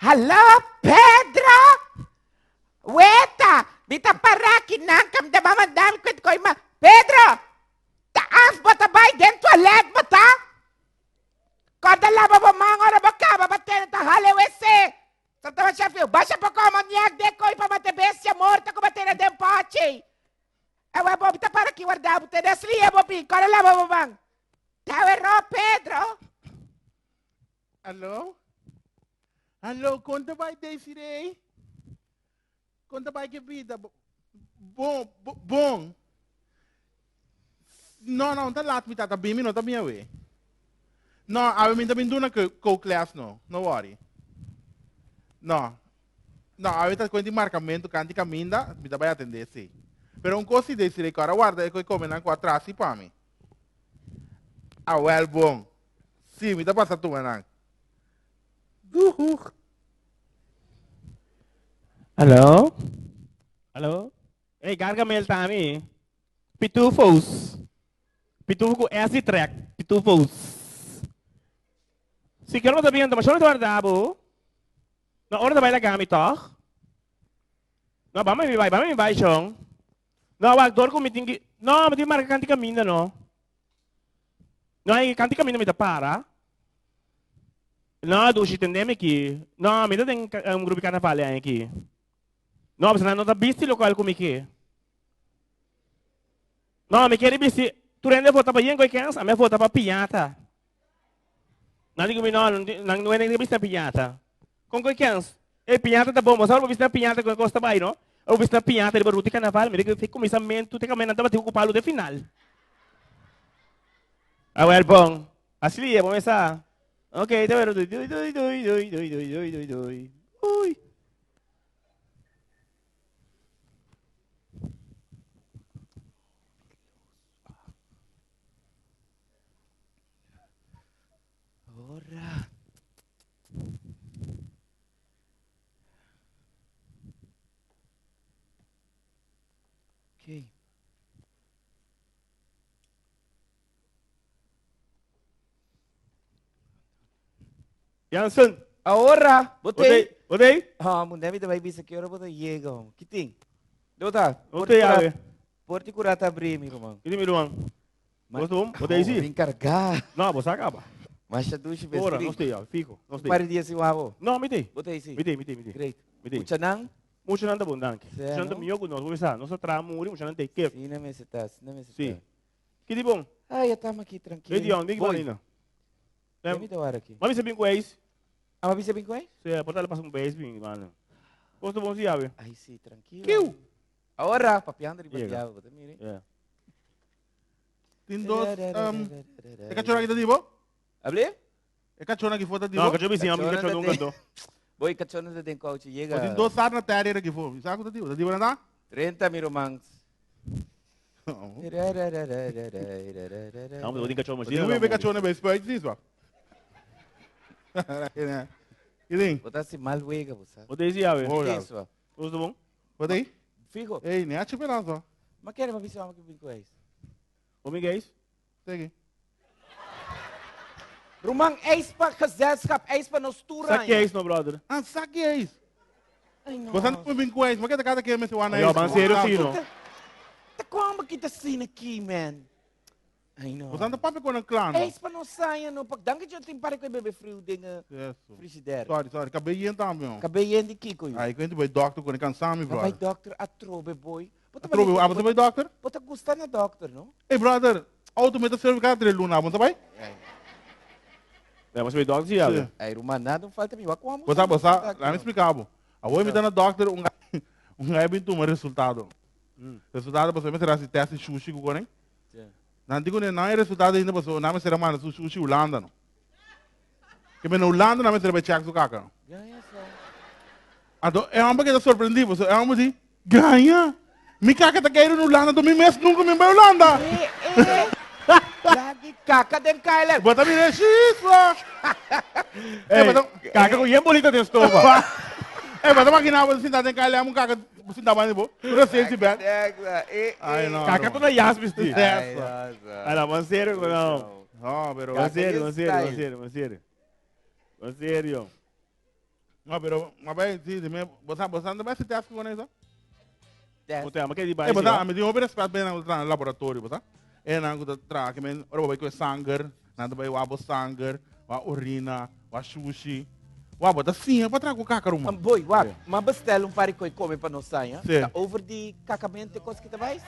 Hello, Pedro? Weta! Bita paraki nangkam da mamandam kwit ko ima. Pedro! Taas ba tabay den toilet ba ta? Kada laba ba mga ba ka ba baten ta halewese? Sa tawa siya fio, basta pa ko manyak de ko ipa mate bestia morta ko baten den pache. Ewa bo bita paraki warda bute desli e bo pi, kada laba ba bang? Tawe ro Pedro? Alô? Alô, conta vai Desiree? Conta vai que vida. Bom. Não, tá lá, tá bem, não tá bem aí. Não, a mim também duna que o class não worry. Não, a mim tá com de marcamento, canti caminda, me vai atender sim. Pero um coisa Desiree, cara, guarda, é que come na com atrás e para mim. Ah, well, bom. Sim, me dá passar tu, manan. Hello? Hello? Hey, Gargamel Tami. Pitufos. Pitufo com S track. Pitufos. Se quer não tá vendo, mas não tá guardado. Na hora da baila gamit toch? Não, vamos me vai, chong. Não, wag dor ko miting. Não, mas di marca canti caminda, no. Não, aí canti caminda me dá para. Não, do chitendeme aqui. Não, me dá tem grupo de carnaval aqui. Não, mas não tá visto local como que. Não, me quer visto. Tu rende vota para yengo ikens, a me vota para piata. Não digo não é nem visto piata. Com que ikens? E piata tá bom, mas agora visto piata com costa vai, não? Eu visto piata de baruti carnaval, me digo tem começamento, tem caminhando para ter ocupado de final. Ah, well, bom. Assim é, vamos começar. Ok, tá vendo? Ui. Ora. Ok. Jansen. Ahora, botei. Botei? Ah, mun deve vai bisa que hora botei chega. Kiting. Dota. Botei ave. Porti curata abrir, meu irmão. Ini miruang. Gostum? Botei sim? Vim carregar. Não, você acaba. Mas já duas vezes. Ora, não sei, fico. Não sei. Para dia se wavo. Não, mitei. Botei sim. Mitei. Great. Mitei. Uchanang? Muito nanda bom, danke. Certo. Nanda miyogo nós, vamos lá. Nós tramos muito, muito nanda take care. Sim, não me setas, não me setas. Sim. Que de bom? Ah, já estamos aqui tranquilo. Ei, Dion, diga marina. Me dá hora aqui. Mami sabe com ex? Ah, mas você bem com ele? Se portar passa um beijo, bem, mano. Gosto bom se ave. Aí sim, tranquilo. Kiu. Agora, papiando de Chega. bateava, mire. É. Tem dois. É cachorro aqui tá tipo? Abre? É cachorro aqui fora tá tipo? Não, que eu vi amiga que eu não canto. Boy, cachorro de coach, chega. Tem dois sar na terra aqui fora. Sabe o que tá tipo? Tá tipo nada? 30 mil mangs. Não, mas eu digo que eu chamo Tem um cachorro na base, pode dizer, E tem? Botasse mal wega, você. Botei se ave. Oh, já. Isso. Gosto bom? Pode aí? Fico. Ei, nem a tipo não só. Mas quero uma visão que vem com isso. Ô, Miguel? Tem aqui. Rumang eis pa gezelschap, eis pa nostura. Sabe que é isso, meu brother? Ah, sabe que é isso? Ai, não. Você não vem com isso, mas que cada que é esse one Yo, man, sério, sim, não? Tá como kita sin aqui, man? Ai, não. Você não pode com o clã. Eis pa não saia, não. Pag dang que eu tenho para que bebê frio de frigideira. Sorry. Acabei de entrar, meu. Acabei de Kiko. Aí, quando vai doctor, quando cansar, meu Vai brother. doctor a trobe, boy. Trove, ah, você vai doctor? Bota gostar na doctor, não? Ei, brother, automata cervical de luna, você vai? É, mas me dog se ave. Aí, rumah nada, não falta me. Como? Você, lá me explicava. A oi me dando doctor, gajo bem toma resultado. Resultado, você me será se teste sushi com né? Não digo nem não é resultado ainda, você não me será mais sushi Holanda, não. Que me na Holanda não me será check do caca. Então, é uma que tá surpreendido, você é uma de ganha. Me caca tá caindo no Holanda, tu me mesmo nunca me vai Holanda. Lagi kakak dan Kailan. Bota me isso. Caca com iem bonita de estopa. Mas a máquina você tá tem Kailan, um caca você tá mais bom. Não sei se bem. Ai não. Caca tu na yasmis ti. Ai, Ala, man sério não. não, pero Man sério. Man sério. No, pero, mas vai, sim, você não vai se teste com isso? Test. Botei, mas que di ba? É, você, me diga, eu respeito bem no laboratório, você? É, não, que tra, que men, ora vai com sangue, nada vai o sangue, a urina, a sushi. Uau, bota sim, é para trazer com cacaruma. Boy, wag, mas bestel pari koi come para nós sair, Sim. tá over de cacamente coisa que tá mais.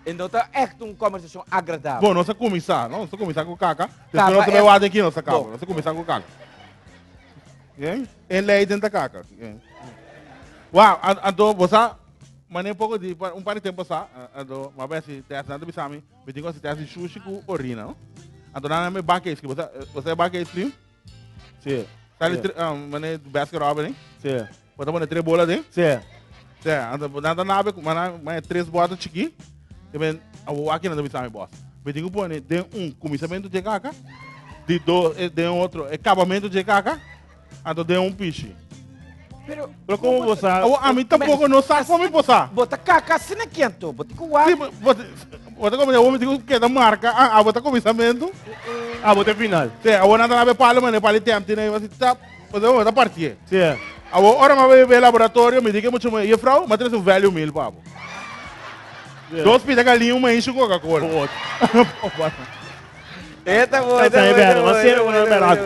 Então tá echt conversação agradável. Bom, nós começar, não? Nós começar com caca. Tá, Depois nós mas vai é- lá aqui, nós acaba. Bom. Nós começar com caca. Hein? Ele é dentro da caca. Uau, então você, mas nem pouco de, par de tempo passar, então, mas vai se teste nada bisa me digo se teste sushi com urina, não? Então não é me baque isso, você é baque isso, Sim. tá ali, mas basket robber, hein? Sim. Bota põe 3 bolas dentro. Sim. Então, nada nada, mas 3 bolas chiqui. Que vem, aqui não bisa me boss. Me digo põe de começamento de caca, de dois, de outro acabamento de caca, então de peixe. Pero Como você... A mim tampouco não sabe como passar. bota caca assim na quento, bota com Sim, wag. você como eu me digo que da marca, bota começamento. Ah, botei final. Sim, a nada na pala, mas pala tempo, né? Você tá, você vai partir. Sim. A hora mas vai laboratório, me diga muito mais, e frau, mas traz value meal, papo. Dois pita galinha, uma enche Coca-Cola. Eita boa, Tá aí, velho, mas você não é barato.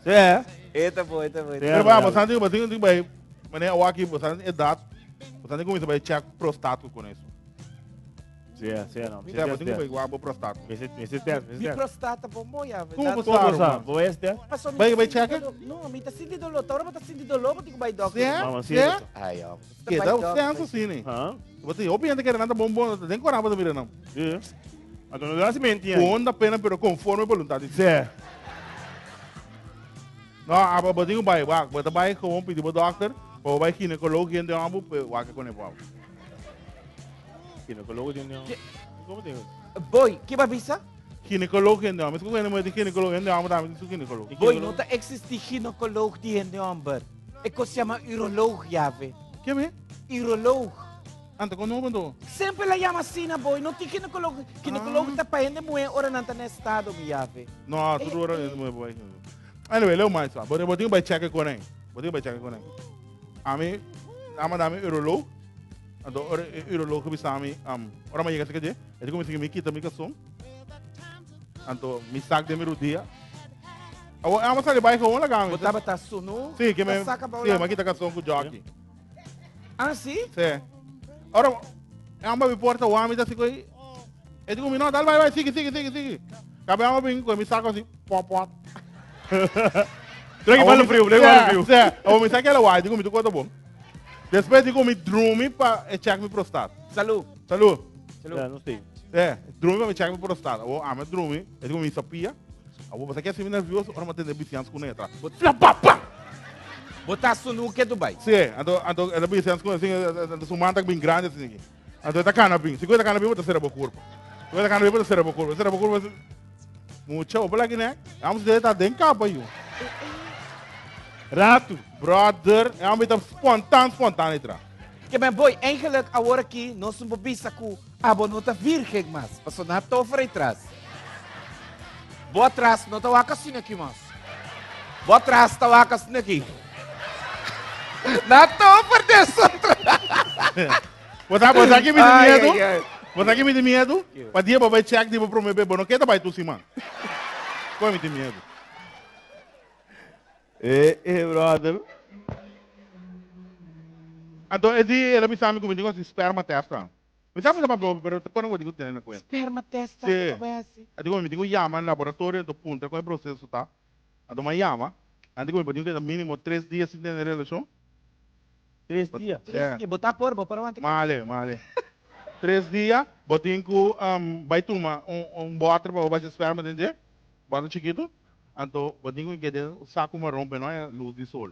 Sim. Eita boa, eita boa. Pero ba, você não tem bem, mas né, aqui você não é dado, você não começa a check prostático com isso. Sim, sim, não. Sim, você não vai igual o prostático. Esse teste, Mi prostata bom moia. Como você Como sabe? você? Vou esse teste? Vai check? Não, me tá sentindo dolor. Tá hora tá sentindo dolor, vou ter que vai doctor. Sim, Vamos, sim. sim. Ai, ó. Que dá o senso assim, né? Hã? Você, eu penso que era nada bom, tem coragem para virar não. Sim. Mas não dá semente, hein? Com a pena, pero conforme a vontade. Sim. Não, a botinho vai, bota vai com pedir para o doctor, para vai ginecólogo que tem ambu, vai com ele pau. Ginecólogo tem não. Como tem? Boy, que babisa? Ginecólogo que tem ambu, mas como é ginecólogo que tem ambu, também tem ginecólogo. Boy, não tá existe ginecoloog die in de amber. Ik kon chama uroloog, jave. Que me? Uroloog. Anta com não mandou. Sempre la llama assim, na boy. Não tem ginecoloog. Ginecoloog tá para ainda moer ora não tá no estado, mi jave. Não, tudo hora é muito bom. Anyway, leu mais só. Botinho vai check com ele. Botinho vai check com ele. A mim, a madame urologo. Então, urologo que bisa mi, ora mais chega se que ele começa a me quitar me cação. Então, me saca de meu dia. A mas ele vai com uma gama. Botava tá sunu. Sim, que me, saca para sim, mas quita cação com o jockey. Ah, sim? Sim. Ora, a uma me porta o homem da se coi. Eu digo, não, dá vai, sigue. Cabe a uma bem com me saca assim, pó. Tranque para o frio, tranque para o frio. Sim, eu me saca ela vai, digo, me tu conta bom. Depois digo, me drume para check me prostate. Salud. Salut. Não sei. Drume para me check me prostate. O ame drume, eu digo, me sapia. Eu vou passar aqui assim nervioso, ora me atender biciança com ele atrás. Botar sunu que é Dubai. Sim, então ela biciança com assim, su manta bem grande assim. Então tá canapim, 50 canapim bota ser a corpo. 50 canapim bota ser a corpo, ser a corpo. Mucha, o black né? Vamos dizer tá dentro capa aí. Rato. Brother, é um beetje spontaan entra. Que bem, boy, eigenlijk agora aqui, nós somos bisa com a bonota virgem, mas passou na tofa atrás. Boa atrás, não tá waka assim aqui, mas. Boa atrás, tá waka assim aqui. Na tofa dessa. Você aqui me tem medo? Ai, ai. Você aqui me tem medo? Para dia para vai check de para prometer, não quer vai tu cima. Como me tem medo? Brother. Então, ela me sabe como digo, esperma testa. Me sabe uma boa, pero quando eu digo tem na coisa. Esperma testa, Sim. vai assim. Eu digo, me digo, llama no laboratório do ponto, com o processo tá. Então, me llama. Eu digo, me digo, mínimo 3 dias sem ter relação. 3 dias. É. E botar por onde? Male. 3 dias, botinho com, vai tomar bote para o esperma, entende? Bota chiquito. Então, botinho que o saco marrom, não é luz de sol.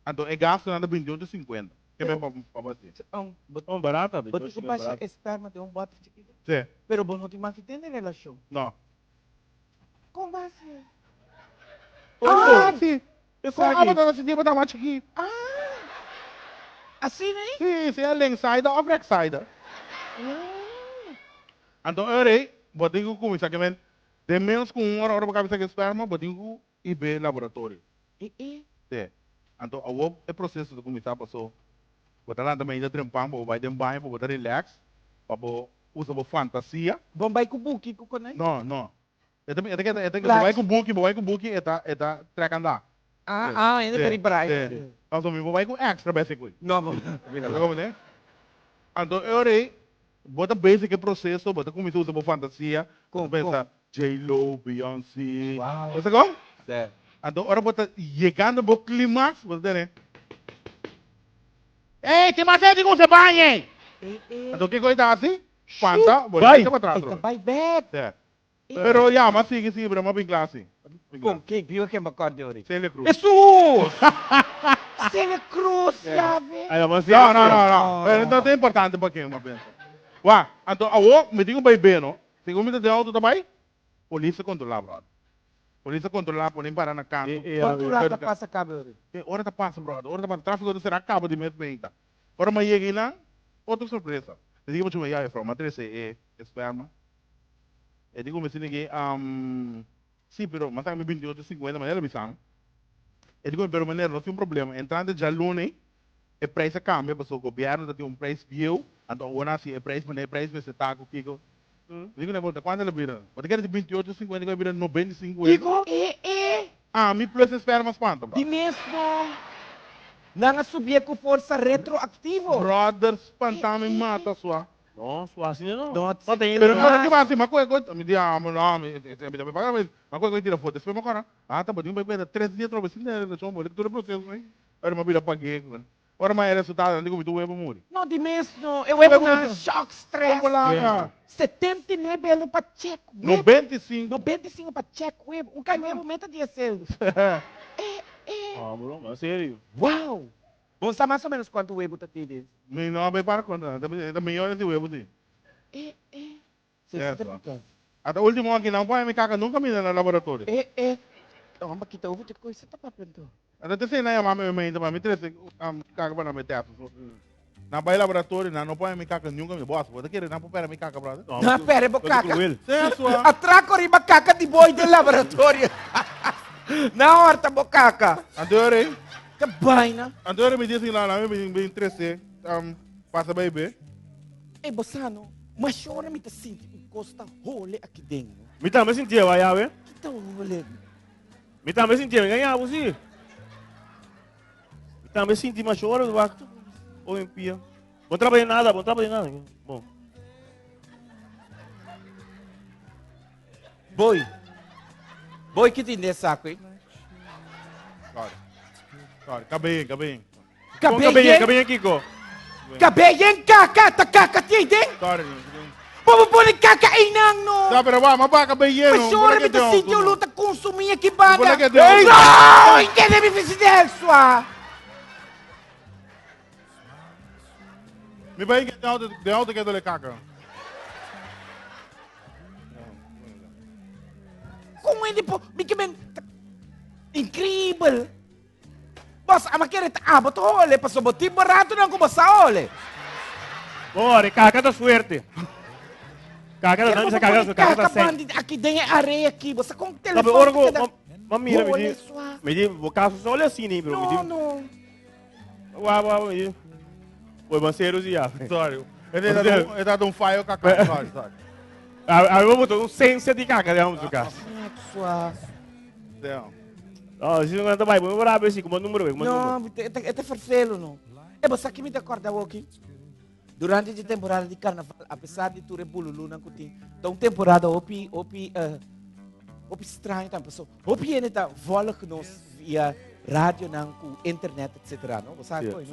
Então, é gasto nada bem de 50. Que bem para bater. Barata, Botar com baixa esperma de bote chiquito. Sim. Pero bom, não tem mais que ter relação. Não. Como assim? Sim. Eu só a batata se dia para dar chiquito. Assim, né? Sim, é left side ou right side. Então, eu rei, botinho com isso aqui, de menos com 1 hora para cabeça que esperma, botinho ir bem laboratório. Sim. Então, o processo de começar a passar. Botar lá também ainda trempar, vai de banho, botar relax, para usar a fantasia. Bombay ko buki ko kunay. Não, não. É também, Relax. vai com booking, é track andar. Ainda Sim, kari bray. sim. Então, vai com extra, basically. No, Como né? Então, eu orei, bota basic processo, bota começar a usar a fantasia, pensa J-Lo, Beyoncé. Wow. Você como? Certo. Então, ora bota chegando ao clímax, você né? Ei, tem mais gente que você vai, hein? Então, o que coisa assim? Fanta, Vai. para trás. Vai bet. É. Pero, yeah, mas sigue, pero mas bem classe. Kung kay biyo kay makorde ori. Sem cruz. Jesus! Sela Cruz, sabe? Aí, vamos assim. Não. Então, é importante para quem, mas pensa. Uá, então, me diga um bebê, não? Se você tem auto também, polícia controlar, brother. Polícia controlar, por nem parar na casa. Quanto rata passa cabe ori? Hora tá passa, brother. Hora tá passa. Tráfico será cabo de mês bem, tá? Hora mas chega lá, outra surpresa. Eu digo, eu ia from Matriz esperma. Eu digo, me sinige, sim, pero mas tá me 28,50, mas ela me sang. Eu digo, pero maneiro, não tem um problema. Entrando de aluno, o preço cambia, porque o governo tem um preço view, então o assim, o preço, mas o preço vai ser taco, Kiko. Digo, né, quando ela vira? Pode querer de 28,50, vai virar 95. Digo, Me plus esperma quanto, bro? di mesmo. Nanga subia com força retroativo. Brothers, pantame mata sua. Nossa, assim não. Não, Só tem ele. Pero no que vai assim, mas coisa, me diga, me paga, mas coisa tira foto, espera agora. Tá, bom, vai pegar 3 dias para você, né, não chama, tudo processo, né? Ora, mas vira paguei, mano. Ora, mas era resultado, digo, tu vai para morrer. Não, di mesmo. Eu ia na shock stress. Vamos lá, 79 elo para check. 95. 95 para check web. O caio web aumenta de ser. Ah, bro, mas sério. Uau! Vamos saber mais ou menos quanto o web está tendo. Não, vai para quando, também olha esse web, sim. Até o último aqui não vai me caga nunca me no laboratório. Então, mas kita ouve coisa tá papendo. Até sei na mama me ainda, mas me trece caga para me ter. Na vai laboratório, não pode me caga nunca me boss, pode querer não pode me caga, brother. Na pera bocaca. Sim, sua. Atraco ri macaca de boi do laboratório. Na horta bocaca. Adorei. Que baina. Adorei me disse lá, me trece, passa bebê. Bossano, mas chora me tá sentindo encosta role aqui dentro. Me também sentia, vai, Yahweh. Que tá role? Me também sentia, ganhar, você. Me também sentia, mas chora do barco. Ou empia. Bom trabalho nada, bom trabalho nada. Bom. Boi que tem nesse saco, hein? Claro, acabei. Cabinho, Kiko. Cabeleng caca, tá caca tiden? Claro. Pupupulin caca inang no. Tá, pero va, mas acabei yendo. Mas chora me tá sentindo luta consumir aqui banda. Bola que deu. Não, entende me fiz sua. Me vai que de alto que dole caca. Como ele po, me que men incrível. Boss, ama querer abot ole, paso boti barato não como sa ole. Bora, caga da suerte. Caga da dança, caga da bandi aqui dentro areia aqui, você com Sabe, telefone. ora, mamira, me diz, o caso só olha assim, né, bro? Não. Uau, me diz. Foi banceiro e já. Sorry. Ele tá um file caca. Sorry. Aí eu botou um senso de caca, né, vamos tocar. Oh, se não anda mais, vamos orar assim, como número, Não, é farfelo, não. É você que me acorda aqui. Durante a temporada de carnaval, apesar de tudo bululu não tem, então temporada opi estranho tá pessoal. Opi ele tá vola que nós via rádio não com internet etc, não? Você sabe, não?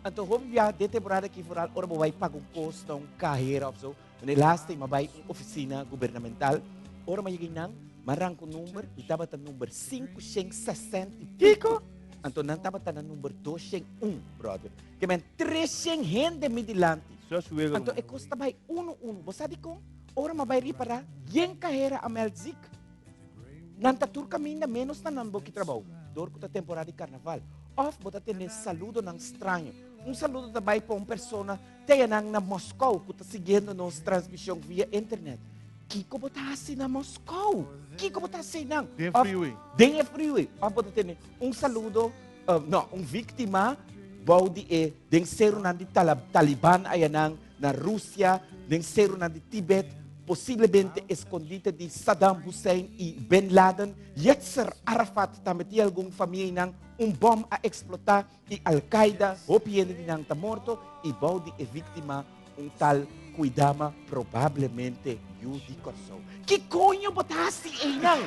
Então vamos via de temporada que for ora vai pagar um posto, um carreira ou so. No last time vai oficina governamental. Ora mas não, marang com número, e tava tá número 560 pico. Então não estava no número 201, brother. Que men 300 gente me dilante. Então é custa vai 1-1. Você sabe como? Ora mas vai para yen carreira a Melzik. Nanta tur caminha menos na nambo que trabalho. Dor com a temporada de carnaval. Off bota ter saludo ng estranho. Saludo também para uma pessoa que na Moscou que está seguindo nossa transmissão via internet. Kiko botasse na Moscou. Kiko botasse nang. Den freeway. Den freeway. Apa botasse saludo, vítima, baudi den seru di Taliban ayanang na Rússia, den seru di Tibet, possivelmente escondite di Saddam Hussein e Bin Laden, Yasser Arafat também tinha algum família nang bom a explotar e Al-Qaeda, hopiende di nang ta morto e baudi vítima tal cuidama provavelmente Yudi Corso. Que conho botasse aí nang?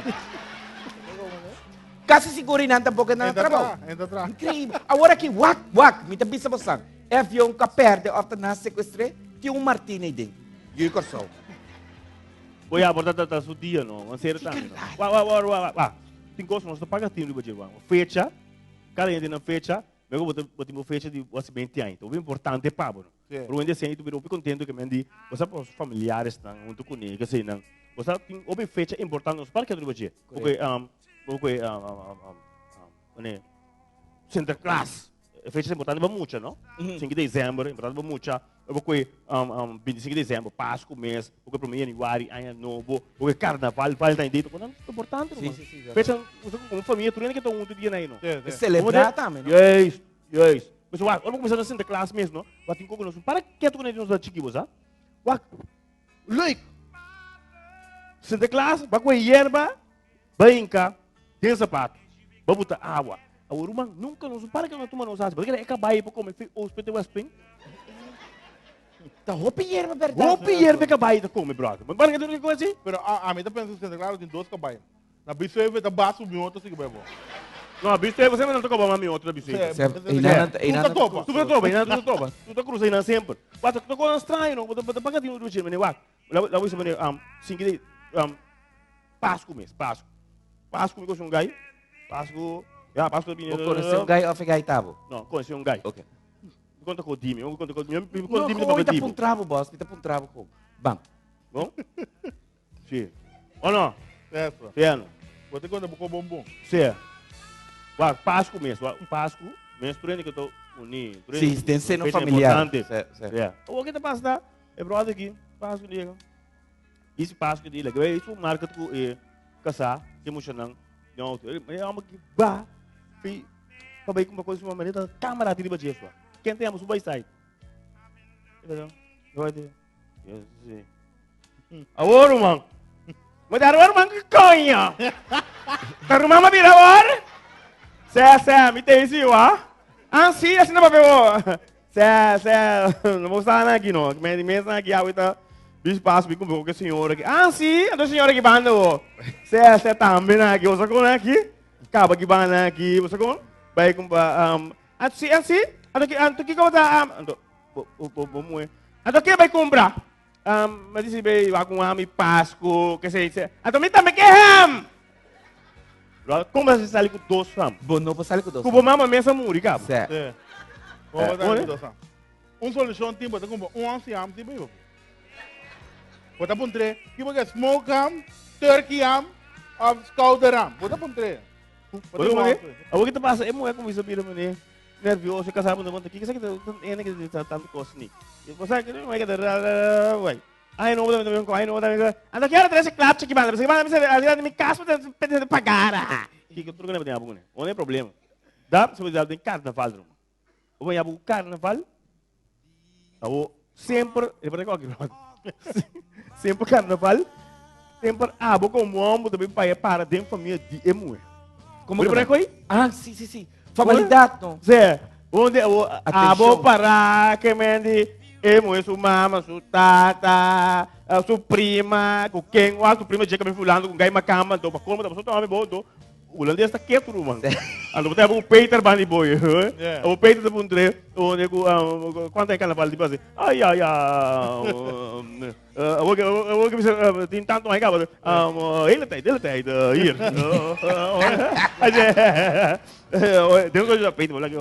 Kasi siguro nanta boca na trabaho. Entra atrás. Incrível. Agora que wak, me tabi sa basang. Avião que perde after na sequestre, tinha Martínez dentro. Yudi Corso. Oi, a borda tá su dia, não. Vamos ser também. Wá. Tem coisa nós paga time do Bajeva. Fecha. Cada gente na fecha. Eu vou botar uma fecha de você 20 anos. O importante é pago. Pero ainda assim, tu virou contente que mendi, você para os familiares estão junto com ele, que assim, não. Você tem uma fecha importante nos parques do Bajeva. Porque Santa Claus, fecha importante para muito, não? 5 de dezembro, importante para muito. Porque 25 de dezembro, Páscoa, mês, porque para mim é Januário, ano novo, porque Carnaval, falta ainda, então é importante, não? Fecha como família, tu nem que estão junto dia aí, não? Celebrar também, não? Yes. Mas vamos começar na Santa Claus mesmo, não? Vai ter como nós, para que tu não nos dá chiquibos, ah? Like, Santa Claus, vai com hierba, brinca, tem sapato, vai botar água. A uruma nunca nos para que nós tomamos água, porque é acabar para comer hospital Westping. Tá roupa e erva, verdade? Roupa e erva acabar para comer, brother. Mas para que tu não coisa assim? Pero a mim tá pensando que Santa Clara tem 2 caballos. Na bicho aí vai dar baixo o outro assim que vai bom. Não, a bicho você não toca para mim outra bicho. Tu tá topa. Tu tá topa. Tu tá cruzando sempre. Basta tu com estranho, não? Bota para que tu não vai. Lá você vai 5 de Páscoa mês, Páscoa me um gai. Páscoa bem. O conheceu gai ou gai tabo? Não, conheceu gai. OK. Conta com o time, conta com o time. Não, tá com travo, boss, tá com travo com. Bam. Bom? Sim. Ou não? Certo. Piano. Vou ter conta com bombom. Sim. Páscoa mesmo, Páscoa, mesmo tu que eu tô unido. Sim, tem sendo familiar. Certo. O que tá passando? É brother aqui, Páscoa diga. Esse Páscoa dele, que isso marca tu casar, que emocionante. Não, é uma que vá, fi, para bem com uma coisa uma maneira, câmera de riba disso. Quem temos o backside? Entendeu? Vai ter. Agora, mano. Mas agora, mano, que conha? Tá rumando uma vira agora? Sé, me tem isso, ó. Ah, sim, assim não vai ver. Sé, não vou estar aqui, não. Me mesmo aqui, a outra. Bicho passa, bico, com a senhora aqui. Ah, sim, a senhora aqui, bando. Sé, também aqui. Você com aqui? Acaba aqui, bando aqui. Você com? Vai com, assim. Anto que eu tá, vamos. Anto que vai comprar? Mas disse bem, vai com ham e Páscoa, que sei. Anto me também quer ham. Como você sai com 2 ham? Bom, não vou sair com 2. Como mama mesa muri, cabo. Certo. Vamos dar dosa. Solução tem botar com ham tem bem. Botar com 3. Que vai smoke ham, turkey ham, ou scouter ham. Botar com 3. O que tá passa? É moer como isso vira, mané. Nervioso, casado com aqui, que sabe que tá tanto coisa ni. Você que não é que vai. Ai não, ando quero trazer clap aqui, mano. Você vai me caso para pagar. Que eu tô ganhando abune. Não é problema. Dá, se você tem carnaval, não. O vai abu carnaval. Abo sempre, é para qualquer coisa. Sempre carnaval. Sempre abo como homem também para dentro família de emu. Como é que foi? Ah, sim. Formalidade, não? Zé, onde a boa parar, que mende, emo, sua mama, sua tata, sua prima, com quem, sua prima, já que me fulano, com gai macama, então, para como, você toma boa, o holandês está quieto, mano. Então, você o Peter Bani Boy, o Peter da Pundre, onde, quanto é carnaval de base? Ai, eu vou que você tem tanto mais cabo, ele tem, ir. Tem coisa de peito, olha que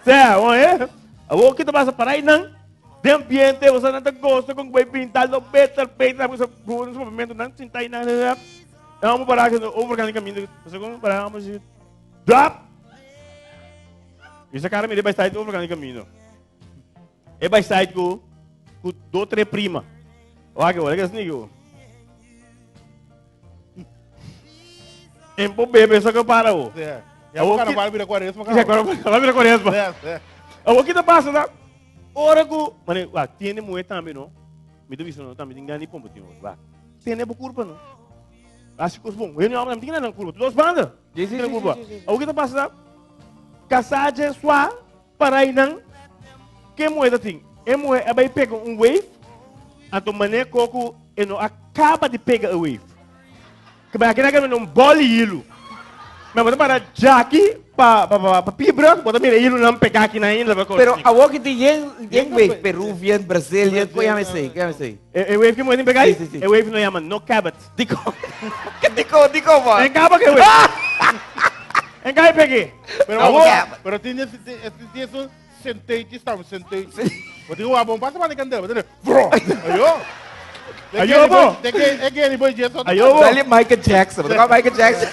Zé, o que tu passa para aí, não? De ambiente, você não gosta com bem pintado, Peter, você no momento não sinta aí nada. Vamos parar aqui, vamos caminho, você como parar, vamos ir. Drop! Esse cara me deu bastante, vamos caminho. É bastante com 2, 3 primas. Olha que assim, eu. Em bebê, só que eu paro. É. E a boca não vale vira 40, mas Agora vira Quaresma. É. O que está passando? Ora que... Mano, tiene muito também, não? Me deu isso, não? Também tem ganho pombo, tio. Tiene por curva, não? Acho que os bons. Eu não tenho nada na curva. Duas bandas. Sim. O que está passando? Caçade sua para ir não. Que moeda tem? É moeda, vai pegar wave. A tua maneira coco, e não acaba de pegar a wave. Que vai aqui não bole hilo. Mas bota para Jackie, para Pibra, bota mira hilo não pegar aqui na ainda. Pero awak itu yang wave Peruvian, Brazilian, ko yang mesay, É wave que moeda pegar? Sim. É wave não chama no cabot. Diko, ba? É cabo que é wave. É cabo peguei. Pero tiene eso sentei, estamos sentei. Vou ter um bom passa para cantar, vou ter. Ayo bo. É que ele foi disso. Ayo bo. Dali Michael Jackson, betul kan Michael Jackson?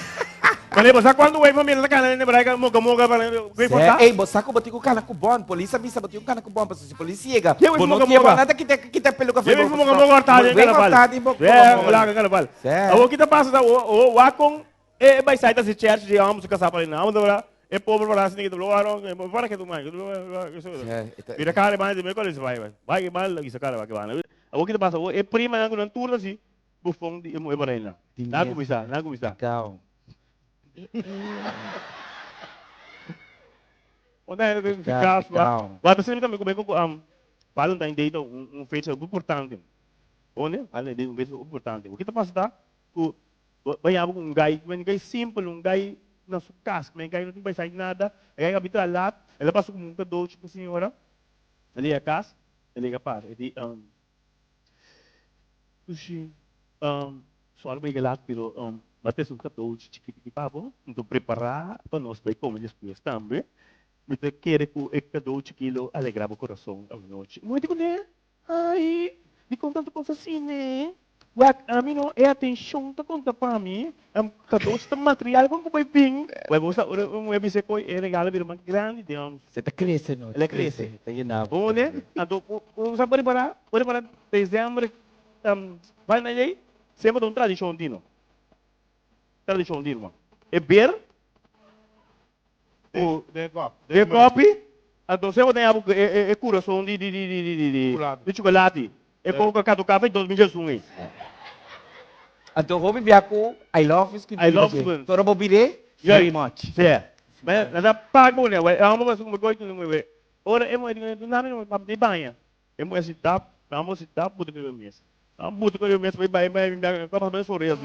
Mas basta quando o wave família tá canando, braga moga para wave passar. Eh, boss ako bati ko kana ko bon, polisa bisa bati ko kana ko bon, paso si polisi ga. Que wave Bono moga-moga? nada kita pelo ka Wave moga hortado, é, wala ka carnaval. O que tá passando o wakong vai sair da church de almoço que sabe não, dobra. É pobre para assim que do lado, para que tu mais. Vira cara mais de meio vai mal isso cara vai que vai. O que tá passando é prima não turno assim. Bufong di mo ibarena. Nago bisa. Ikaw. Onde é que caso lá? Lá você também como Valentine Day feito importante. Onde? Valentine Day feito importante. O que tá passando? O vai haver guy simples, guy na sua casa, guy não vai sair nada, guy habita lá, ela passa com muita dor tipo senhora. Ali é a casa, ele é capaz, ele sushi soal bem gelado, pero bater um café de pavo, então preparar para nós para comer depois também. Então querer que o café de quilo alegrar o coração à noite. Muito né? Ai, de contar coisa assim, né? A mim não é atenção, tá conta para mim. Café de material como vai bem. Vai você o ABC coi é regalo vir mais grande, Deus. Você tá crescendo, Ele cresce. Tá indo. Bom, né? Então, você pode para dezembro, vai na lei, sempre um tradição dino. Tradição dino, é beber, o de copo, então sempre tem algo é coração de chocolate, é pouco cada café 2016. Anto ko bibiako, I love you. I love you. Toro mo bire, very much. É. Mas nada pago né, é uma coisa como coisa não é. Ora é uma não não de banha. É uma cidade, vamos cidade puta que eu mesmo. Puta que eu mesmo vai como mais sorriso.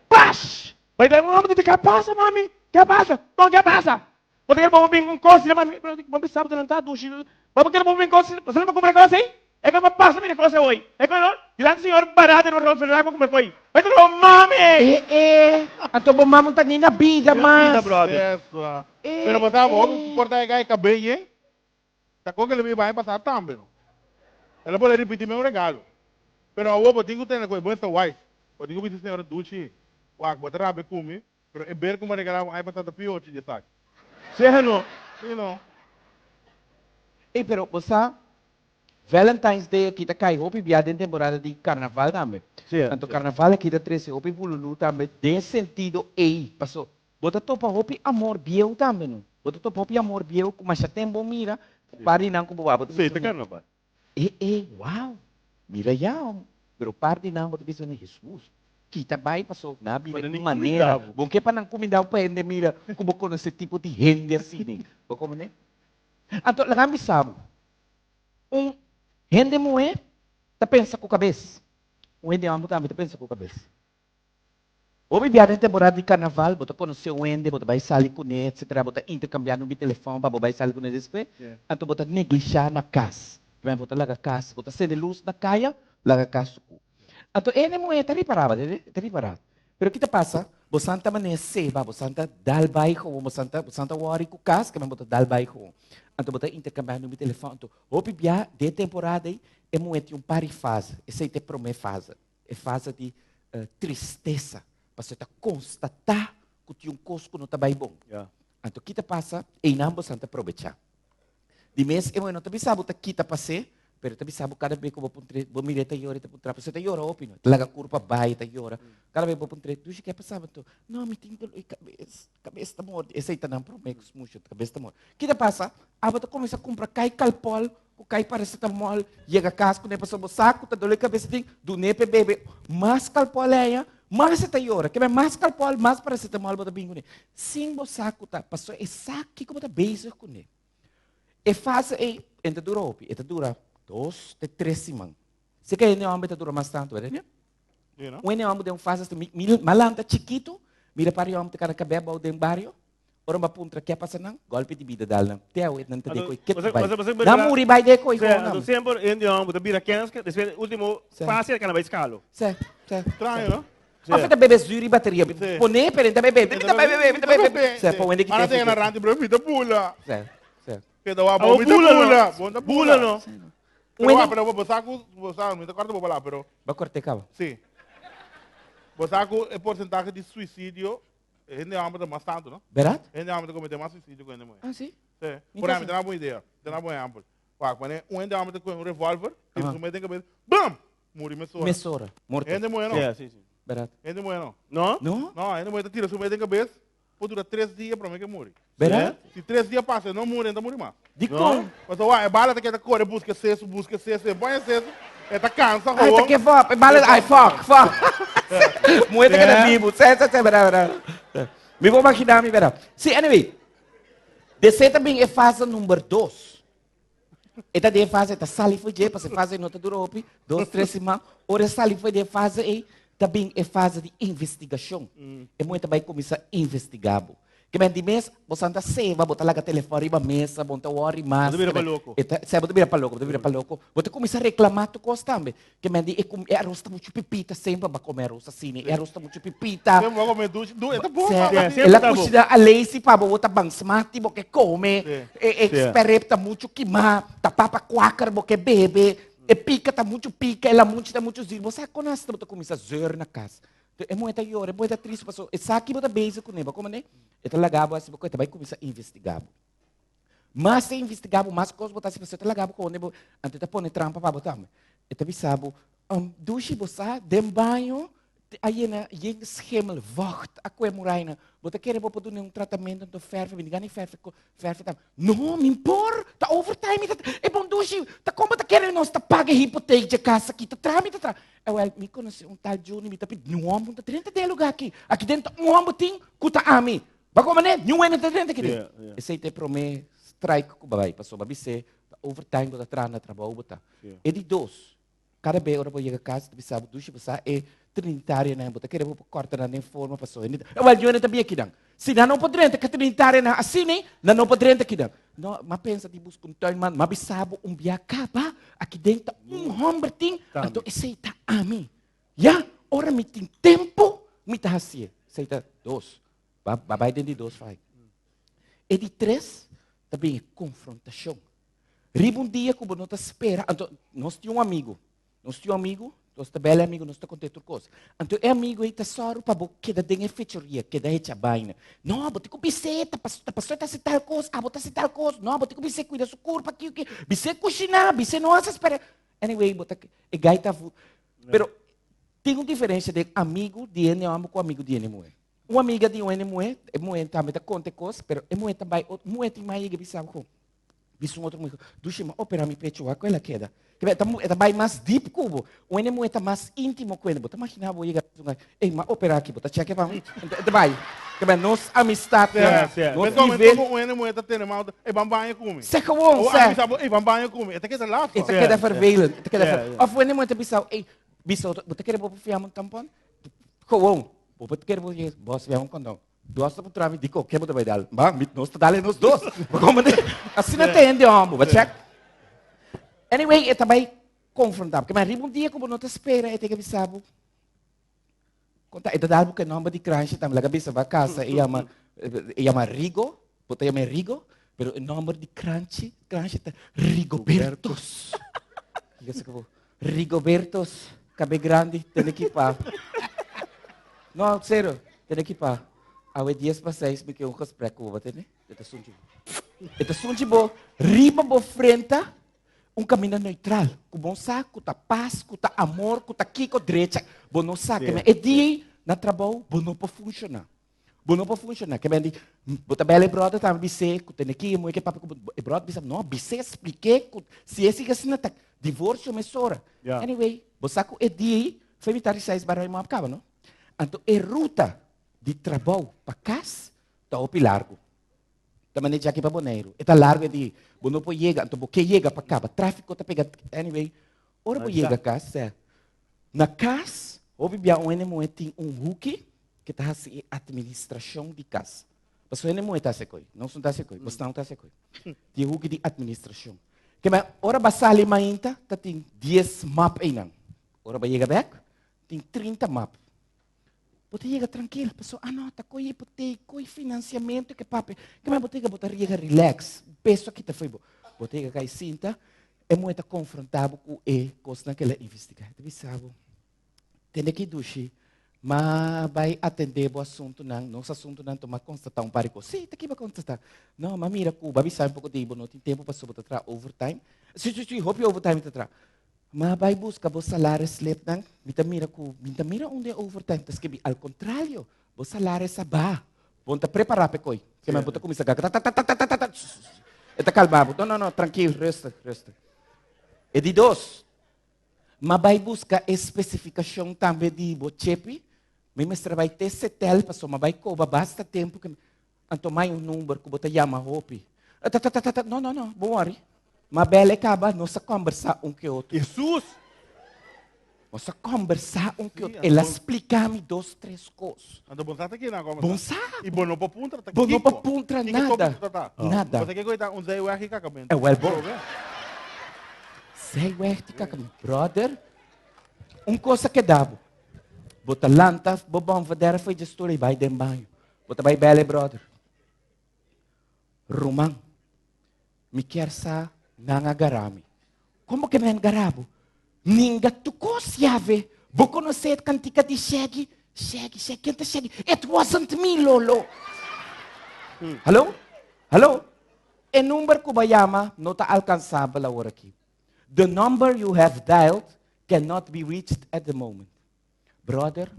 Pash! Vai dar uma de que passa, mami? Que passa? Não que passa? Porque ele vai vir com coisa, mami. Vamos saber não tá do chilo. Vamos que ele vai vir com coisa. Você não vai comprar coisa aí? É que eu passo minha coisa hoje. É que não? Dilan senhor barato no refrigerador como foi. Vai ter mami. Anto bo mamon ta ni na vida, mas. Vida, brother. Pero bota bom, porta é gai cabelo, hein? Tá com que ele vai passar também. Ela pode repetir meu regalo. Pero a ovo tenho que ter coisa boa wife. Eu tenho que dizer senhora Dulce, o bota rabe come, pero é ver como regalar aí passar da pior de sabe. Serra não. Não. Pero bosa Valentine's Day kita kay hopi biada em temporada de carnaval também. Tanto carnaval kita 13 hopi pululu também. De sentido passou. Bota topa hopi amor bieu também não. Bota topa hopi amor bieu, mas já tem bom mira. Pari nang ko bawa. Feita carnaval. Wow. Mira ya. Pero parte nang ko biso ni Jesus. Kita vai passou na bila de maneira. Bom que para não comida pa ende mira como com esse tipo de gente assim. Como né? Anto lagami sabe. Hindi mo tá pensa com a cabeça. O hindi mo também tá pensa com a cabeça. O bibiada em temporada de carnaval, bota pôr no seu ende, bota vai sair com ele, etc. Bota intercambiar no telefone, para vai sair com ele depois. Então bota negligenciar na casa. Vai botar lá na casa, bota acender luz na caia, lá na casa. Então ele mo tá reparado. Pero kita passa, bosanta mané seba, bosanta dal baixo, bosanta wari com casa, que bota dal baixo. Então, botar intercambiar no meu telefone. Então, o bibia de temporada aí é muito par fase. Essa é a primeira fase. É fase de tristeza. Para você constatar que tem coisa que não está bem bom. Então, o que passa, e não você aproveitar. De mês, eu não também sabe o que passa, Pero tabi sabo cada vez que vou mirar ta yora, vou trapa, você ta yora opino. Talaga curva baia ta yora. Cada vez vou puntre, tu que passava tu. Não, me tem dor cabeça tá morta. Esse aí tá não promexo muito, cabeça tá morta. Que da passa? Abata começa a comprar cai calpol, cai paracetamol, chega a casa com passou o saco, tá dor cabeça tem, do nepe bebe, mais calpol é, mais ta yora, que mais calpol, mais paracetamol bota bingo ne. Sim, o saco tá, passou e saco que como tá beijo com ne. E faz aí, entra dura opi, entra dura 2 a 3 semanas. Se que ainda homem dura mais tanto, né? You know? O homem de faz assim, malanta chiquito, mira para o homem de cada cabelo ou de barrio, ora uma puntra que passa não, golpe de vida dela, teu e não te deco que vai. Não muri vai deco e não. Sempre em dia você vira quenska, depois último fase que ela vai escalo. Sim. Estranho, não? A fita bebe zuri bateria, pone per ainda bebe, bebe. Se pô onde que tem. Ana na rande bro, vida pula. Sim. Que dá uma vida pula. Bula não. Pero vos saco, me corta vou falar, pero. Vai cortar cabo. Sim. Vos saco o porcentagem de suicídio, ainda é mais tanto, não? Verdade? Ainda é cometer mais suicídio que ainda mais. Ah, sim. Sim. Por exemplo, tem uma boa ideia, tem uma boa exemplo. Quando ainda é com um revólver, ele se mete em cabeça, bam, morre mesora. Mesora, morto. Ainda morre não. Sim. Verdade? Ainda morre não. Não? Não? Não, ainda morre, tira se mete em cabeça, por durar 3 dias para mim que morre. Verdade? Se 3 dias passam, não morre, ainda morre mais. De como? Mas é bala que corre, busca cesso, põe cesso, tá cansa, Ai, tá que foco, bala, ai, foco. Muita que é vivo, certo, verdade. Me vou imaginar, me verá. Sim, anyway, descer também é fase número 2. Esta de fase, esta sali foi de, para se fazer nota do Europa, 2, 3 semanas, ora sali foi de fase aí, também é fase de investigação. É muito bem começar a investigar. Que bem de mês, você anda seva, botar lá o telefone na mesa, botar o ori mais. Você vira para louco. Você vira para louco, Você começa a reclamar tu coisa também. Que bem de, é arroz muito pipita, sempre vai comer arroz assim, é arroz muito pipita. Sempre vai comer duche, tá bom. Ela cozinha a lace para botar bang smart, porque come, espera muito queimar, tá papa quacar, porque bebe, e pica, tá muito pica, ela tá muito zero. Você conhece, você começa a zoar na casa. É muito pior, é muito triste, pessoal. E sabe que você beijo com ele, como né? Então, lagabo, assim, porque também começa a investigar. Mas se investigar, mais coisas, botar se você lagabo com ele, antes de pôr trampa para botar. Então, sabe, duche você, dem banho, aí na schemel, wacht, a coe muraina, você quer para fazer um tratamento de ferve, me engane ferve, tá. Não, me impor, tá overtime, é bom duche, tá como tá querendo nós tá paga hipoteca de casa aqui, tá tramita, tá. Eu me conheci um tal Juni, me tá pedindo um homem, tá 30 de lugar aqui dentro um homem tem, cuta a mim. Vai como né? Nenhum é tá dentro aqui dentro. Esse aí tem promê, strike, com babai, passou para você, overtime, você trana, trabalho, botar. E de 2, cada vez eu vou chegar a casa, você sabe, duche, você é trinitária, né? Você quer cortar na forma, passou. Eu não também aqui, não. Se não poderia ter que trinitária, assim, né? Não poderia ter aqui, não. Mas pensa de buscar um time, mas sabe, biacaba, aqui dentro, um homem tem, então esse aí tá a mim. Já, ora me tem tempo, me tá assim. Esse aí tá 2. Babai dentro de 2, vai. E de 3, também é confrontação. Riba um dia, como não está espera. Então, nós tínhamos um amigo, nós também é amigo, nós estamos contentes com coisa. Então, é amigo aí, tá só para que da dengue fechoria, que da hecha baina. Não, bote com biseta, passou tá se tal coisa, botar se tal coisa. Não, bote com biseta, cuida sua corpo aqui, biseta cozinhar, biseta não assa espera. Anyway, bota é gaita. Pero tem uma diferença de amigo de ene amo com amigo de ene moe. Uma amiga de ene moe, moe também tá conta coisa, pero é moe também, moe tem mais que bisava com. Bisu outro amigo, dushima opera mi pecho, a ela queda. Está bem mais deep cubo. O ene moe tá mais íntimo com ele. Bota imagina vou chegar, ei, mas opera aqui, bota cheque para. Vai. Que bem, nós amistade, nós nível. O ene moe tá tendo mal, é bambanha come. Seca o sabe, é bambanha come. Até que tá lá. Esta queda vervelend. Esta queda vervelend. Of o ene moe tá bisau, ei, bisau, bota querer vou fiar um tampão. Como? Bota querer vou boss fiar um condão. Dois para trás, digo, o que você vai dar? Nós está dando nos dois. Como assim não tem de homem, vai check. Anyway, é também confrontável. Porque mais um dia como não te espera, é ter que avisar. Conta, é dar porque nome de crunch, também lá cabeça vai casa, e chama Rigo, bota chama Rigo, pero o nome de crunch tá Rigobertos. Rigobertos, cabe grande, tem que pá. Não, sério, tem que pá. Awe 10 para 6, me que um gesprek over, né? Ito sunji bo, riba bo frente, um caminho neutral. Com bom saco, com a paz, com a amor, com a kiko direita. Bom não sabe, mas é dia na trabalho, bom não pode funcionar. Bom não pode funcionar. Que bem, bota bela brother, tá bise, com tem aqui, muito que papo com brother, bise, não, bise expliquei, se esse que assim tá divórcio mesora. Anyway, bom saco é dia, foi me tar 6 barra e acaba, não? Então, é ruta de trabalho para casa, tá o largo. Também já aqui para Boneiro. Está largo de, bom não pode chegar, então porque chega para cá, tráfico tá pegando, anyway. Ora pode chegar a casa, na casa, houve bem tem um Hulk que está assim, administração de casa. Mas o NMO está se coi, não são está se coi, mas não está se coi. Tem Hulk de administração. Que mas ora basali mainta, tem 10 map aí não. Ora vai chegar back, tem 30 map. Você chega tranquilo, pessoal, anota, coi financiamento, que papo. Que mais você chega relax, peso aqui tá foi bom. Você chega cai cinta, é muito confrontável com a coisa que ela investiga. Você sabe, tem que duche, mas vai atender o assunto não, nosso assunto não toma constatar um parico. Sim, tá aqui para constatar. Não, mas mira, Cuba, sabe um pouco de não tem tempo para sobre tra overtime. Sim, hope overtime tá tra. Mas vai buscar o salário slip nang, mira onde é overtime, tas que ao contrário, o salário é ba. Ponta preparar para coi. Que mas bota começa a eta calma, não, tranquilo, resta. E de dois, mas vai buscar especificação também de bo chepe, mas vai ter setel, passou, mas vai cobrar basta tempo que anto mais um número que bota chama hope. Não, bom worry. Mas bela acaba, nós conversar um com o outro. Jesus! Nós conversar um com o outro. Ela explica-me 2, 3 coisas. Anda bom tá aqui na agora. Bom sabe. E bom não para punta, tá aqui. Bom não para punta nada. Nada. Você quer coitar um zé ué rica cabendo. É well bom. Zé ué rica cabendo. Brother, coisa que dá. Bota lanta, bobão, vadera foi gestor e vai dentro banho. Bota vai bela, brother. Romang. Me quer sa nangagarami. Como que men garabo? Ninga tuko siave. Vou conhecer cantica de Shaggy. Quem Shaggy? It wasn't me, Lolo. Hello? E número que bayama não está alcançável agora aqui. The number you have dialed cannot be reached at the moment. Brother,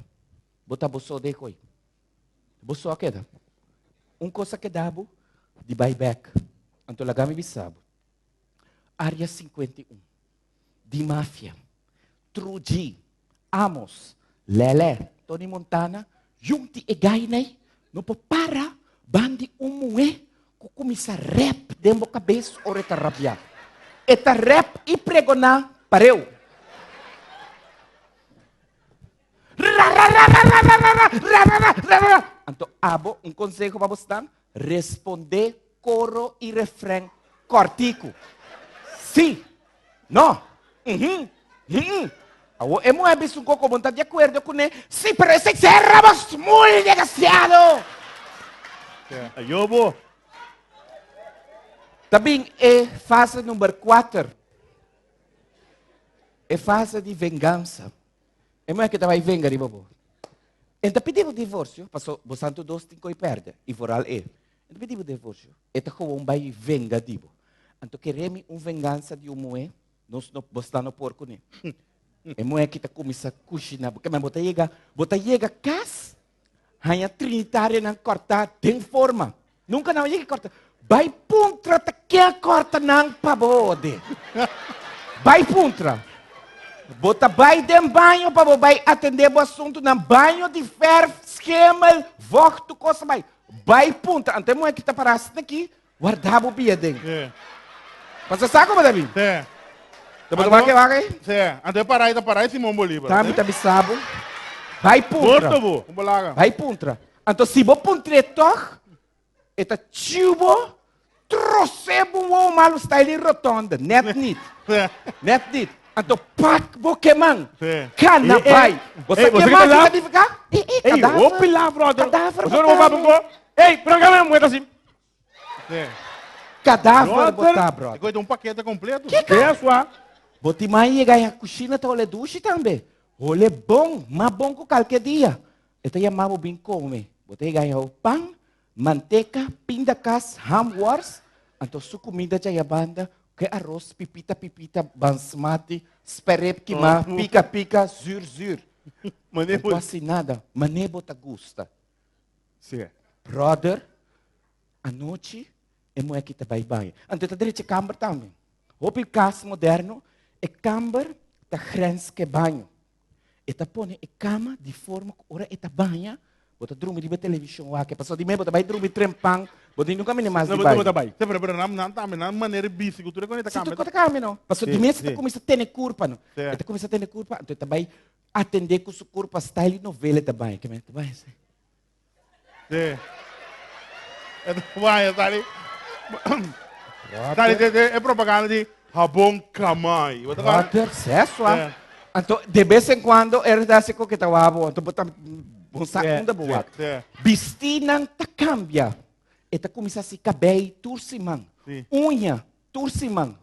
bota boso de koi. Boso aqueda. Coisa que dabo de buyback. Anto lagami bisabo. Área 51. De máfia. Truji. Amos. Lele. Tony Montana. Junti e gainay. No po para. Bandi umue. Kukumisa rap. Dembo cabeça. Oreta rabia. Eta rap e pregona. Pareu. Anto abo. Conselho para você dar. Responder coro e refrão cortico. Sim. Não. É muito visto um pouco vontade de acordo com ele. Sim, pero esse cerramos muito desgraciado. Ayobo. Também é fase número 4. É fase de vingança. É muito que vai vingar, bobo. Então pedimos divórcio, passou, você dois tem que perder. E foral é. Então pedimos divórcio. Então como vai vingar, dibo. Então queremos vingança de moe. Nós não bostamos porco nem. É moe que está começando a cozinhar. Porque mas bota chega cas. Hanya trinitária não cortar tem forma. Nunca não chega corta. Vai puntra tá que corta não pabode. Vai puntra. Bota vai dem banho para vai atender o assunto na banho de ferro, esquema, volto coisa vai. Vai puntra. Então moe que está parado aqui. Guardava o biedem. Você sabe como David? É. Depois vai que vai? É. Ande parar Simão Bolívar. Tá, me sabo. Vai puntra. Porto, vou. Vai puntra. Então se você puntre toc, eta chubo, trocebo o malo style rotonda, net nit. Net nit. Então pak bokeman. Cana vai. Você quer mais identificar? Ei, opi lá, brother. Você não vai para ei, programa é muito assim. Cadáver botar, brother. Coisa um paquete completo. Que é sua? Boti mais ganha cozinha tá olhe duche também. Olhe bom, mas bom que qualquer dia. Então chamava bem come. Boti ganha o pão, manteca, pindacas, ham wars. Então sua comida já banda Que arroz, pipita, basmati, sperep, kima, pica, zur. Mané Não assim nada, manebo ta gusta. Sim. Brother, à noite, é mulher que vai banho. Então, tá direito câmara também. Hopi casa moderno, é câmara da grens que banho. E tá põe a cama de forma que ora é banha, bota dormir de televisão aqui, passou de meio, bota vai dormir trempang, bota nunca me mais de banho. Sempre para não maneira bici, cultura quando Se está tu câmera. conta câmera não, passou de mês que tá começa a ter curva não. Sim. Tá começa a ter curva, então tá vai atender com sua curva style novela tá banho, que me tá banho. Sim. Vai, sabe? É propaganda de Rabon Kamai. Brother, sucesso, ah. É. Então, de vez em quando, era desse que eu tava, então botar um saco da boa. Sim. Vestir não tá cambia. E tá começa a se cabelo, turcimang. Sim. Unha, turcimang.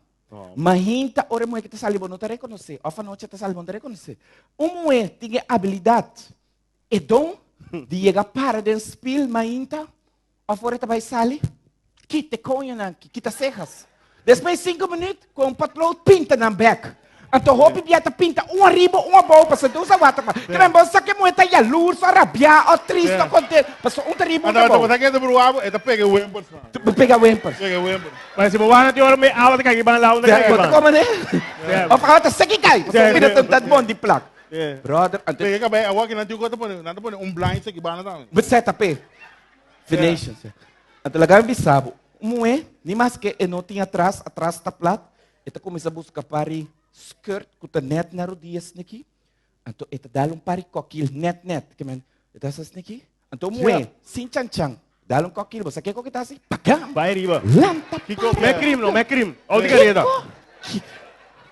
Mahinta, ora mulher que tá salibo, não te reconhecer. Ofa noite tá salibo, não te reconhecer. Mulher tem habilidade. E dom, de chegar para den spil, mahinta, afora tá vai sali, quita conha na, quita cejas. Depois 5 minutos, com um patrão pinta na back. Então, roupa e pinta um arriba, uma boa, para você usar outra. Que nem você que muita ia luz, só rabiar, ou triste, ou contente. Passou um arriba, Anda, uma boa. você quer do Bruabo, é da pega o Wembers. Pega o empers. Pega o Wembers. Mas se você vai na hora me aula de cair lá, onde cair Bota como, né? O pacote segue cai. Você vira tanto bom de placa. Brother, então, Pega cabelo, agora que não tem coisa para pôr blind aqui, bana também. você tá pé. Venetian. Então, lá vai bisabo. Nem mais que não tinha atrás está plato. Ele começa a buscar pari skirt, que tá net na rodilhas aqui. Então, ele dá pari coquil, net. Que men, ele assim aqui. Então, sin chan. Dá coquil, você quer que tá assim? Pagam. Vai riba. Lanta Não é crime, não é crime. Olha de careta.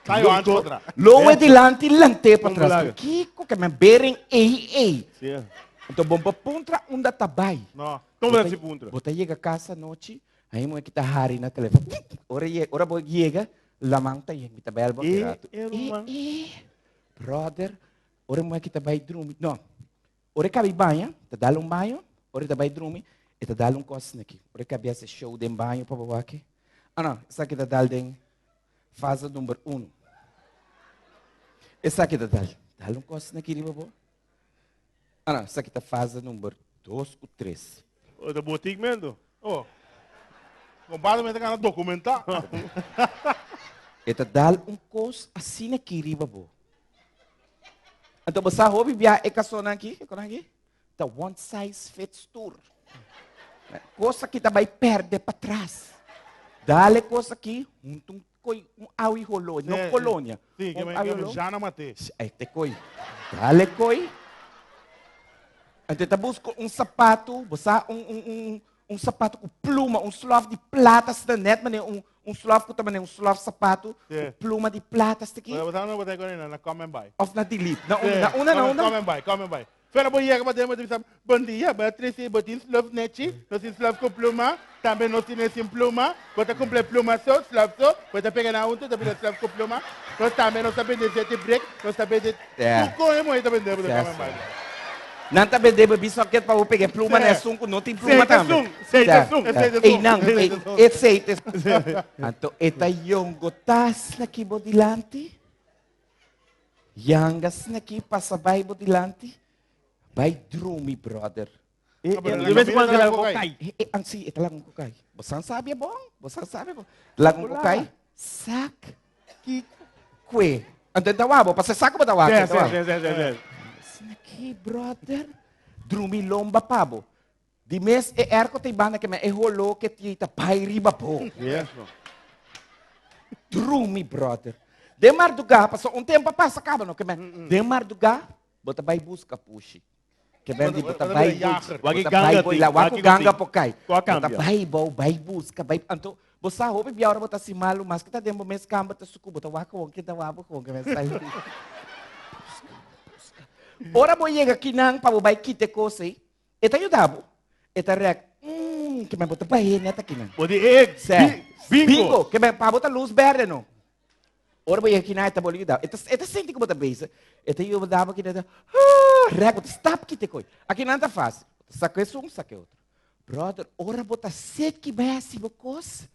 Saiu antes para trás. Lowe dilante, lante para Vamos lá. trás. Kiko, que men, bering, ei. Sim. Então, bom para puntra, unda tabay. Não. Então vai se puntra. Bota chega a casa noite, aí mo kita hari na telefone. Ora bo chega, lamang tayo, kita belbo pirato. Brother, ora mo kita bay drumi. No. Ora kabi banha, ta dalong banho, ora ta bay drumi, e ta dalong kos naki. Ora kabi esse show dem banho pa bawaki. Ano, essa kita dal den fase número 1. Essa kita dal. Dalong kos naki di babo. Ano, essa kita fase número 2 ou 3. O da botique mesmo. Oh. Compadre, me está documentar. Eta dal kos assim aqui riba bo. Então você ouve via e casona aqui, tá one size fits tour. Coisa que vai perder para trás. Dale coisa aqui, um aui rolô, não colônia. Sim, que já não matei. Aí te coi. Dale coi. Então tá busca sapato, você um sapato com pluma, um slof de plata, se net, mas um slof que também um slof sapato, com pluma de plata, se aqui. Você não vai ter na come by. Of na delete. Na una. Come by. Fera boa ia para dentro, mas bom dia, Beatriz, botin slof neti, nós slof com pluma, também nós temos sem pluma, bota complet pluma só, slof só, bota pegar na outra, também slof com pluma, nós também nós sabemos de break, nós sabemos de tudo é muito também dentro da come by. Não tá bem de só que para eu pegar pluma né sunco não tem pluma também. Ei não, esse. Então eta yung gotas na kibo dilante. Yangas na ki pasabay bo dilante. By drumi brother. De vez em quando ela cai. Ansi ita lang ko kay. Bosan sabi bom. Lang ko kay. Sak ki kwe. Ante tawabo, pasa sak ba tawabo? Aqui, brother, drumi lomba pabo. Di mes erko te bana que me rolou que tita pai riba po. Yes. Drumi, brother. De marduga, passou tempo passa acaba no que me. De marduga, bota vai busca puxi. Que vem de bota vai ganga po kai. Bota vai busca, vai anto. Você roupa e agora bota si malu, mas que tá dentro mês camba tá suku bota wako que tá wabo com que me sai. Ora mo chega aqui nang pababay kite ko say. Eta yudabo. Eta rek. Que me bota pa neta aqui nang. Pode egg. Bingo. Que me pabota luz verde no. Ora mo chega aqui nang eta boli yudabo. Eta sente que bota base. Eta yudabo aqui neta. Rek bota stop kite ko. Aqui nang tá fácil. Saque um, saque outro. Brother, ora bota set que vai assim bocos.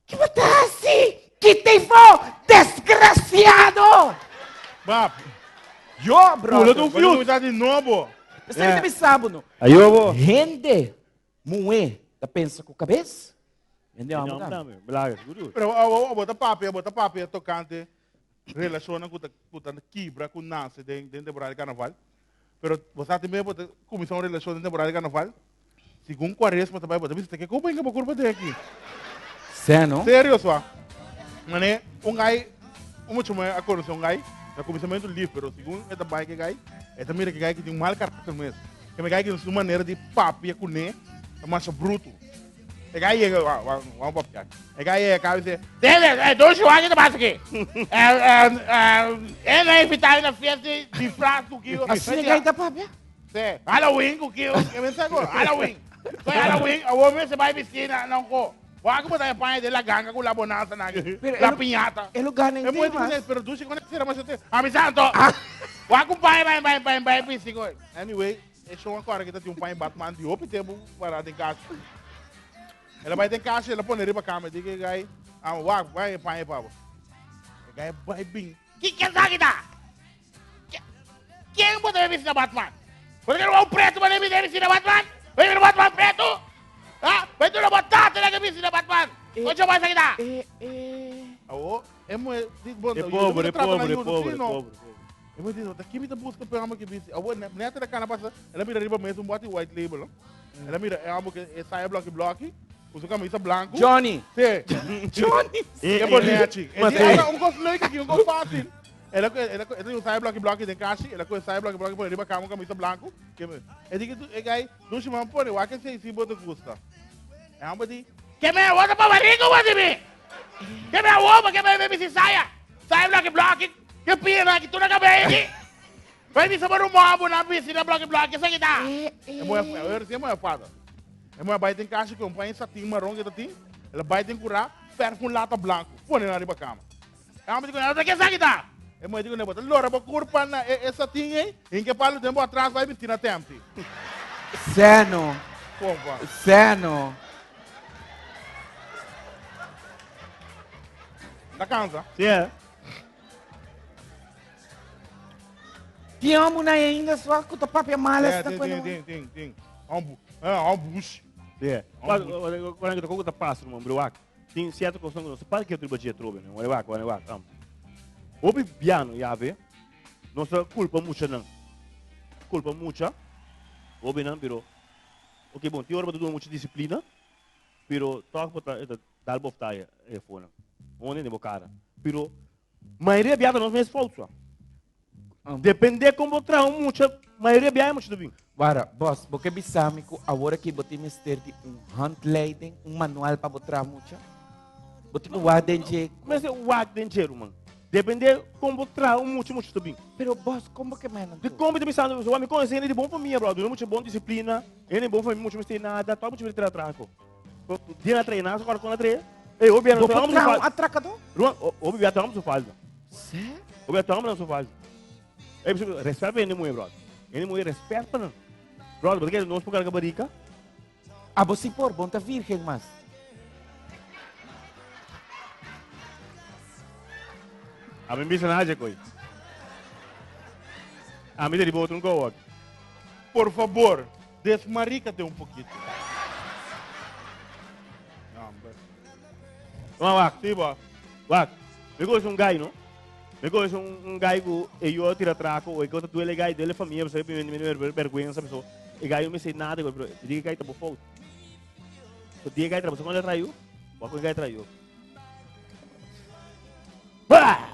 Que botasse? Que te for, desgraciado! Bap, Yo, Pula brother. do vamos fio. usar de novo. Você ainda me sabe, não? Aí eu vou. Rende, moe, da pensa com a cabeça? Entendeu? Não, Amor? não, meu. Milagre, guru. Pero bota papi, tocante, relaciona com a quebra, com nasce dentro da temporada de carnaval. Pero você também bota comissão de relação dentro da temporada de carnaval. Segundo Quaresma também, bota, você tem que culpa em curva daqui. Sério? Sério, só. Mané, gai, muito mais a conhecer gai, da começamento livre, pero segundo é também que gai, é também que gai que tem um mau caráter mesmo. Que me gai que tem uma maneira de papi, com né, é mais bruto. É gai, vamos papiar. É gai, é cara, dizer, É 2 jogadores de basquete. É na evitar na festa de prato que eu. Assim ninguém dá pra ver. Halloween, o que eu pensei agora? Halloween. Foi Halloween, o homem se vai vestir não com. Wag mo tayo pa de la ganga com la bonanza na la piñata. É lugar nem é muito tem, bonito, pero duche quando será mais até. Ami santo. Wag com pai vestir com. Anyway, é só uma coisa que tá tem um pai Batman de opo tempo parado em casa. Ela vai ter caixa, ela põe ele pra cama, diga gai, wag, vai pai pabo. Gai vai bem. Que sabe da? Quem pode vestir na Batman? Pode querer um preto para me vestir na Batman? Vai ver o Batman preto? Ah, vai tu na batata na vestir na Batman? Onde vai sair da? Oh, é muito bom. É pobre. É muito daqui me busca para uma que disse, a neta da cana passa, ela mira riba mesmo, bota white label, não? Ela mira é algo que sai bloque, usa camisa branco. Johnny. Sim. Johnny. É bonete. Mas Ela gosto leite aqui, gosto fácil. Ela sai bloque de caixa, ela sai bloque por riba cama camisa branco. É diga é gai, não chama por, eu acho que sei se bota custa. É algo de Que me bota para barriga, você me? Que me rouba, que me vestir saia? Saia bloque. Que pena que tu não acabei aqui. Vai me saber um mobo na piscina bloque, isso aqui dá. é moeda fada. É moeda baita em caixa que um pai satinho marrom que tá tem, ela baita em curar, ferro com lata branco, põe na riba cama. É algo de coisa que isso aqui dá. É moeda que bota, lora para curpa na essa tinha aí, em que para o tempo atrás vai mentir na tempo. Sério. Pompa. Sério. Da cansa. Yeah. Te amo na ainda, só com o papo é mala. Tem. Um bucho. Yeah. Quando eu tô passando, mano, bro, tem certa questão que não se para que eu tribo de trobe, né? Olha lá. Obi piano, já vê. Não se culpa muito não. Culpa muito. Obi não, pero. Ok, bom, tem hora para tu muita disciplina, pero toca para dar boftaia é fone. Onde nem bocara. Pero maioria biata não faz falso. Depende como traum muito, maioria biata muito bem. Agora, boss, porque bisame que agora que botei mister de handleiding, manual para botar muito. Botei no wadenje. Mas é o ad dinheiro, mano. Depende como traum muito bem. Pero boss, como que menos? De como de pensando, o homem conhece ele de bom para mim, brother. Ele é muito bom disciplina, ele é bom para mim, muito tem nada, todo muito bem tranco. Dia na treinar, agora com a treina. Ei, o biano, Vou botar atracador? O biano, vamos sofrer. Sério? O biano, vamos sofrer. Ei, respeita ele muito, brother. Ele muito respeita, não. Brother, porque ele não se pode gabarica. Ah, você por bom tá virgem, mas. A mim me ensina coi. A mim ele botou um gol. Por favor, desmarica-te um pouquinho. Vamos lá. Sim, boss. Wak, me gosto um gai, não? Me gosto um gai que eu tira traco, ou que eu tatuei gai dele família, você me vergonha, sabe só. E gai eu me sei nada, bro. Diga gai tá por fogo. So diga gai trabalhou, quando ele traiu, o que gai traiu. Pá!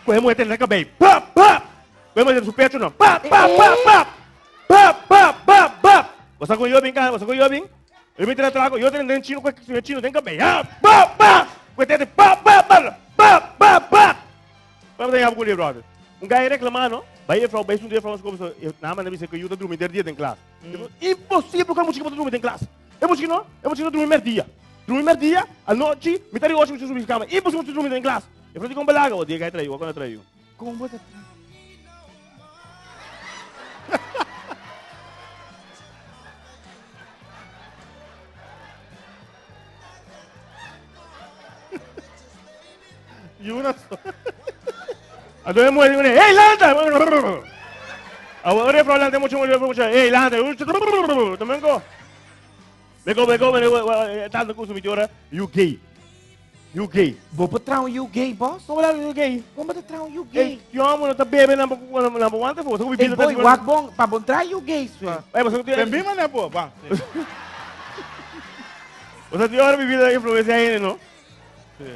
Coe muito na cabeça. Pá, pá! Coe muito no peito não. Pá, pá, pá, pá! Pá, pá, pá, pá! Você com eu bem, cara? Você com eu bem? Eu me tira trago, eu tenho dentino com o dentino tem cabelo. Ah, pá, pá! Coitado, pá, pá, pá! Pá, pá, pá! Vamos ter algo ali, brother. Gai reclamando, vai ir para o beijo um dia falando como eu na mãe me disse que eu dormi dia em classe. Impossível que a música dormir em classe. É música não? É música dormir dia. Dormir dia, à noite, me tari hoje me subir cama. Impossível dormir em classe. Eu falei com belaga, o dia gai traiu, quando traiu. Como bota? E uma só. Adoy mo digo, hey lanta. Ahora problema mucho mucho. Hey lanta. Também go. Bego, tanto curso me ora. You gay. You gay. Vou para trás you gay, boss? Como lá you gay? Como para trás you Hey, gay? eu amo na bebe na wante fo. So Ei, bebida boy, wag bom, para bom trás you gay, sua. Eh, mas você Também, mas né, pô? Vá. você tem hora bebida influência aí, não?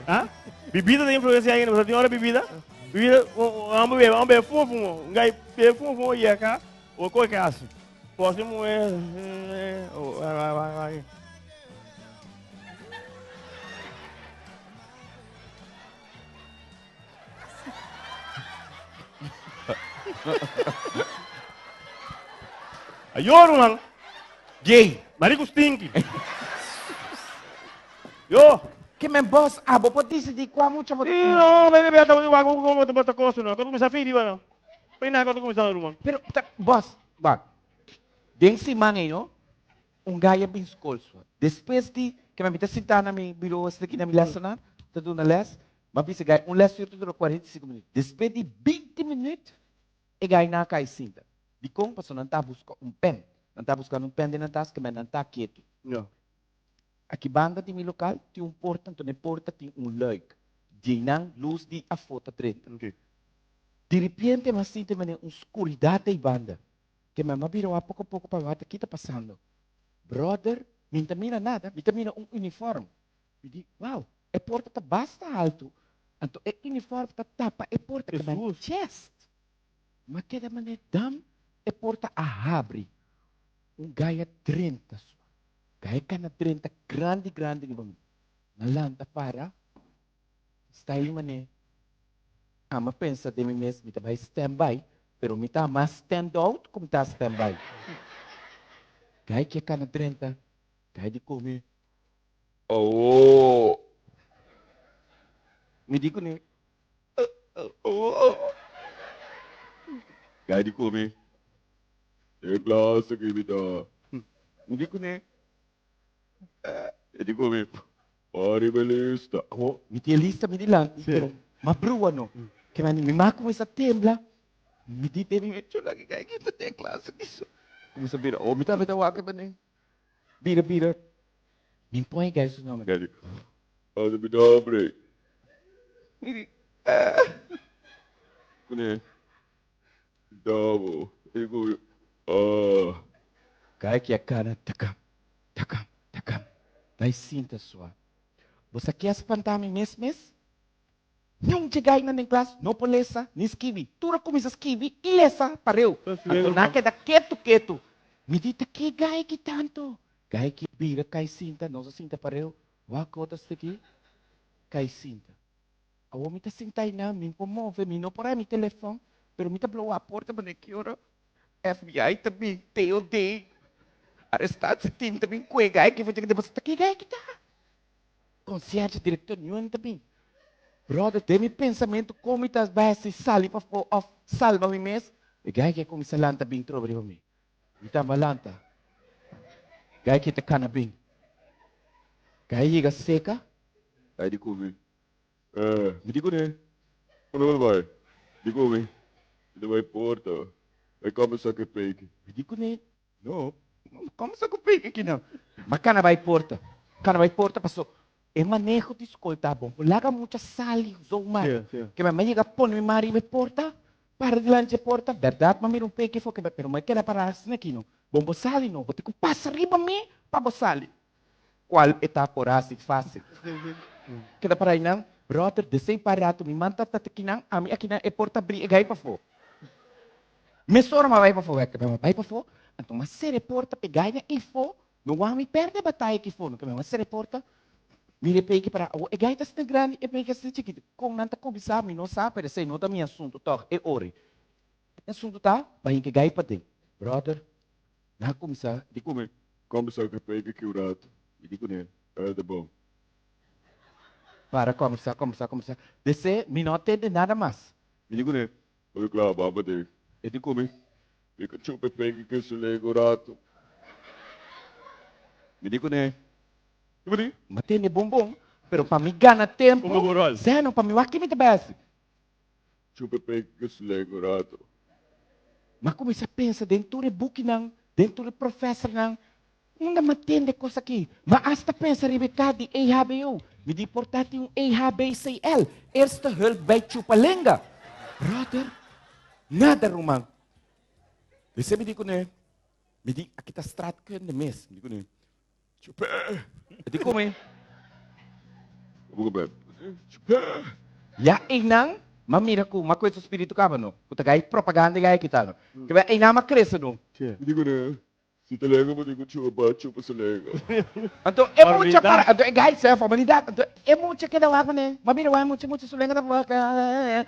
Hã? Bebida tem influência aí, você tem hora bebida? Bebida, vamos beber fumo, ngai beber fumo e cá, o coi que assim. Próximo é, vai. Ayoro lang, Gay. marico stinky. Yo, Que men boss, abo po decidir qual muito mo. não, bebe, bebe, como te bota coisa, não? Quando começar a filho, não? Põe na quando começar a rumar. Pero boss, bak. Den si mangay no? Gaya bin school sua. Depois de que me sentar na minha biro aqui na minha lesson, tá do na les, mabisa gay lesson dura 45 minutos. Depois de 20 minutos, e gay na cai cinta. Di kong paso não tá buscar pen. Não tá buscando pen de na task, mas não tá quieto. Não. Aqui banda de mi local, tem porta, então na porta tem leuk. Die nang luz de a foto treta. Ok. De repente, mas sinto uma escuridão de banda. Que me mabiro a pouco para ver o que está passando. Brother, minta mira nada, minta mira uniforme. Me digo, wow, a porta está basta alto. Então, o uniforme está tapa, a porta que é chest. Mas que da maneira dam, a porta abre. Gaia 30. Gaia cana 30, grande. Nalanta para. Está aí, mané. Ama pensa de mim mesmo, me vai stand-by. Pero me está mais stand-out como está stand-by. Gaia que cana 30. Gaia de comer. Oh! Me digo, né? Gaia de comer. É classe que me dá. Me digo, né? É de comer. Pare, beleza. Oh, me tem lista, me dilan. Pero, mabrua, no? Que me mako essa tembla. Me di teve me chula que cai que tem classe disso. Como se vira, oh, me tá vendo o que bane. Bira. Me põe guys o nome. Gari. Ada me dá break. Me Kune. Davo. Ego. cai que a cara takam. Vai sinta sua. Você quer espantar me mesmo? Não chegai na classe, não polesa, nem esquivi. Tura começa a esquivi, ilesa, pareu. Então, na queda quieto. Me dita que gai que tanto. Gai que bira, cai cinta, não se cinta pareu. Wakotas aqui, cai cinta. A homem tá sentai na, me promove, me não para mi telefone, pero me tá blow a porta, mas que hora? FBI também, TOD. Arrestado, se tem também, que gai que vai ter que depois, que gai que tá? Concierge, diretor, nenhum também. Brother, tem pensamento como estás vai se sair para salva-me mesmo. E gai que começa a lanta bem trouxe para mim. Me tá malanta. Gai que te cana bem. Gai chega seca. Gai de comer. Me digo, né? Quando vai? Digo, me. Ele vai porta. Vai começar que pegue. Me digo, né? Não. Como se eu pegue aqui não? Mas cana vai porta. Passou. É manejo de escolta bom. Laga muita sali, zoma. Que me chega pôr me mari me porta. Para delante porta. Verdade, mas me não pegue foi que pero mas que para assim aqui não. Bom sali não. Vou ter que passar riba me para sali. Qual etapa por assim fácil? Que da para aí não. Brother, descei parato, me manda aqui não. A minha aqui não é porta abrir e gai para fora. Me sora mas vai para fora. Vai para fora. Então, mas se reporta pegar e for. Não há me perde a batalha que for. Mas se reporta. Me repete para o gaita está grande e pega este chiquito. Com nanta conversar, me não sabe, para ser não da minha assunto, tá? É ore. Assunto tá? Vai que gai para tem. Brother, na começar, de comer. Começar que pegue que o rato. Me digo, né? É de bom. Para conversar. Descer, me não atende nada mais. Me digo, né? Olha lá, baba dele. É de comer. Fica chupa pegue que se lega o rato. Me digo, né? Matene bombom. Pero para mim gana tempo. Como gurol. Zé, não, para mim, aqui me te base. Chupa pecas legurato. Mas comecei a pensar, dentro do book não, dentro do professor não me entende coisa aqui. Mas hasta pensa, Rebecca, de EHBO. Me di importante um EHBCL. Eerste hulp bij Chupalenga. Brother, nada, Roman. Você me diz, né? Me diz, aqui está straatkunde mes. Me diz, né? Chupa. Me diz, como é? Vamos ver. Chupa. Ya, inang, mamira ko, makoy sa espiritu ka ba, no? Kuta gay, propaganda gay kita, no? Kaya, inang makresa, no? Hindi ko na. Si talaga mo, hindi ko chupa sa lega. Anto, mucha para, anto, guys, formalidad, anto, mucha que daw ako, ne? Mamira, mucha sulenga na waka.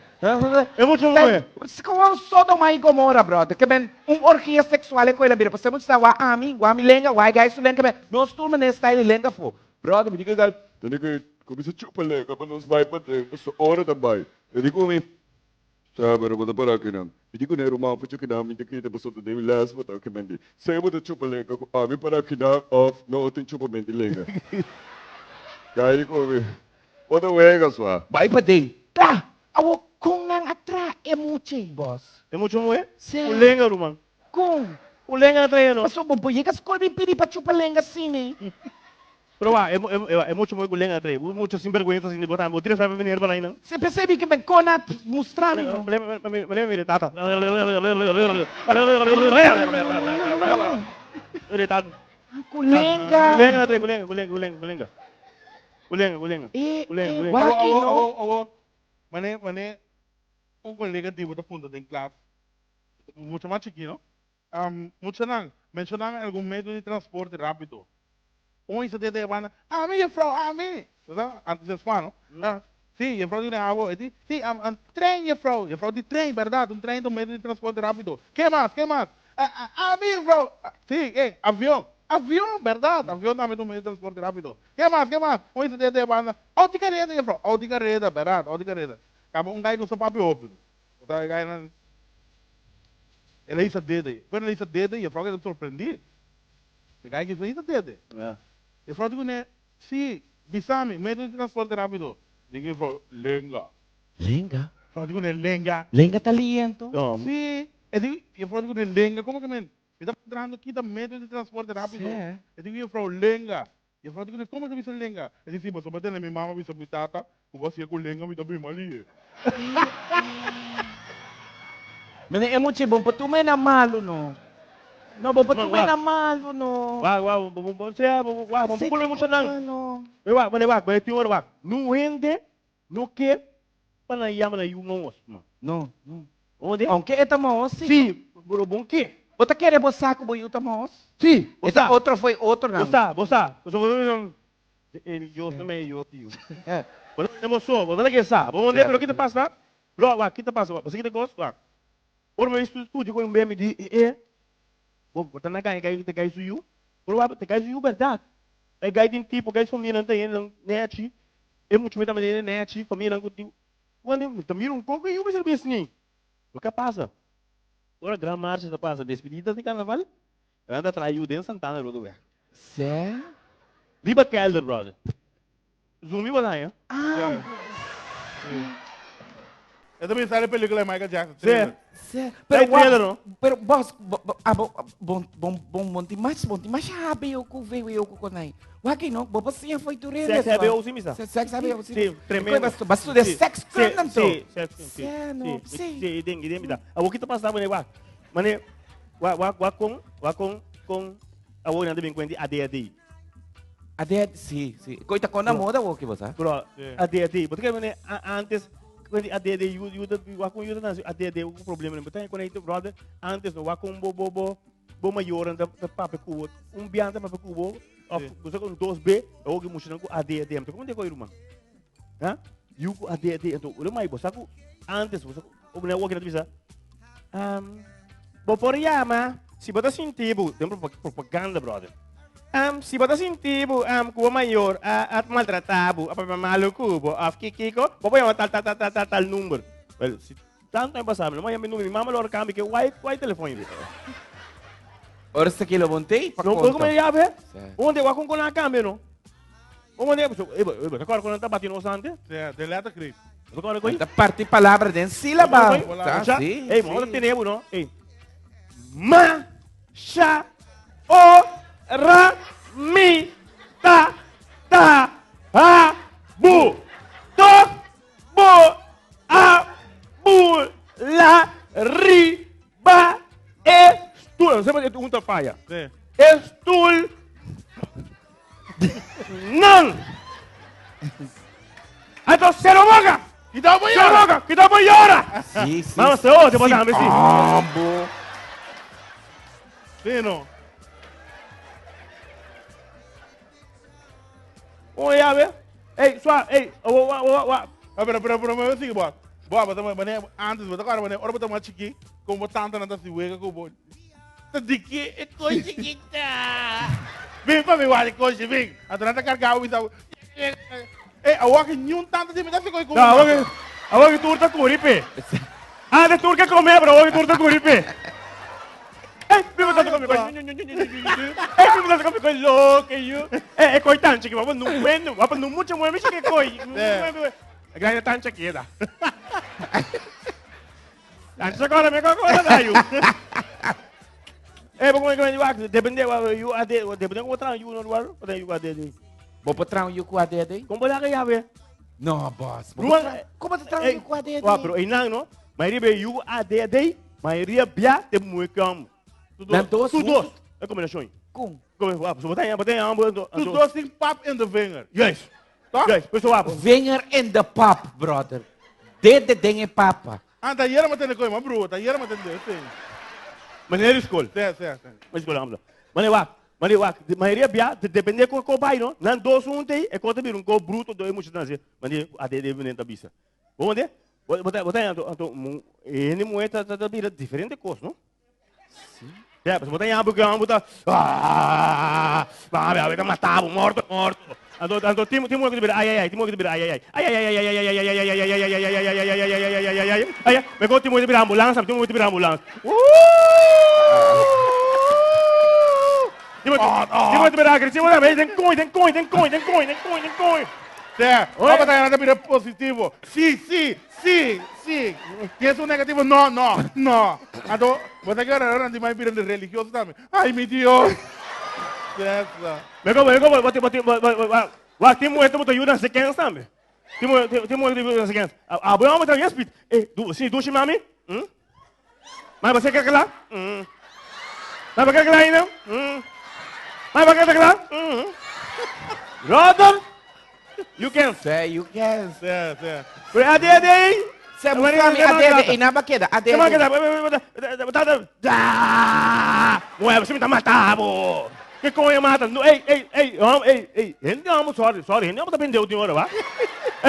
Mucho mo eh. Sa kawang sodo may gomora, brother. Kaya, orgia sexual ko ilang bira. Pasta mo sa wami lenga, why guys, sulenga, kaya, no stule man style lenga po. Brother, hindi ka gal, Tani ko, kung sa chupa lega, pa nos vai pa tayo, sa ora tambay. Hindi ko mi. Sabi na ba na para kinam. Hindi ko na rumapa siya kinam, hindi kita ba sa tayo, last mo tayo kimendi. Sa'yo mo na chupa lega, kung kami para kinam off, no otin chupa mendi lega. Kaya di ko mi. Wata wegas wa. bay pa din. Ta, awo kung nang atra, mucha, boss. Mucho mo eh. Sim. Ulenga, Roman. Kung, Ulenga na tayo, no? pasok mo po, yikas ko, pili pa Chupalenga sini. Pero mucho mo ulenga na tayo. Mucho sinvergüenza sin botar. Mo tira sabi venir para aí, não? Você percebe que me cona mostrar, no? Mire, tata. Irritado. Kulenga. Ulenga na tayo, ulenga. Ulenga. Waki, no? Mane, un colega tipo da punta de classe, muito mais chiquinho, muito não, mencionaram algum meio de transporte rápido. Isso de banda, a mim, antes de falar, sim, eu falo de água, sim, trem, eu falo de trem, verdade, trem do meio de transporte rápido. Que mais? A mim, sim, avião, verdade, avião também do meio de transporte rápido. Que mais? Isso de banda, autocarreta, verdade, autocarreta. Acabou gajo no seu papel óbvio. O gajo não... Ele disse dele. Quando ele disse dele, eu falei que eu surpreendi. O gajo disse dele. Eu falei que né, sim, bisame, meio de transporte rápido. Ninguém falou, lenga. Lenga? Falei que né, lenga. Lenga talento. Sim. Eu falei que né, lenga, como que né? Eu estava entrando aqui da meio de transporte rápido. Eu falei, lenga. Eu falei que né, como que você lenga? Ele disse, mas eu bati na minha mama, me sabe tata, o você com lenga, me dá bem mali. Mas é muito bom, para tu me na malo, no? Não, para tu me na malo, no? Vamos pulo mo siya nang. Wag, tingor wag. No hindi, no que, panayama na yung ngos. No. Onde? Aunque esta mo, sim. Sim, bro, bom que? Outra quer é saco, boi, outra mo. Sim, Essa outra foi outro, não. Bosta. Eu também, eu tio. É. Você emoção, você não quer saber. Vamos ver, pero que te passa? Bro, wag, que te passa? Você que te gosta? Wag. Ora, mas estúdio com um BM de vou botar na ganha, te cai suyo. Bro, te cai suyo, verdade. Aí gai tem tipo, gai família não tem net. Eu muito me também net, família não tem. Quando também um pouco eu me bem assim. O que passa? Ora, gran marcha da passa, despedida de carnaval. Anda traiu dentro Santana Road. Sério? Liba Kelder, brother. Zumi ba tayo? Eu também saí da película de Michael Jackson. Sério? Pero, trailer, no? pero boss, bom demais, sabe eu que veio eu com nai. Waki no, bobo siya foi turele. Sex sabe eu sim, misa. Sex sabe eu sim. Sim, tremendo. Basta de sex crime nanto. Sim. Sim. Sim, idem misa. Awo kita passava ne wak. Mane com awo nanda bem kwenti AD. Ade, sim. Coita com na moda o que você? Bro, AD. Porque mane antes quando AD yuda na AD o problema não tem quando brother antes no wakon bo maior anda papo cubo bianta papo cubo você com 2B ou que mostrando com AD então como tem coisa irmão hã e o AD então o mais você com antes você o mulher o que não bisa bo por yama se bota sentido tem propaganda brother si bota sentido kubo maior at maltratado apa mamalo kubo af kikiko bo yung tal number well si tanto ay basable mo yung número mama lor kami ke why telefone dito Ora se aquilo montei para não como ele abre onde eu com na câmera não Vamos ver, agora quando está batendo o sante, De letra Cris. agora com Esta parte palavra de sílaba. Olá. Tá, sim. Ei, vamos ter não? Ei. Ma, sha, o, ra, mi, ta, ha, bu, to, bo, a, bu, la, ri, ba, estul. Não sei mais um tapaya. Sim. Estul, não. Então, seromoga. Kita mo yun! Seromoga, kita mo yora. Sim, sim. Vamos, oh, depois vamos ver se. Combo. Sim, não. Oi, a ver. Ei, sua, ei, Pero mas assim, boa. Boa, mas mas antes botar agora, mas ora botar mais chiqui, como botar tanta nada se uega com boa. Tá de que é coisa chiquita. Vem para me guardar coisa, vem. A tanta carga o isso. Eh, awak nenhum tanto de me dá se coi com. não, agora tu urta curipe. Ah, de turca comer, bro, agora tu urta curipe. Ei, me tá comendo coisa. Ei, me tá comendo coisa louca, you. É coitante que vamos não vendo, vamos não muito muito que coisa. Ganha tanto aqui, dá. Tanto agora me agora dá, you. Eh, vamos ver como é depende you ade, depende como tá you no lugar, pode you ade. Vou botar um com a DD? Como lá que já vê? Não, boss. Como tu traz com a DD? Wah, bro, inang no. Maioria you ade, maioria bia te muecam. Tudo. Tudo. É combinação. Com. Como, wah, so botar ambos. Tu dois tem pap in the vinger. Yes. Tá? Yes, pessoal. Vinger in the pop, brother. Dede dengue papa. Ah, tá hier maar ten coi, maar bro, tá hier maar ten sim. Mas é escola. Sim. Mas escola ambos. Mas wah, maioria bia depende com o pai, não? Nan dois tem, é conta vir co bruto do emoção nazi. Mas ade deve ta bisa. Vamos ver? Botar anto ele moeda tá vira diferente coisa, não? Sim. É, mas botar ambo que ambo tá. Ah! Vai matar, morto. Anto timo que virar. Ai. Timo que virar. Ai. Ai. Me go timo que virar ambulância, timo que virar ambulância. Timo que virar, timo que virar, tem coin. Sim. Opa, tá nada vira positivo. Sim. Tienes um negativo? Não. Então, você agora não mais virando religioso também. Ai, meu Deus. Essa. Me go, Wah, timo itu betul yudan sekian sampai. Timo itu yudan sekian. Abu yang betul yes, du si mami? Mai bahasa kekala? Mai bahasa kekala ini? Mai bahasa kekala? Rodam, you can. Say, you can. Sim. Ade. Say, buscame a DD. Inaba queda. A Kemana DD. kita? Mulher, você me tá matando. Que coisa mata? Ei. Ele não, sorry. Ele não tá pendendo de hora, vá.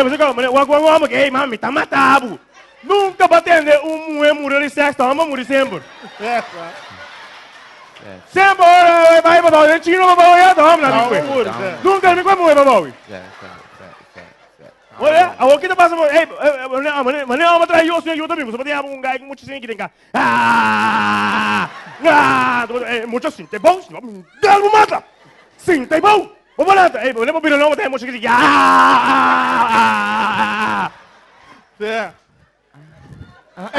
Você calma, ei, mami, tá matando. Nunca batendo mulher morrer de sexta, vamos morrer sempre. Sempre, vai para o chino, vai para o vamos lá, nunca me vai morrer para o olha, a que tá passando? Ei, mas não vamos trair o senhor também. Você pode ter um gajo com muito sangue dentro. Muito assim, tem bom? Não mata. Sim, tem bom. Vamos lá. Ei, vamos virar não, tem muito sangue. Sim.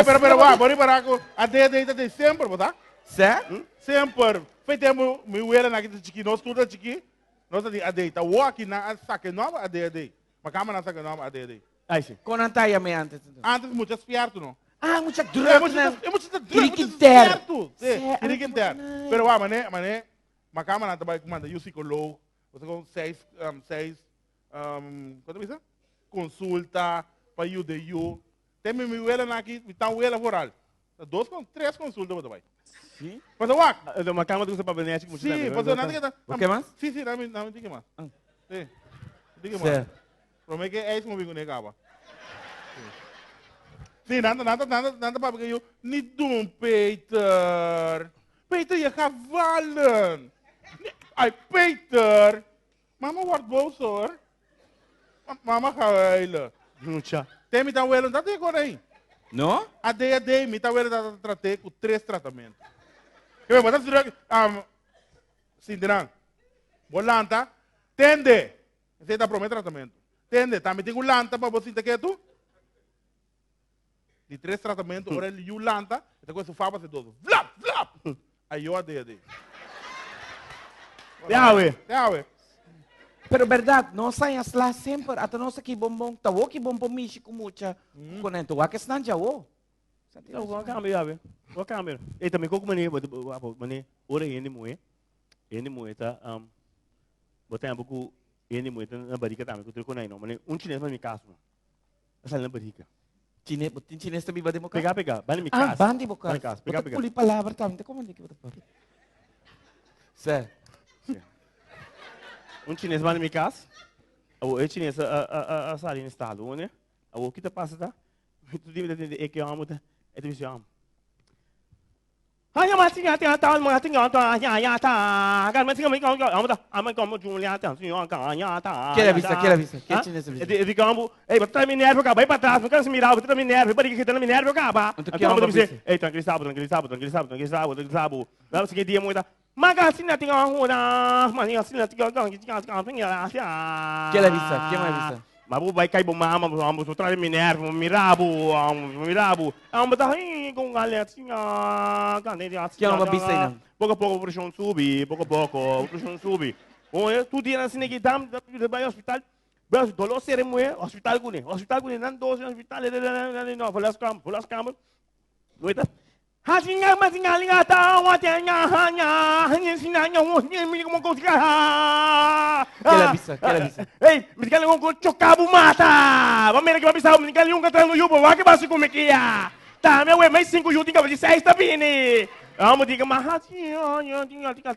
Pero, bori para ako. A DD tá sempre, botar? Say? Sempre. Feitemos me uera na kita chiqui, nós tudo chiqui. Nós tá a DD, tá walk na saque nova a DD. Mas calma na saque nova a DD. Aí sim. Com Antaia me antes. Antes muito espiarto, não? Ah, muita É droga. muito Quiriquinter. Sim, quiriquinter. Pero mané, mas calma na trabalho comanda, eu psicólogo, você com quanto bisa? Consulta, para you de you. Tem me uela na aqui, então uela foral. Três consultas você vai. Sim. Mas o wak? Uma cama do seu pabelinete muito Sim, você não tem que O que mais? Sim, não tem que mais. Sim. Tem que mais. Say. Promete que é isso que eu vou negar. Sim, nada para porque eu niet doen, Peter. Peter, je gaat vallen. Ai, Peter. Mama wordt boos hoor. Mama gaat huilen. Mucha. Tem me dar huilen, dat ik hoor aí. No? A DAD, me dar huilen, dat tratei com 3 tratamentos. Eu vou dar sim, dirão. Volanta, tende. Esse é da primeiro tratamento. Entende? Também tem um lanta para você ter tu. De 3 tratamentos, agora ele o lanta, então com isso fala para todo. Flap, flap. Aí eu adei. Yawe. Yawe. Pero verdade, não saias lá sempre, até não sei que bombom, tawo que bombom mishi com muita, quando tu vai que se não já o. Então, vou câmera, Yawe. Vou câmera. E também como mani, mani, ora ele moe tá, botar um pouco ele moe tá na barriga também, que eu conheço não, mani, chinês na minha casa, essa na barriga. Chinês também vai democar. Pegar, vai na minha casa. Bandi boca. Vai na casa, pegar. Puli palavra também, como é que eu vou Sé. Chinês vai na minha casa. O chinês a sair no estado, né? O que tá passa tá? Tu deve ter que amo tá? É tu visão. Ai, mas tinha tá, mas tinha tá, já tá. Mas tinha me amo tá. Como Julia tá, tinha tá. Quer vista. Que chinês vista. É digamos, ei, mas tá me nervo cá, vai para trás, não quero se mirar, você tá me nervo, para que tá me nervo cá, pá. Ei, tranquilizado. Vamos seguir dia muito. Mas assim não tem uma, mas assim não tem Que ela vista. Mas vou vai cair bom mama, vamos trazer me nervo, mirabo. Vamos tá aí com galera assim, Que ela vista aí não. Pouco a pouco o pressão sube, Olha, tu dia assim que dá, vai ao hospital. Mas dolor seremos hospital gune não 12 hospital não volas cama noita hasinga masinga linga ta watenya hanya sinanya mi como conseguir Que vista. ei me diga como chocabu mata vamos ver que vai pensar me diga um catando yubo vai que vai se comer que tá meu mais 5 yubo tinha de 6 tá bem vamos diga mas hasinha tinha Que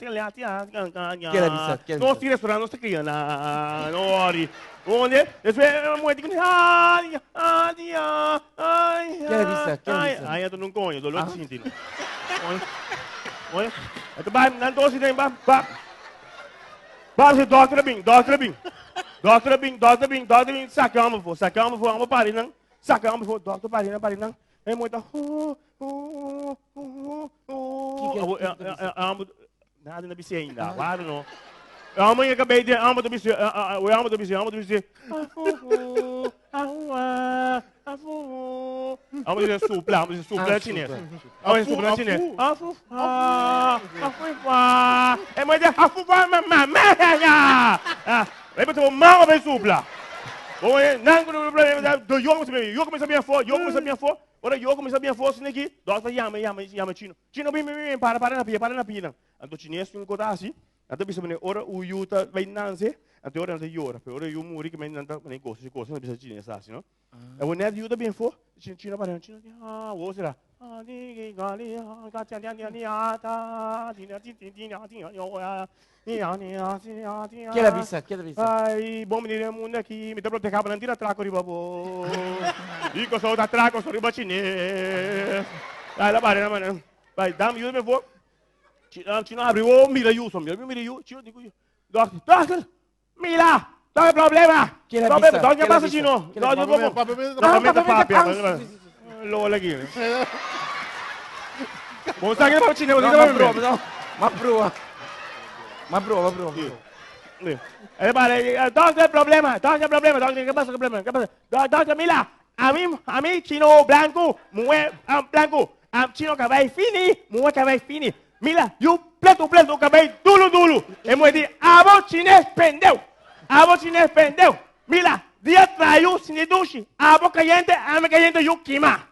ela vista. Não se restaurante não se cria não ori onde isso é uma moeda que ai ai eu não conheço dolor de sentido olha então vai não tô se tem vai se doutor bem sacamos vamos parar não sacamos doutor parar não é muito nada na bici ainda claro não amanhã acabei de amo do bici amo de supla chinês é mais de é muito mal para supla oi não problema do eu começa bem for ora eu começa bem for assim aqui doutor chama chino bem para na pia então chinês tem coisa assim Até bisa mana orang uyuta bainan se, até orang se yora, pero orang muri que bainan tak mana coisa não bisa chinês assim, não? É o neto yuta bem for, China para China, o será? Ni gali, gacha ni ata, Que ela vista. Ai, bom menino mundo aqui, me dá para pegar para não tirar traco de babo. Digo só da traco, só de chinês. Vai lá para mana. Vai, dá-me yuta bem for. Chino abriu, mira eu, Chino digo, doctor, mira, dá problema. Dá onde passa Chino? Dá onde vou? Papamenta. Lola aqui. Bom, está aqui para Chino, Uma prova. É para, doctor problema, doctor, que passa problema? Doctor, mira, a mim Chino branco, mulher branco, Chino que vai fini. Mira, e o preto acabei duro. E mo di, abo chinês pendeu. Mira, dia traiu sinidushi. Abo caliente, ame caliente yu queima.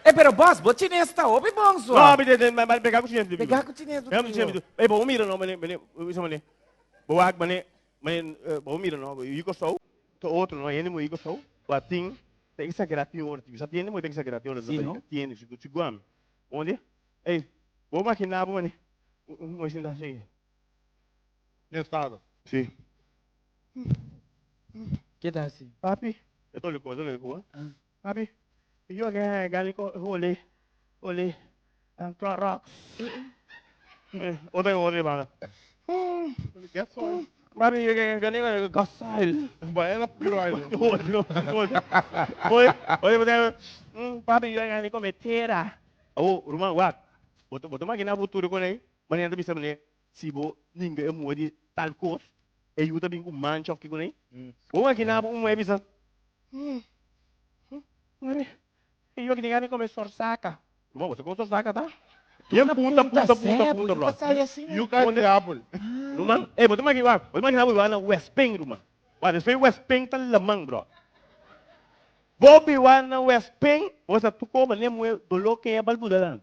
Pero boss, bo chinês tá obi bom só. Não, mas pegar com chinês. Pegar com chinês. É bom, mira não, isso mane. Boa, bom mira não, eu sou. Outro não, ele mo eu sou. Latim. Tem exageração, você tem muita exageração, sim, não? Tem, se guam. Onde? Ei, vou maquinar, vou ensinar assim. Estado. Sim. Que dá assim? Papi, eu tô ligando. Papi, eu quero olhei, rock. Olha, mano. Que é só. Papi, eu quero gastar. Vai na piroida. Oi, papi, eu quero cometer. Oh, rumah wat. Botou máquina futuro com aí. Maneira bisa maneira, se bo ninguém é moe de tal coisa, eu também com mancha que com nem. Ou aqui na boa bisa. Eu que ninguém começou saca. Bom, você começou saca, tá? E punta, bro. You guys apple. Rumang, betul lagi wah. Betul lagi nabu wana West Ping rumah. Wah, West Ping tan lemang, bro. Bobby wana West Ping, wasa tuko mane mo dolo ke abal budalan.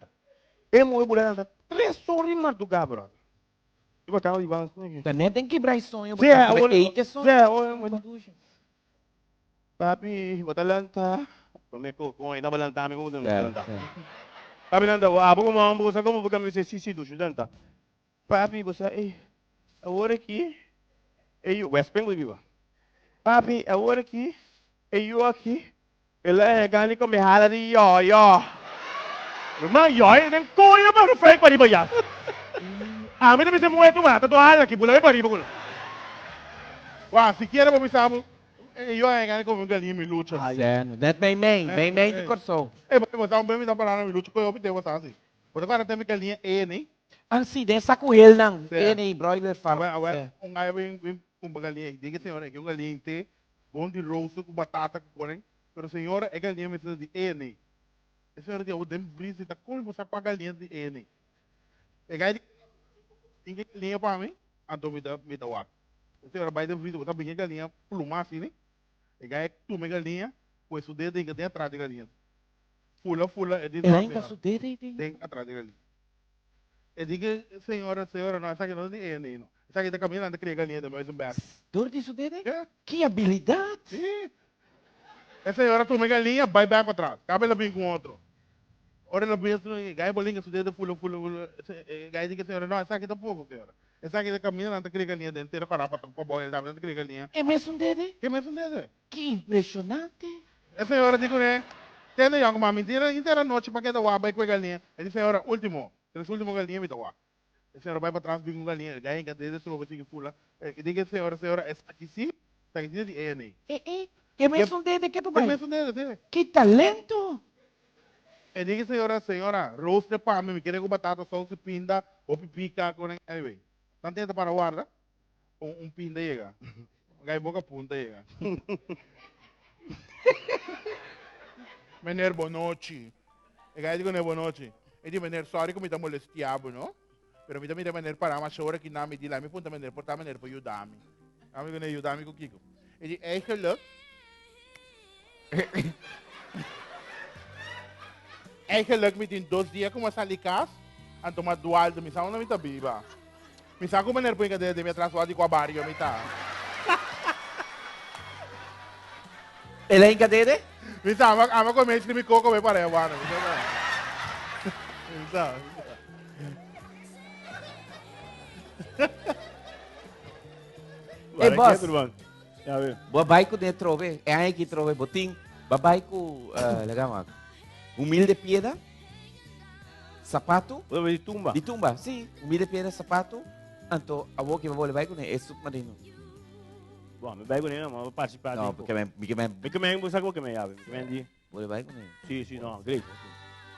Mo budalan. 3 horas madrugada, bro. Iba tahu di bang. Também tem que quebrar sonho. Papi, budalan ta. Kung ina balan tami ko budalan ta. Papi nanda, abo ko mambo sa ko mo kami sa sisi do studenta. Papi, você agora aqui, West Ping viva. Papi, agora aqui, eu aqui, ele é gani com me hala de yo. Irmão, yo, nem coisa para o freio para ir. Ah, me deve muito mais, tô hala aqui, pula para ir para. Wow, se quer, vamos saber. Eu ainda ganho com um galinha me luta. That may de coração. Vamos dar um bem me dar para me luta com eu obter você assim. Você agora tem galinha nem. Ang si desa ko hel nang. Any broiler farm. Um galinha, diga senhora, que um galinha tem bom de rosto com batata com porém, pero senhora é galinha me de nem. A senhora diz, o dem brisa tá como você com a galinha de nem. É galinha, tem galinha para mim, então me dá o ar. A senhora vai de brisa, você bem galinha plumar assim, né? É galinha, tu me galinha, pois o dedo tem atrás de galinha. Fula, é de tem atrás de galinha. Eu digo, senhora, não, essa aqui não é nem, não. Essa aqui está caminhando, cria galinha de mais um berro. Dor disso dele? É. Que habilidade. Sim. A senhora toma galinha, vai para trás. Cabe ela bem com outro. Ora ela bem, gai bolinha, su dedo, fula. Gai diga, senhora, não, essa aqui está pouco, senhora. Essa aqui está caminhando, cria galinha dentro, inteira carapa, para boia, dentro, cria galinha. É mesmo dele? Que mesmo dele? Que impressionante. A senhora digo, né? Tem uma mentira inteira noite para que da uaba com a galinha. Ele senhora, último. Esse último galinha me dá uaba. A senhora vai para trás, vem com galinha, ganha em cadeia, se não vai seguir fula. Diga, senhora, essa aqui sim, está aqui de ENE. Que mesmo dele que tu vai? Que mesmo dele. Que talento. Diga, senhora, roast de pão, me quer com batata, salsa, pinda, ou pipica, com anyway. Tanto tenta para guarda, pinda chega. Gai boca punta chega. Mener, boa noite. Gai digo, né, boa noite. E digo, mener, sorry que me está molestiando, não? Pero me também mener para uma hora que não me dila, me punta mener, portar mener para ajudar-me. Amigo, né, ajudar-me com o Kiko. E digo, eigenlijk met in 2 dias como essa licas, anto ma dual de misa una mita biba. Misa ko maner po yung kadede mi atraso di ko barrio mita. Ele é em cadeira? Misa ama ko mes mi coco me pareho ano. Misa. Boss. Ya ve. Babai ko de trove. É aí que trove botim. Babai ko, legal, humilde piedra, sapato. De tumba. De tumba, sim. Humilde piedra, sapato. Então, a boa que vai levar com ele é submarino. Bom, me vai com ele, mas vou participar. Não, porque me que você sabe o que me sabe. Me vou levar com ele. Sim, não, great.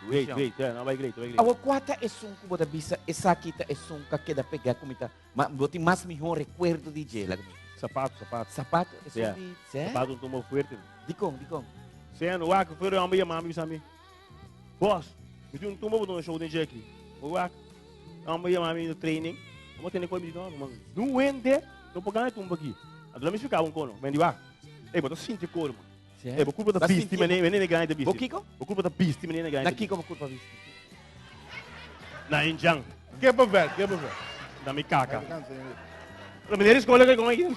Great, não vai great. A quatro é um cubo da bisa, essa aqui é um que dá pegar comida. Mas botem mais melhor recuerdo de gela. Sapato. Sapato é só de... Sapato um tomou forte. Dicom. Sendo o Waco foi uma minha mami, sabe? Boss, me deu tomou no show de Jackie. O Waco, uma minha mami no training. Vamos ter coisa de novo, mano. Não ende, não pode ganhar tumba aqui. Agora me ficar cono, mas de Waco. Botou 5 coro, mano. Por culpa da pista, menina ganha da pista. O Kiko? Por culpa da pista, menina ganha. Na Kiko, por culpa da pista. Na Injang. Que pra ver. Na Mikaka. Na primeira escola que eu ganhei.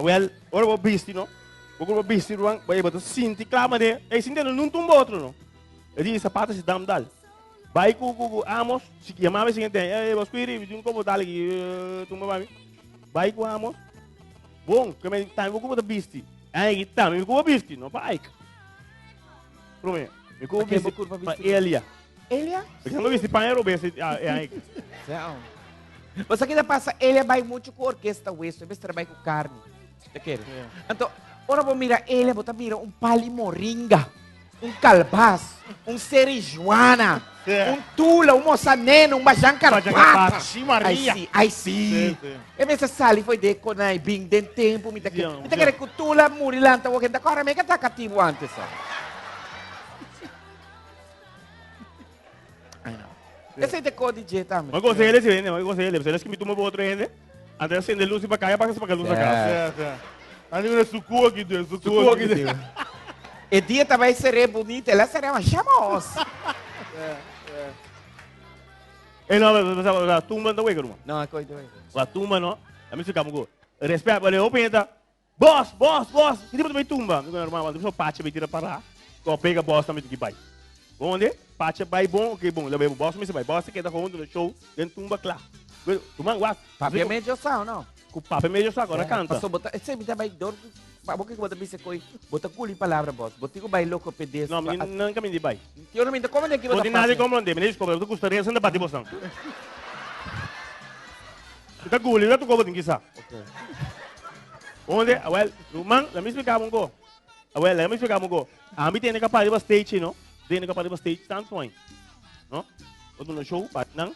Well, ora vou bisti, não? Vou bisti, ruang, vai botar sinti clama de, sinti não tumba outro, não? Eu disse sapato se dam dal. Vai com amos, se chamava assim, vos cuiri, vi um como dal aqui, tumba mami. Vai com amos. Bom, que me tá, vou botar bisti. Aí tá, me vou bisti, não vai. Promete. Me vou bisti para Elia. Elia? Porque não bisti para Euro, bisti, aí. Você ainda passa, ele vai muito com orquestra West, ele trabalha com carne. Te quer? Então, ora vou mirar ele, vou mirar um pali moringa, um calbaz, serijuana, Sim. tula, moçaneno, majancarpata. Majancarpata, Maria. Ai, sim. Sim, sim. E me sali foi de conai bing den tempo, me Sim, te quer que tula murilanta, o que da cora me que tá cativo antes. Ai não. Esse é de cor DJ também. Mas gostei dele, sim, mas gostei dele. Você que me tomou para outro ainda. Até acender luz para cá, para a luz da casa. Certo, certo. Ali não é sucu aqui dentro, sucu aqui dentro. E dia também seria bonita, ela seria uma chamosa. E não, a tumba não é, irmão. Não, é coisa. A tumba não. A mim fica muito. Respeito, valeu, open entra. Boss. Que tipo de tumba? Não é normal, mas o pátio vai tirar para lá. Qual pega boss também do que vai. Onde? Pátio vai bom, ok, bom. Leva o boss, mas vai. Boss que tá rolando no show, dentro tumba, claro. Tumba, guarda. Papi é meio sal, não? O papo é meio só agora, canta. Passou botar, esse me também dor. Por que bota bise coi? Bota culi palavra, boss. Bota que vai louco pedes. Não, não caminho de vai. Eu não me como nem que Não bota. tem nada como não tem, me desculpa, eu gostaria de bater você. Tá guli, não tu como tem que sa. Onde? Well, rumang, let me explicar um go. Well, let me explicar um go. A mim tem que parar para stage, não? Tem que parar para stage standpoint. Não? Eu no show, pat não.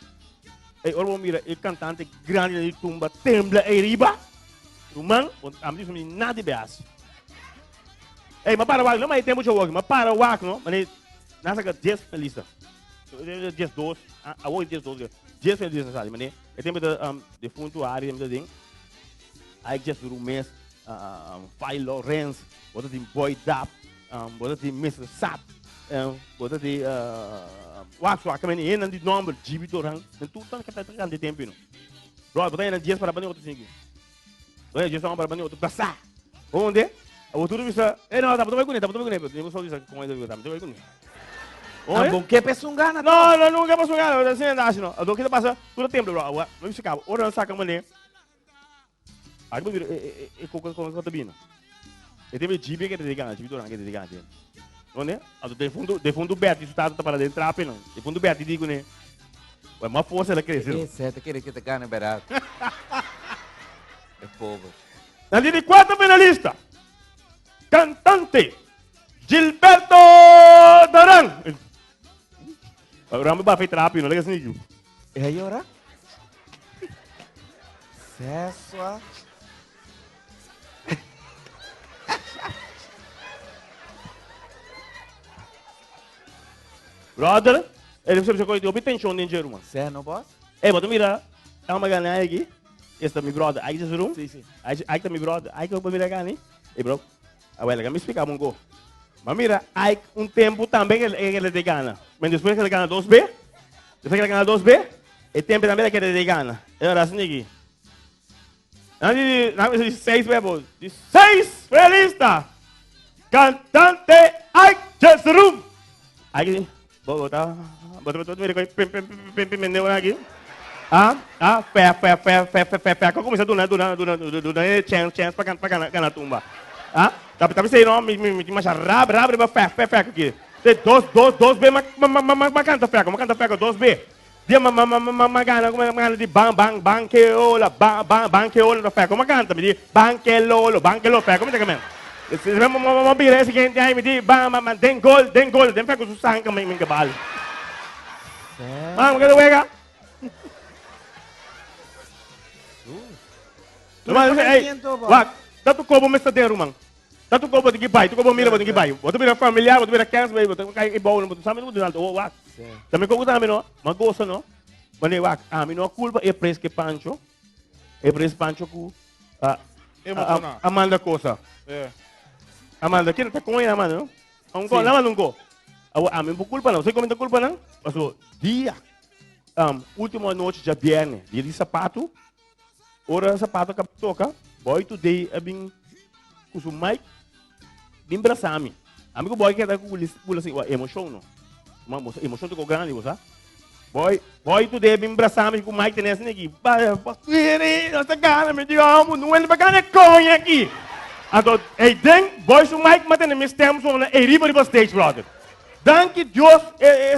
E ora mira, o cantante grande de tumba tembla e riba. Rumang, a mim não nada de beas. Ei, mas para o não mais tempo de jogo, mas para o não? Mas nessa que 10 feliz. 10 2, a hoje 10 2. 10 feliz sabe, mas é tempo de fundo área de ding. Aí just do mês File Lawrence, bota de Boy Dap, bota de Mr. Sap, bota de Wax Wax, mas ainda de nome GB Torang, então tudo tá que tá trazendo de tempo não. Bro, bota ainda 10 para banir outro cinco. Olha, 10 para banir outro passar. Onde? A outro vista, não, tá botando tá botando eu só disse com ele tá botando com Ah, bom que pesungana. não, nunca passou gana, assim anda assim não. Do que passa todo tempo, bro. Vamos ficar, ora saca mané. Aí eu viro com a tabina. E teve GB que te gana, GB Torang que te gana. Onde? A de fundo Beto, isso tá para dentro trape não. De fundo Beto digo né. Vai uma força ela cresceu. É certo, que te gana barato. É povo. Na linha de 4 finalistas. Cantante Gilberto Daran. Agora me bafei trapo, não liga assim. E aí, ora? César. Brother, ele precisa coisa de obtenção de dinheiro, mano. César, não boss? Bota mira, é uma ganhar aqui. Esse é meu brother, aí já room. Sim. Aí tá meu brother, aí que eu vou mirar ganhar. Bro, agora me explicar um go. Mas mira, aí tempo também ele de gana. Mas depois que ele gana 2B, depois que ele gana 2B, o tempo também que ele de gana. Era assim aqui. Não de 6 bebos, de 6 felista. Cantante Ike Jesrum. Aí, bota mira, pem aqui. Fé. Como começa do chance para ganhar tumba. Tapi saya no, macam rab fé aqui. Dois B, mas canta fé, dois B. Dia magana de banqueola da fé, como canta, me diz banquelolo fé, como é que é? Se vamos vir esse gente aí me diz den gol, den fé com o sangue me cabal. Vamos que wega. Mas tanto como me está dentro, mano. Tanto como de bai, tu como mira de bai. Você mira familiar, você mira cansa, você cai bom, você sabe tudo alto, o wak. Também como também não, mas gosta não. Mas nem wak, a mim não culpa é preço que Pancho. É preço Pancho com Amanda Costa. É. Amanda, quem tá com ele, Amanda, não? Um go, não, não go. A mim não culpa não, você como não culpa não? Mas o dia última noite de viernes, dia de sapato. Ora sapato que toca, boy today abing kusu mic bim brasami. Amigo boy que tá com pula assim, emoção não. Uma emoção to grande, você? Boy today bim brasami com mic tem assim aqui. Pastor, nossa cara me digamos, não é bacana conha aqui. Então, ei den, boy su mic matando me estamos on a riba riba stage brother. Danke Deus,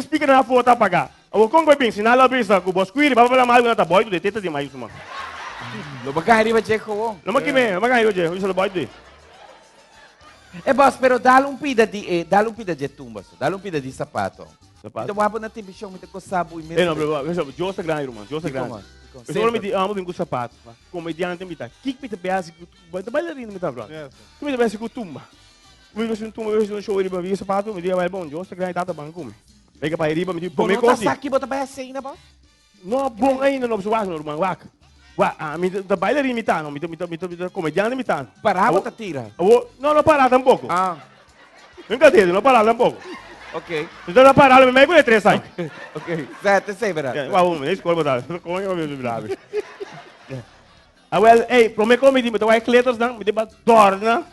speaker na foto apagar. O como vai bem, sinal a brisa, com boss query, vai falar mal na boy today teta demais mano. Lo bagay ba je ko? Não mas que me, mas aí hoje, isso é boy de. boss, pero dá um pida de tumba, dá um pida de sapato. Sapato. Então, wabo na TV show, me ko sabo e Não, bro, Josta grande, irmão, Josta grande. Eu só me amo com sapato. Comediante me tá. Kik me tá bease com bailarina me tá, bro. Tu me tá bease com tumba. Me vejo um tumba, eu vejo um show riba, vi sapato, me diga vai bom, Josta grande tá banco me. Pega para riba, me diga, Bom, me não tá cosi. saki, bota vai assim, né, boss? Não, bom ainda não, suas não, irmão, wak. Me tá bailarina me tá, não, me tá comediante me tá. Parar, bota tira. Não parar tampouco. Ah, Nunca teve, não parar tampouco. ok. Então não parar, me meio com 3 anos. Ok. Certo, sei, verdade. Uau, nem escolha botar. Como é que eu vejo grave? Ah, well, hey, pro me comedi, me vai cletos não, me deba torna.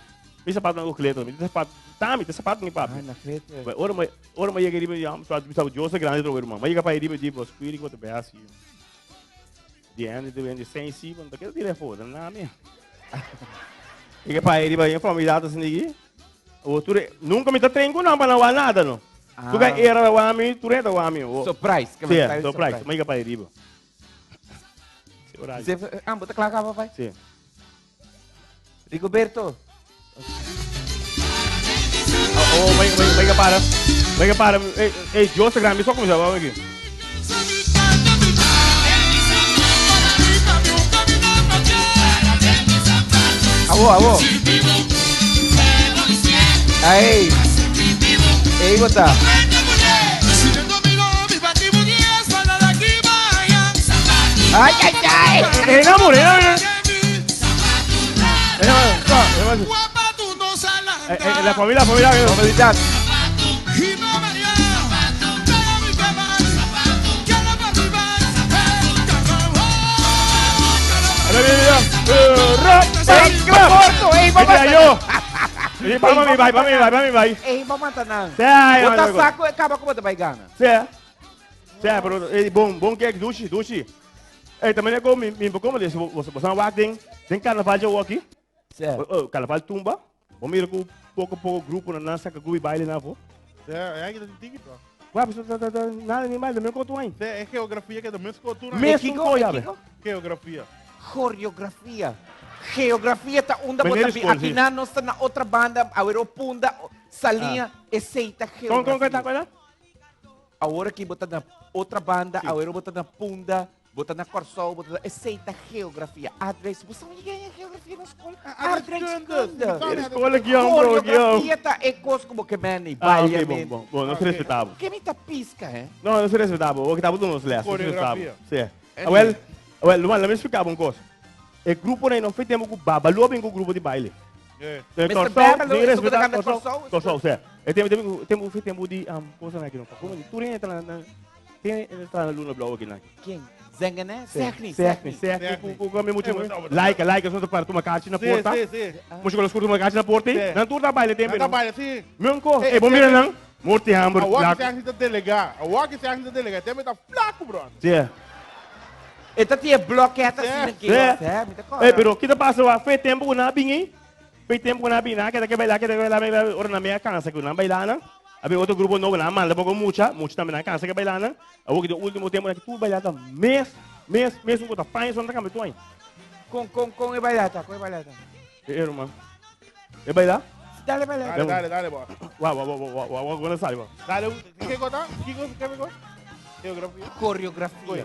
Me sapato não cletos, me sapato, tá, me sapato nem papo. Ai, na frente. Ora me ia riba, já, me sabe Josa grande do irmão. Mas ia para riba de boss, cuide que você vai assim. De ano de sem si, quando quer tirar foda, não me. Ia para riba, ia para me dar assim aqui. Outro nunca me tá treinando não para não nada não. Tu que era o ami, tu era o ami. Surprise. Sim, surprise, mas ia para riba. Bota claro, vai. Sim. Rigoberto. Vai para. Ei, Josta grande, só começar, vamos aqui. Alô. Aí. Ei, bota. Ai. Enamorei. La familia. Comunidade. Vai. Ei, vamos matar não. Sai, Bota saco e acaba com bota baigana. Sai, bro. Bom que é dushi. Ei, também é como como disse, você não vai tem carnaval de aqui. Certo. Carnaval tumba. Vamos ir com pouco grupo na saca grupo baile na avó. É aqui da TikTok. Ué, nada nem mais, não conto aí. É geografia que é da mesma cultura. Geografia. Coreografia. Geografia tá onda Mas bota eles escolhem. aqui na nossa na outra banda, a Europunda, salinha, aceita geografia. Como tá coisa? A hora que bota na outra banda, a Euro bota na Punda, bota na Corsol, bota na aceita geografia. Adres, você não ganha geografia na escola. Adres, Escola guião, bro, guião. Coreografia tá é coisa como que mani, Ah, ok, baile. bom, não se respeitava. Que me tá pisca, hein? Não se respeitava, o que tava do nosso leste, Coreografia. Sim. Well, let me explicar uma coisa. O grupo aí não foi tempo com baba, logo com o grupo de baile. Mr. Baba, não respeitar Corsol. Corsol, certo. Foi tempo de, coisa não é que não, como de, tu entra na Luna Blow aqui, né? Quem? Zengané? Cerni. Com o meu motivo. Like, eu sou para tomar caixa na porta. Sim. Mas quando eu escuto uma caixa na porta, não tu baile tempo. Trabalha, sim. Meu co, bom mira não. Morte hamburger. A walk se acha de delegar. Também tá flaco, bro. Sim. Então tinha bloqueada assim aqui. Pero kita passa lá, foi tempo que não bingi. Foi tempo que não bingi, que bailar, ora na minha casa que não bailar, né? Abi outro grupo novo na manda pouco mucha também na casa que bailar, né? A o último tempo que tu bailar tá mês um coisa faz só na cama tu aí. Com e bailata, com e bailata. Irmão. E bailar? Dale, bailata. Dale, bro. Uau, agora sai, bro. Dale, ¿qué cosa? Geografía. Coreografia.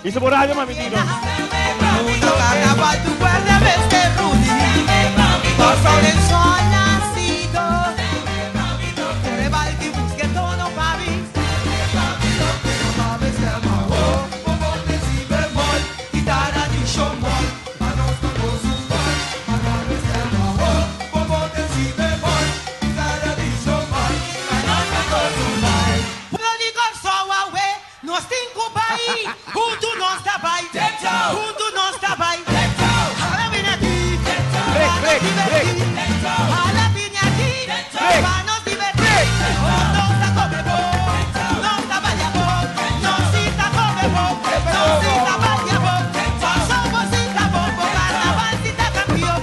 Isso por rádio, mami, digo. Mundo carnaval, tu guarda ves que Rudy. Por sol el sol nacido. Carnaval que busque tono pavi. Paves que amor, como te si bemol, guitarra de showmol. Manos con sus mal, manos que amor, como te si bemol, guitarra de showmol. Manos con sus mal. Pulo de Corsol away, nós tem país. Junto nós tá vai, junto nós tá vai. Hala vem aqui, hala vem aqui, pra nos divertir. Nós tá come bom, nós trabalha bom, nós se tá come bom, nós se trabalha bom. Só você tá bom, o carnaval se tá campeão.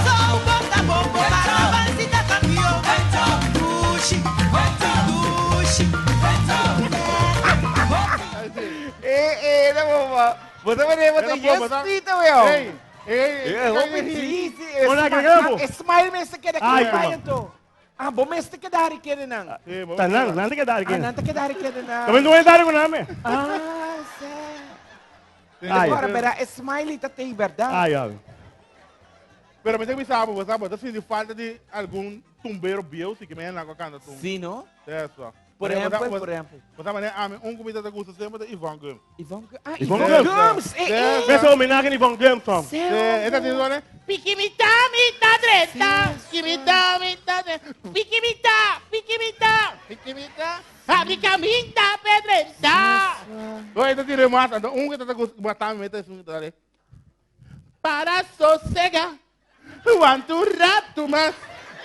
Só o bom tá bom, o carnaval se tá campeão. Dushi. Na bomba. Bota mo na, bota yes, dito, weyo. Wala ka nga mo. Smile mo sa kaya Ay, kaya to. Ah, bom este que dari kaya nang. Tanang, nanti ka dari Ah, ka. nanta que dari kaya nang. Kami doon dari ko namin. Ah, sé. Ay. Agora, verá, smile tá tem verdade? Ay, ay. Pero me tengo que saber, assim, de falta de algum tumbeiro biel, que me é na cocanda tum. Sim, não? Isso. Por exemplo, por exemplo. Você maneira, comida da gusta sempre de Ivan Gum. Ivan Ivan Gums. Pensa homenagem ni Von Gum, Tom. Essa tem né? Piquimita, mita, treta. Piquimita, mita, treta. Piquimita. Piquimita, pedreta. Oi, então tira mata, que tá matar me meta isso dali. Para sossegar. Want to Rato, mas.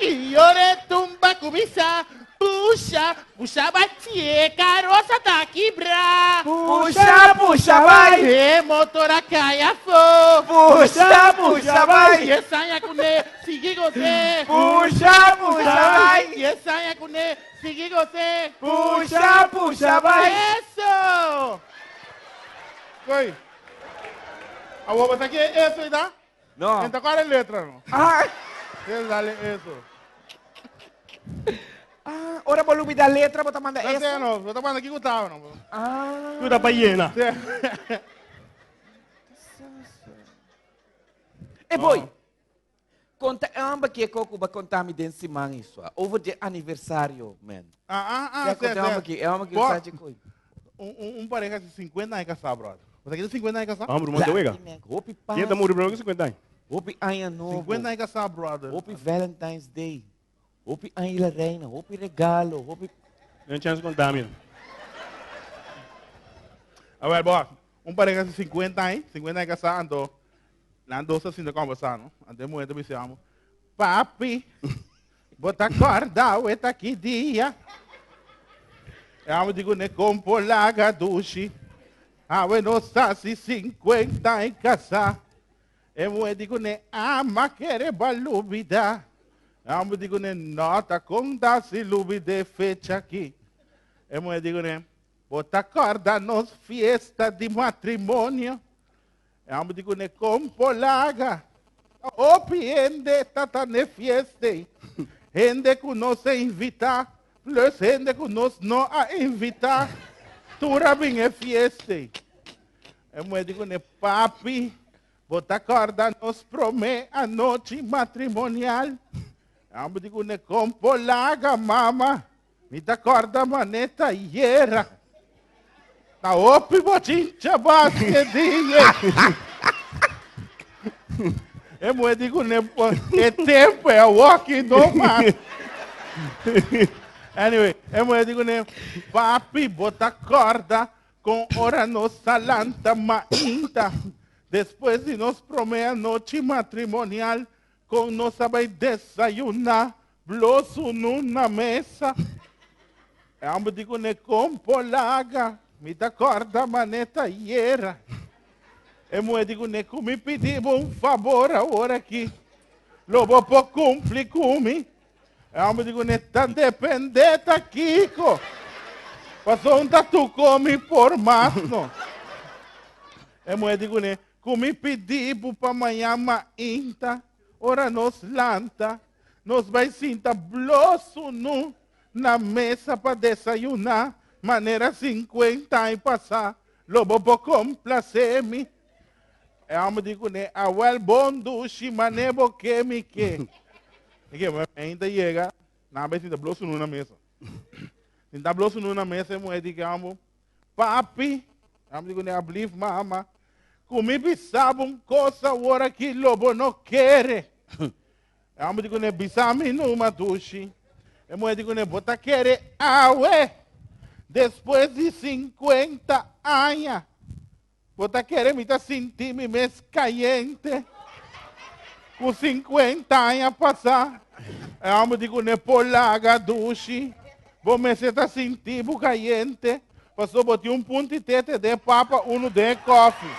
E ore tumba comissa. Puxa, batie, caroça tá quebrar. Puxa, vai. E motora caia fogo. Puxa, vai. E saia com ne, sigue você. Puxa, vai. E saia com ne, sigue você. Puxa, vai. Isso! Oi. A vou botar aqui isso aí, tá? Não. Então qual é a letra, não? Ah, Dale isso. ora vou lubir da letra, vou mandar Não tem, essa. não. Eu tô falando aqui que eu tava, não. Ah. Tudo pa hiena. E boy, conta amba que coco ba contar me desse man isso. Over de aniversário, man. Já conta amba que o site coi. Pareja de 50 anos casado, brother. Você aqui de 50 anos casado? Vamos, manda uega. Hopi pa. Quem tá morrendo para 50 anos? Hopi ano novo. 50 anos casado, brother. Hopi Valentine's Day. Hopi ang ila reina, hopi regalo, hopi. Não chance de contar, meu. A ver, boa. Pareja de 50 anos casado, andou assim de conversar, não? Até muito me chamo. Papi, bota corda, tá aqui dia. Eu digo, ne compro laga dushi. Não está se 50 em casa. Eu digo, ne ama querer balubida. Eu digo, ne nota conta se lubide fecha aqui. Eu digo, ne bota corda nos fiesta de matrimônio. Eu digo, ne compro laga. Opiende tata ne fieste. Gente que não se invita. Plus gente que nos não a invitar. Tura bem é fiesta. Eu digo, ne papi, bota corda nos promete a noite matrimonial. Eu digo, ne compolaga, mama, me dá corda maneta hiera. Na opi botincha basquedinha. Eu digo, ne é tempo, é walking no mar. Anyway, eu digo, né, papi, bota corda com hora nossa lanta mainta. Depois de nos prometer a noite matrimonial, com nossa vai desayunar, bloso numa mesa. Eu digo, né, com polaga, me dá corda maneta hiera. Eu digo, né, que me pediu favor agora aqui. Lobo por cumprir comigo. Eu digo, neta dependeta, Kiko. Passou tatu come por mais, não. Eu digo, né? Comi pedido para amanhã, mainta. Ora nos lanta. Nos vai sinta blosso nu. Na mesa para desayunar. Maneira 50 e passar. Lobo por complacer-me. Eu digo, né? Awel bom dushi, manebo que me que. Ainda chega, na vez ainda blosso na mesa. Ainda blosso na mesa, eu digo, papi, eu digo, ne abliv mama, comi bisabum coisa agora que lobo não quer. Eu digo, ne bisami numa dushi. Eu digo, ne bota querer, aue, depois de 50 anos, bota querer me tá sentindo mês caliente. Com 50 anos a passar, eu digo, ne polaga dushi, vou me sentar sentindo caliente, passou botei ponto de tete de papa, de coffee.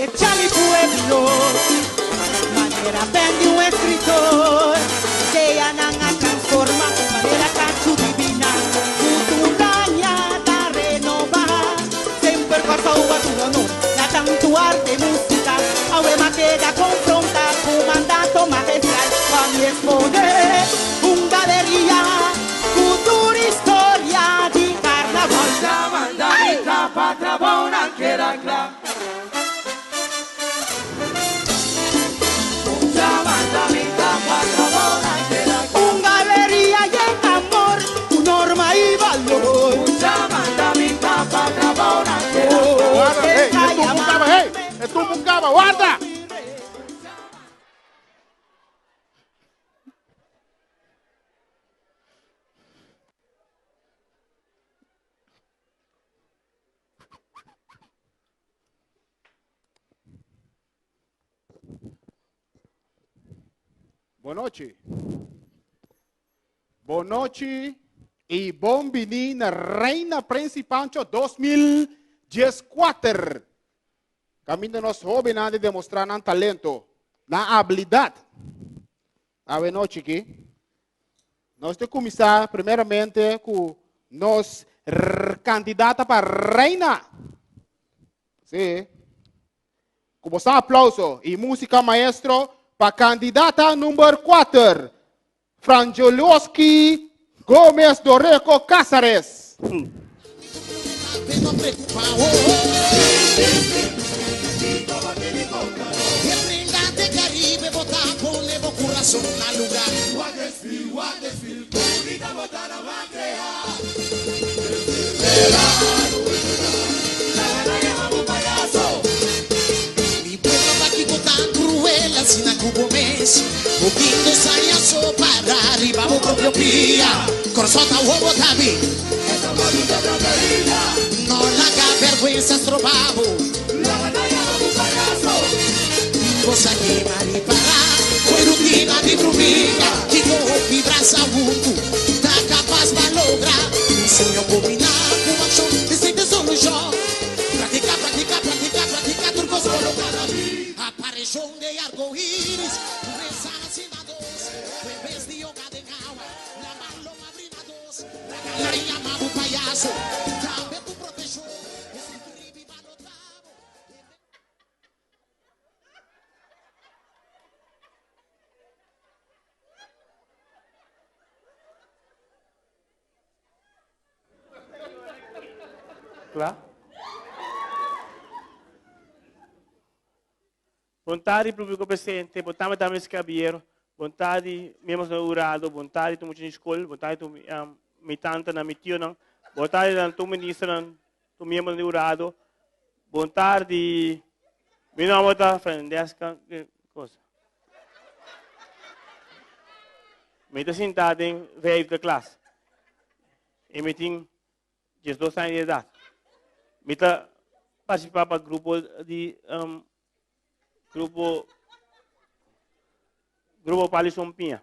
aprovecha mi pueblo. Manera vende un escritor que ananga transforma manera canto divina. Cultura da renova, sempre cosa uva tu no. La tanto arte musica, aue ma che da confronta comandato magistral. Fammi esponere un galleria, cultura storia di carnaval. Mandamita patra buona anche la cla. Mandamita patra buona anche la cla. Un galleria y el amor, un norma y valor. Mandamita patra buona anche la cla. Guarda, hey, es tu mucama, guarda. Boa noite. Boa noite e bom-vindo na Reina Principante 2014. Caminho nós jovens de demonstrar um talento, na habilidade. A noite aqui. Nós temos que começar primeiramente com nós candidata para reina. Sim. Com um aplauso e música maestro para candidata número 4, Franjolowski Gomes Doreco Cáceres. Sina cubo mes, poquito saia so para arriba o proprio pia, corsota uovo tabi. No la ca vergüenza trovavo, cosa che mari para, poi rutina di brumica, chi coppi brasa uku, da capaz malogra, un sogno combinato, uma ação, decide solo yo. Pratica, pratica, pratica, pratica, turco solo para mí. Aparición de arcoíris, resacinados, bebés de yoga de agua, la mano mabrinados, la galería mabu payaso, también tu protección, es un trivi balotavo. Claro. Vontade público presente, vontade da mesa cabiero, vontade membros do jurado, vontade do mundo escola, vontade do mi tanta na mi tio não, vontade da tu ministro, tu membro do jurado, vontade de mi nome da Francesca, coisa. Me está sentado em veio da classe. E me tem 12 anos de idade. Me está participando para grupo de Grupo Palisompinha.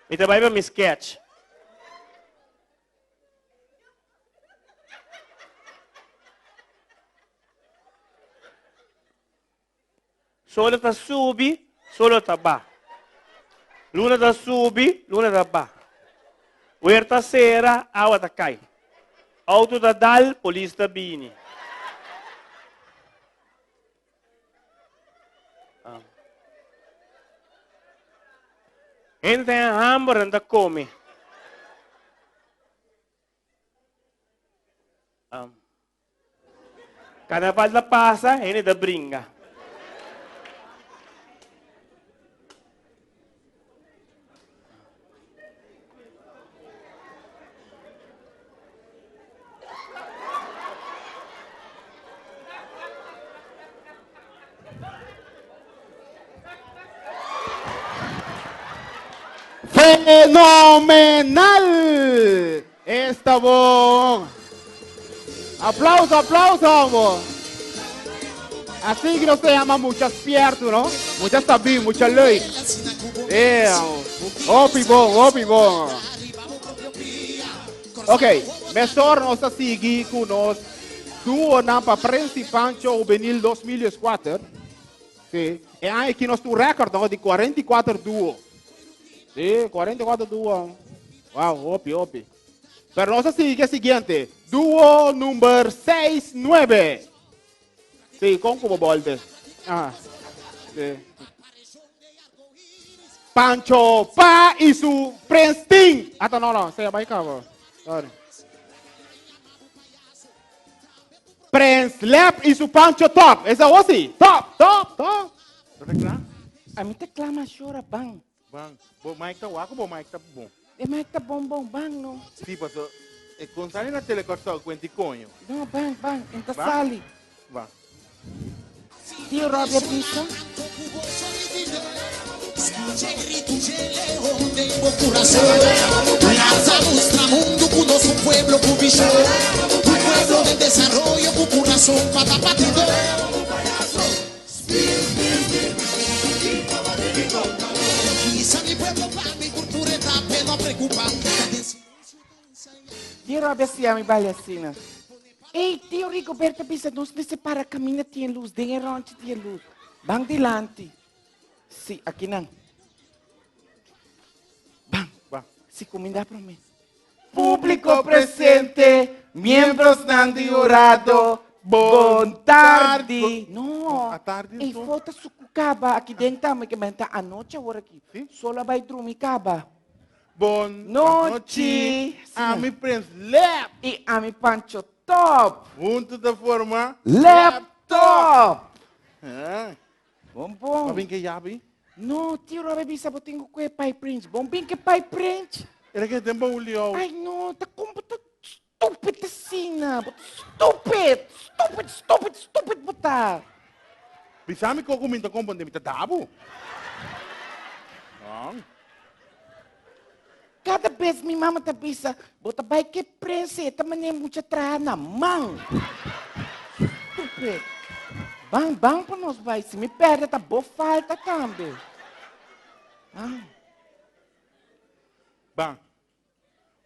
E também para me sketch. Solo está subi, solo está ba. Luna está subi, luna está ba. Huerta sera, awa ta cai. Auto da dal, polícia da bini. Gente tem hamburger anda come. Carnaval da passa, gente da brinca. Fenomenal. Está bom. Aplauso, aplauso, amor. Así que no se llama muchas piernas, ¿no? Muchas tabi, muchas ley. Opi bom. Ok, mesor nós a seguir com nós duo nampa principante o Benil 2004. Sim. E aí que nós tu recorde de 44 duo. Sim, 44 duo. Uau, opi. Pero nós a seguir é o seguinte, duo número 69. Sim, como bolde. Ah. Sim. Pancho Pa e su Princeton. Não, saya baik apa? Sorry. Prince Lap e su Pancho Top. Essa é assim. Top. A mim te clama chora bang. Bang, bo Mike tá waco, bo Mike tá bom. E mais tá bom bang no. Sim, pastor. E quando sai na telecorção, quanti conho. Não, bang. Então Bang? sali. Va. Tio Robbie pizza. Escuche grito de león de mi corazón. Lanzamos tramundo con nuestro pueblo cubicho. Un pueblo de desarrollo con corazón para partido. Quizá mi pueblo para mi cultura está pena preocupar. Tio Robbie se ama balhacina. Ei, tio Rigoberto pizza, não se separa caminha tinha luz, tem ronte tinha luz. Bang dilante. Sim, aqui não. Bang. Se comida para mim. Público presente, membros não de orado, bom tarde. Não, A tarde, e então. falta sucucaba aqui dentro, mas que menta a noite agora aqui. Sim. Só vai dormir caba. Boa Noite. A mi Prince Lap. E a mi Pancho Top. Junto da forma. Laptop. Ah. Bom. Mas bem que yabi. No, tio Robbie bisa bo tengo que pai Prince. Bom bem que pai Prince. Era que tempo o Leo. Ai, não, tá como tá stupid assim, na. Stupid botar. Bisami ko kuminta ko bonde mita dabo. Não. Cada vez minha mama tá bisa, bota bai que Prince, tá mané muita traia na mão. Stupid. Bang para nós vai, se me perde tá boa falta também. Ah. Bang.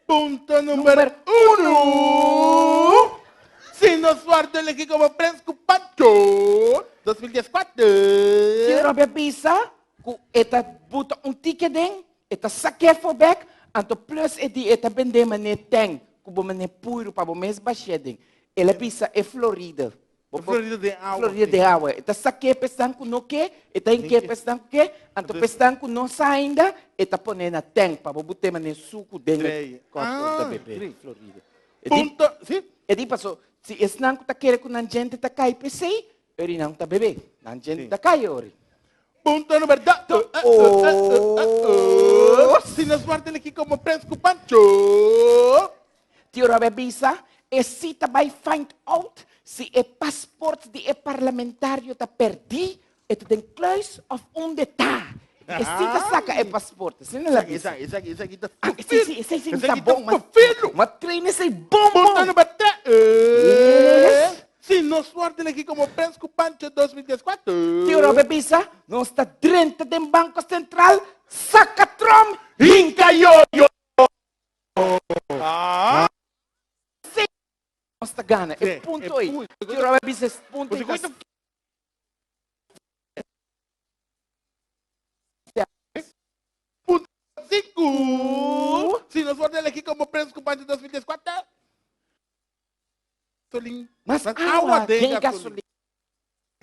Punto número 1. Se nos guarda aqui como Prince Cupacho 2014. Tio Robbie bisa, ku eta buta ticket ding, eta saque for back, anto plus eta bende mané teng, ku bo mané puro pa bo mes bacheding. Ela bisa é Florida. Florida de água. Florida de água. Eta saque pestan ku no que, eta em que pestan ku que, anto pestan ku no sa ainda, eta pone na teng pa bo bute mané suco dentro da bebê. Florida. Punto. Sim. E di passo, se esnan ku ta quere ku nan gente ta cai pesei, eri não ta bebê. Nan gente ta cai ori. Punto número 2. Se nos guarda aqui como Prince Cupacho. Tio Robbie bisa, e se ta vai find out se é paspoort die é parlamentário tá perdi, é tu tem kluis of onde tá. E se ta saca é paspoort, se não lá Isso aqui tá. Esse tá bom, mas filho. mas treina esse bom. Punto número 3. Yes. Se nos guarda aqui como Prince Cupacho 2014. Tio Robbie bisa, nós está dentro do Banco Central, saca trom, Hinca yo. Ah. nós está gana, é É, ponto é aí. ponto. Tio Robbie bisa, ponto aí. Punto 5. Se nos guarda aqui como Prince Cupacho 2014. Gasolina. Mas água água tem tem gasolina. gasolina.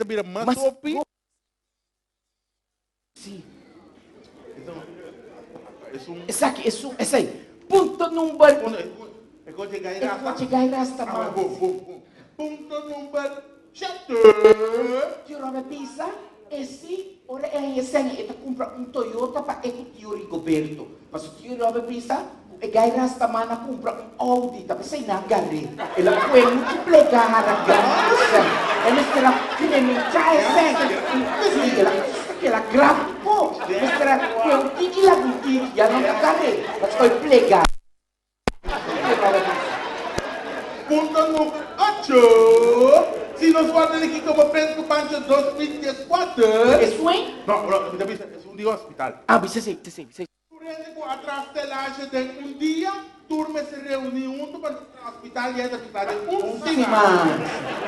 Vira Mas mansopi. sim. É um. Esse aqui, esse aí. Ponto número. É quando chegar aí. Eu vou chegar e rasta, mano. Punto número 7. Tio Robbie bisa, esse, ora é esse aí, ele compra Toyota para o tio Rigoberto. Mas o tio Robbie bisa, o gai rasta mana compra Audi, tapi sai na gari. Ele foi multiplicar a graça. Ele será creme chai sen. Ela grave po. Ele será que o tiki lá do tiki, já não gari. Mas foi plegar. Punto número 8. Se nós guardamos aqui como preso Pancho 2014. Isso, hein? Não, é um dia hospital. Ah, você sei. Turende atrás da laje de dia, turma se reuniu para o hospital e é hospital de Sim, mano.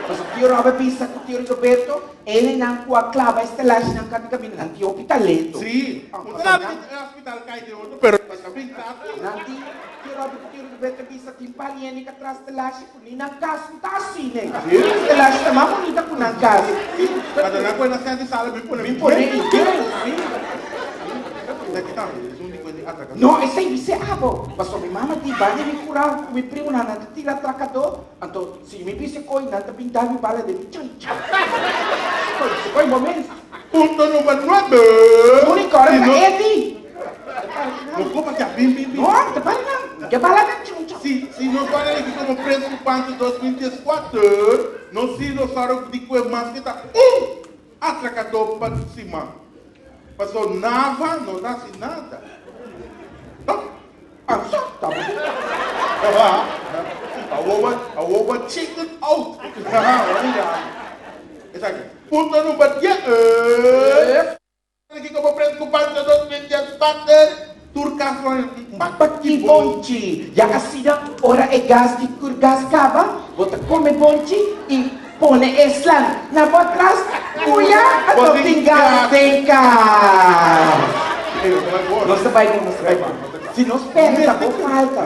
Mas o tio Robert pensa que o tio Roberto, ele não pode clavar esta laje na casa de caminho, não tio hospitaleto. Sim, o hospital cai de outro, pero está pintado. Não, tio Robert, o tio Roberto pensa que impaliene que atrás da laje, nem na casa não está assim, né? Esta laje está mais bonita que na casa. Mas não é coisa assim de sala, me põe. Daqui tá, No, esse aí você abo. Mas minha mama di bala me curar, me primo na nada tira tracador. Então, se me pisse coi nada pintar me bala de tchan tchan. Coi momento. Punto número 9. Único hora para Eddie. Não culpa que a bim. Não, te bala não. Que bala de tchan tchan. Se nós guardamos aqui como preso Pancho 2014, não se nós sabemos de que mais que está atracador para cima. Passou nada, não dá assim nada. Ah, só, tá bom. I want chicken out. Exacto. Punto número 10. Aqui como preso com Pancho 2014, turcas Pati bonchi. Ya asida, ora é gás de curgas cava. Bota come bonchi e pone eslan. Na botras, kuya, atau tinggal tinggal. Nós vai bom. Se nós pega, tá bom, falta.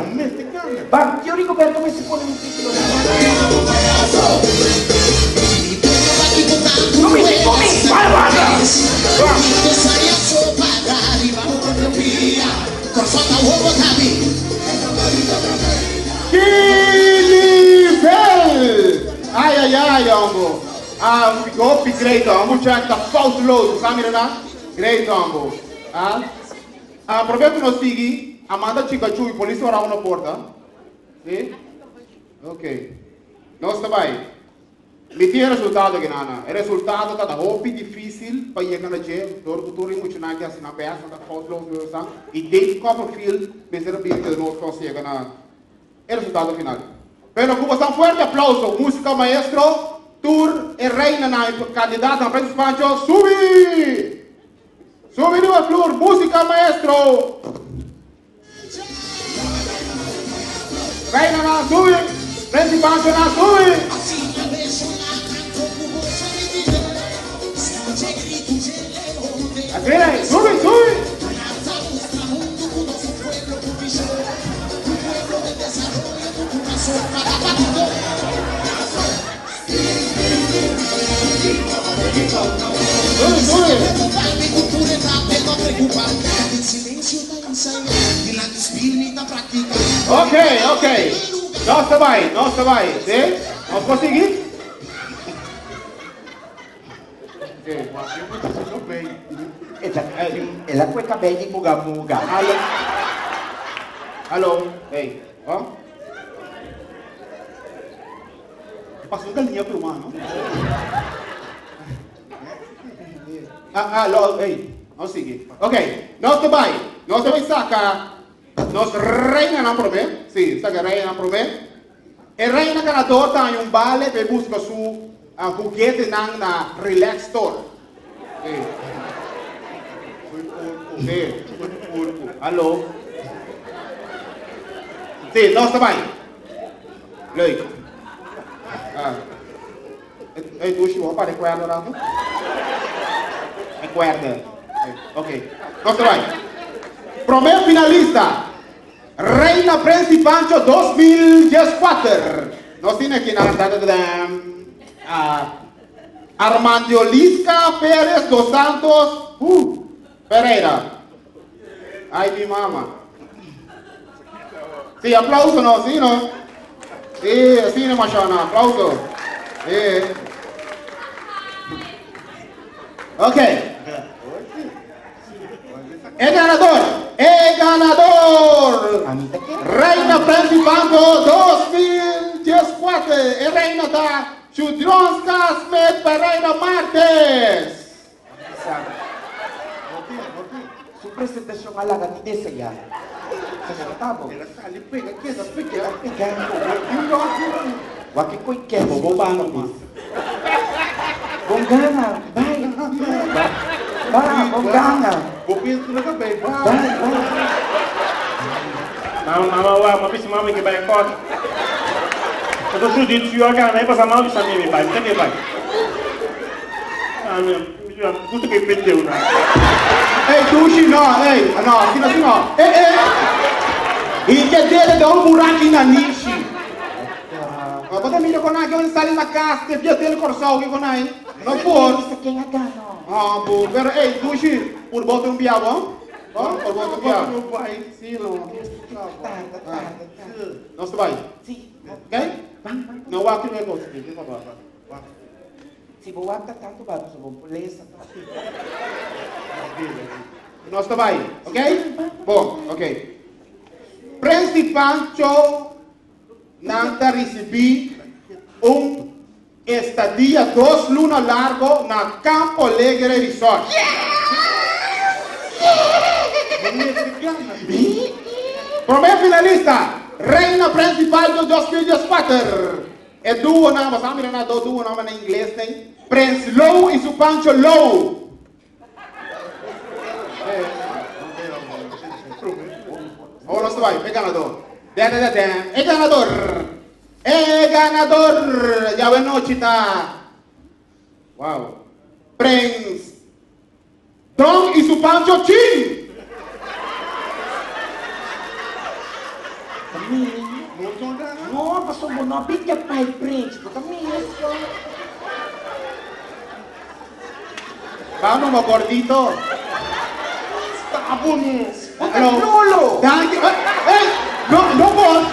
Bang, tio Rigoberto vai se pôr no título. Não me vai, Ai, Ambo. Ficou upgrade, Ambo. Já tá falso load, sabe, né? Great, Ambo. Aproveita que nós seguimos. Amanda chica chui, polícia orar na porta. Sim? Ok. Nós também. Me tinha resultado aqui, Nana. O resultado está roupa difícil para ir na gente. Dor que tu muito na que na peça, está falso load, sabe? E desde Copperfield, pensei que nós conseguimos na. O resultado final. Pero com um forte aplauso, música maestro, tour e reina na candidata a Presidente Pancho, subi! Subi de uma flor, música maestro! Reina na subi! Presidente Pancho na subi! Aqui, subi! Ok. Nós vai. Sim? Nós conseguimos? Ela foi cabelo de muga. Alô? Ei, ó. Passou galinha pro mano. Alô, ei. Vamos seguir. Ok, nós também sacar. Nós reina na promessa. Sim, saca reina na promessa. E reina ganador tem um vale para buscar seu foguete na Relax Store. Sim. Alô? Sim, nós também. Leuk. Tu chegou para recuerdo lá? Recuerda. Ok. Nós também. Primeiro finalista. Reina Príncipe Pancho 2014. Nós temos aqui na data Armando Lisca Pérez dos Santos Pereira. Ai, minha mama. Sim, aplauso não, sim, não? Sim, assim não, machona, aplauso. Sim. Ok. É ganador! Reina Príncipe Pancho 2014. É reina da Chudronskas Smith Pereira Martes. Sua apresentação alaga de desse já. Tá bom. Pega aqui, pega. Wakikoy kemo, boba no mas. gana. Vai. Vai, gana. Vou pensar na cabeça. Mama, mabisi mama que vai corte. Eu tô chutando se eu quero nem passar mal de samir me pai, tem que vai. Meu, puta que perdeu, né? Ei, Tuxi, não, ei, não, aqui não. Ei. E que dele dá buraco na niche. Bota milho com aqui, onde sai na casa, tem dia dele corçal aqui com aí. Não pode. Isso aqui é gana. Bom, pero, ei, Tuxi, por volta um biabo, por volta um biabo. Meu pai, sim, não. Nós vai. Sim. Ok? Não vai aqui no negócio, aqui, Se boa tá tanto vai, só vou polícia. Nós vai, ok? Bom, ok. Principalmente, não recebi estadia 2 lunas largo na Campo Alegre Resort. Primeiro finalista, reina principal do 2024. É duo nome, sabe na duo nome em inglês tem Prince Low e su Pancho Low. Vamos lá, vai, é ganador. É ganador. É ganador. Já é noite, tá? Uau. Prince Dom e su Pancho Chin. No, pasó no pique pai Prince, porque mesmo. Vamos, meu gordito. Tá bonito. Lolo. Dai, ei, não pode.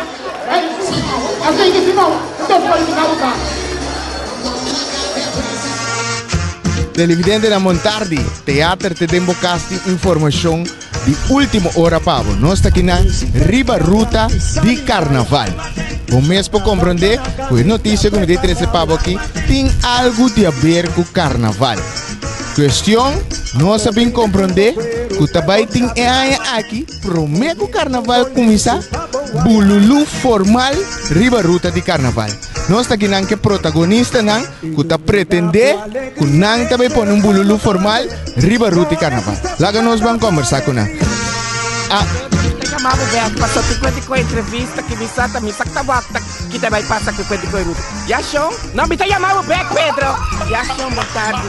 Assim que se não, então pode ficar usando. Televidente da Montardi, teatro te dembocasti informação de última hora pavo. Nós está aqui na Riba Ruta de Carnaval. O mês para compreender, a notícia que me deu esse pavo aqui tem algo de a ver com Carnaval. Questão, nós sabemos compreender que também tem aqui, promete que o Carnaval começar, bululu formal Riba Ruta de Carnaval. Nós está aqui que protagonista não, que está pretender que não também põe bululu formal Riba Ruta de Carnaval. Lá que nós vamos conversar com ele. Chamava o Beto, passou 50 entrevista que me sata volta que também passa com 50 ruta. E achou? Não, me chamava o Beto, Pedro. E achou, boa tarde.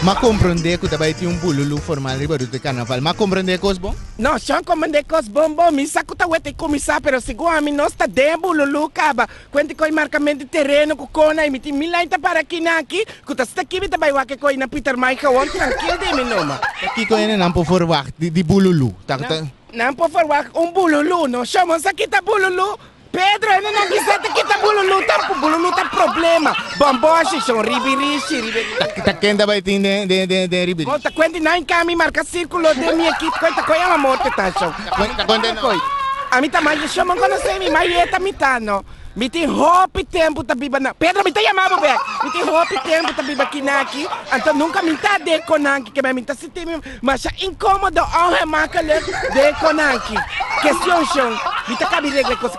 Mas compreender que também tem bululu formal Riba Ruta de Carnaval. Mas compreender que é bom? Não, só compreender que é bom, me saco tá uete começar, pero segundo a mim nós tá de bululu caba. Quando coi marcamento de terreno com cona e me tem milhares para aqui que tá aqui me também vai que coi na Peter Michael ontem tranquilo de mim noma. Aqui coi não por forward de bululu. Não por favor, bululu, não chamamos aqui tá bululu. Pedro, ainda não quiser aqui tá bululu tá problema. Bamboche, são ribiriche. Tá quem também tem de ribiriche? Conta, quando não caminha, marca círculo de minha aqui, conta, coi é uma morte, tá, chão. A mim também, chamam quando sei, mas é tá mitano. Me tem roupa e tempo tá biba na. Pedro, me tem chamado, Beck. Me tem roupa e tempo tá biba aqui. Então nunca me tá de conanque, que me tá sentindo, mas é incômodo, honra marca de conanque. Questão, chão. Me tá cabe regra coisa.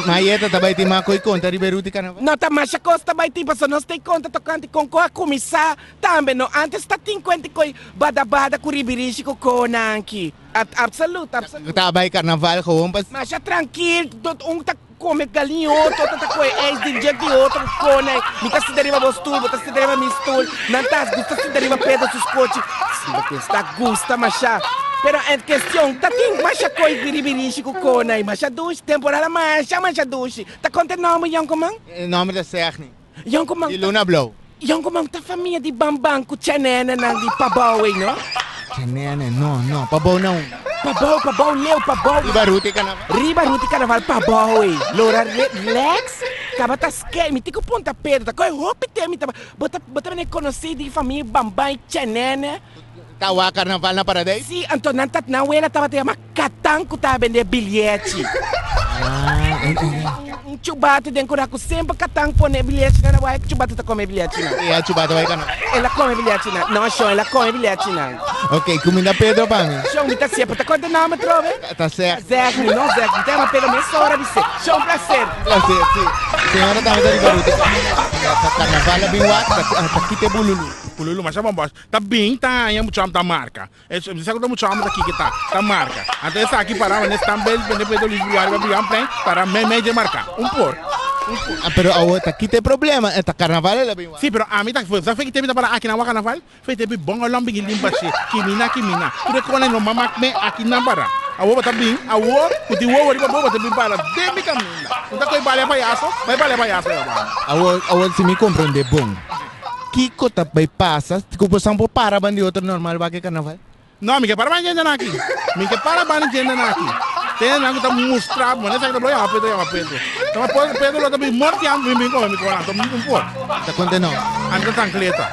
Mas esta também tem uma coisa conta Ribeirão de Carnaval. Não, tá mais a costa vai ter, só nós tem conta tocante com a começar também, não. Antes tá tem conta com bada com ribiriche com conanque. Absoluto. Tá bem Carnaval com mas já tranquilo, tá come galinha outro tá com ex-DJ de outro cone, me tá se deriva postura, tá se deriva mistura, não tá gusta se deriva pedra dos coches, se está gusta macha. Pero em questão, tá tem macha coisa de ribiriche com cone, macha duche, temporada macha duche. Tá contente nome Jan Comang? Nome da Serni. Jan Comang. E Luna Blow. Jan Comang tá família de Bambang com Chanena nang di Pabaw, não? Chanena, não, Pabaw não. Pabaw, Leo, Pabaw. Riba Ruta de Carnaval, Pabaw, Laura, relax. Acaba tá scared, me tem que ponta pedra, tá com roupa tem, me tá, bota me conhecer de família Bambang, Chanena. Tá o Carnaval na Paradise? Sim, então ela tava tendo uma catanco, tá vender bilhete. chubata den kuraku sempre katang pone bilhete na vai chubata tá come bilhete na. E a chubata vai carnaval. Ela come bilhete na. Não, show, ela come bilhete na. Ok, comida Pedro para mim. Show, me tá sempre tá coordenando, trove? Tá certo. Zé, não Zé, não tem uma pega minha hora de ser. Show, prazer. Prazer, sim. Senhora tá me dando garoto. Carnaval é bem guapo, tá aqui tem bululu. Bululu, mas vamos embora. Tá bem, tá aí muito da marca. Você sabe muito daqui que tá marca. Até essa aqui parava nesse também, depois do livro vai abrir um plano para meio de marcar. Por. Ah, pero ahora aqui tem problema. Esta carnaval é bem guapo. Sim, pero a mim tá foi. Sabe que tem para aqui na carnaval? Foi ter bom ao longo de limpa se. Kimina. Tu reconhece no mamak me aqui na bara. A uva tá bem, a uva, o tio uva riba boba tá bem para demi caminho. Não tá com balé palhaço, vai balé palhaço Agora se me compreende bom. Kiko tá bem passa, tipo você não para bandi outro normal vai que carnaval. Não, me que para bandi ainda aqui. Me que para bandi ainda aqui. Tem na que tá mostrar, mas essa que tá bloqueada, Pedro. Então Pedro lá tá bem morto e me com lá, tô muito forte. Tá contando? Anda tancleta,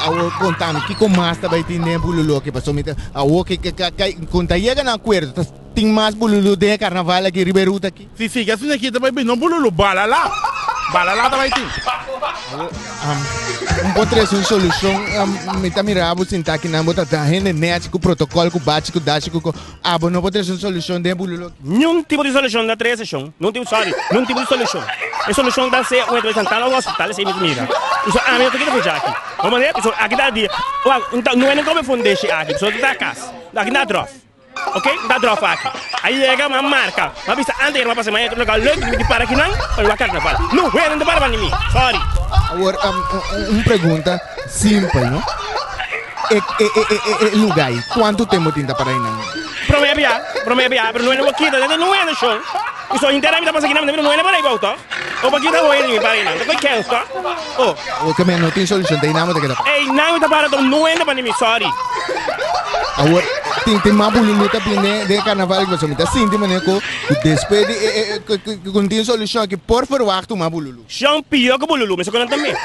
agora contame, Kiko mais tá vai ter nem bululu que passou me. Agora que quando chega na acordo, tem mais bululu de carnaval aqui Ribeirão aqui. Sim, que assim aqui também não bululu bala lá também tem. Pode ser uma solução, me tá mirando sentar aqui na bota da gente net com protocolo com bate com dash com não pode ser uma solução de bululu. Nenhum tipo de solução da três solução, não tipo de solução. A solução deve ser uma representar no hospital sem mira. Isso a minha tô aqui aqui. Vamos ver, isso aqui dá dia. Então não é nem como funde aqui, só da casa. Daqui na droga. Ok? Da droga aqui. Aí chega uma marca. Mas bisa antes uma passa mais local logo de para aqui não, para o carnaval. Não, não para mim. Sorry. Agora, uma pergunta simples, não? Lugar, quanto tempo tinta para ir não? Promete, mas não é no aqui, não é no show. Isso inteiramente passa aqui não é para aí volta. O aqui não é para aí não. Depois quer só. O que não tem solução, tem nada que dá. Ei, não está para não é para mim, sorry. Agora, tem mais bululu também de carnaval que você me está sentindo, né? Depois de continha solução aqui, por favor, acho mais bululu. Chão pior que bululu, mas eu também.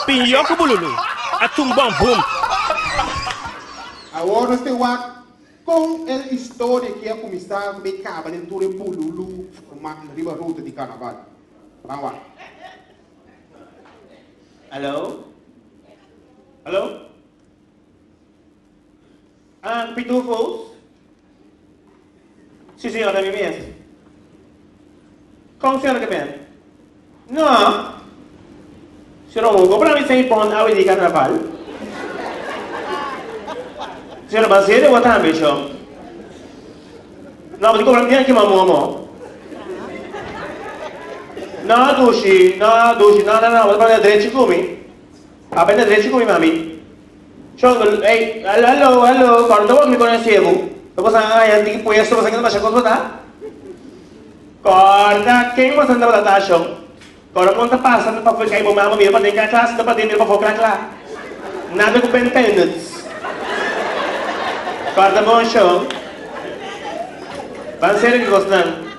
Pior que bululu. A tumbão, boom. Agora você vai com a história que ia começar a becar dentro do bululu, uma riba ruta de carnaval. Vamos lá. Alô? Pitufos? Sim, senhora, me mesmo. Como a senhora que vem? Não. Senhora, não compra me sem pão ao de carnaval. Senhora, baseira ou tá bicho? Não, mas compra me aqui mamão. Não, dushi, não, vou fazer direito comigo. Apenas direito comigo, mami. Hey, halo, quando eu me conhecemos, eu vou sair antes que puesto, você não vai chegar com tá? Corda, quem você anda para taxão? Corda, quando passa, não para ficar aí, vou mamar, mira para dentro da classe, não para dentro para fora lá. Nada com pentendes. Corda, bom show. Vai ser que gostam.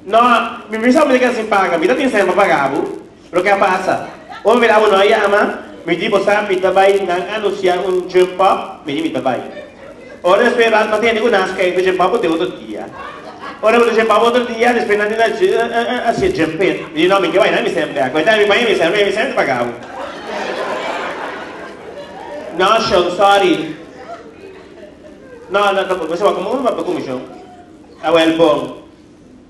Não, me sabe que assim paga, me dá tempo para pagar, o que passa? Ou virar uma noia, ama? Me diz você me trabalha nang anunciar jump pop, me trabalha. Ora esperar mas tem que nascer que jump pop de outro dia. Ora o jump pop outro dia depois não tem assim jump. E não me que vai não me sempre. Agora me sempre pagar. Não, show, sorry. Não, você vai como uma comissão. Ah, well, bom.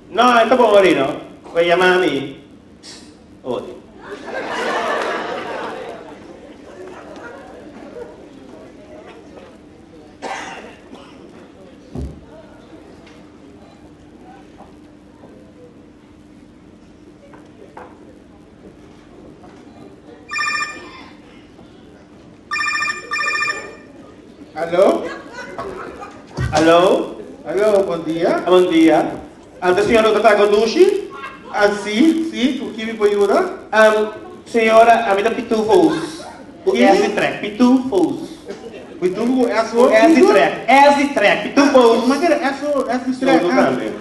Não, tá bom, Marino. Vai chamar a mim. Oi. Alô, bom dia. Bom dia. A senhora está com duche? Sim, o que me pode ajudar? Senhora, a minha pitufos. O S-Track, pitufos. Pitufo, é a sua? S-Track, pitufos. Mas é a S-Track.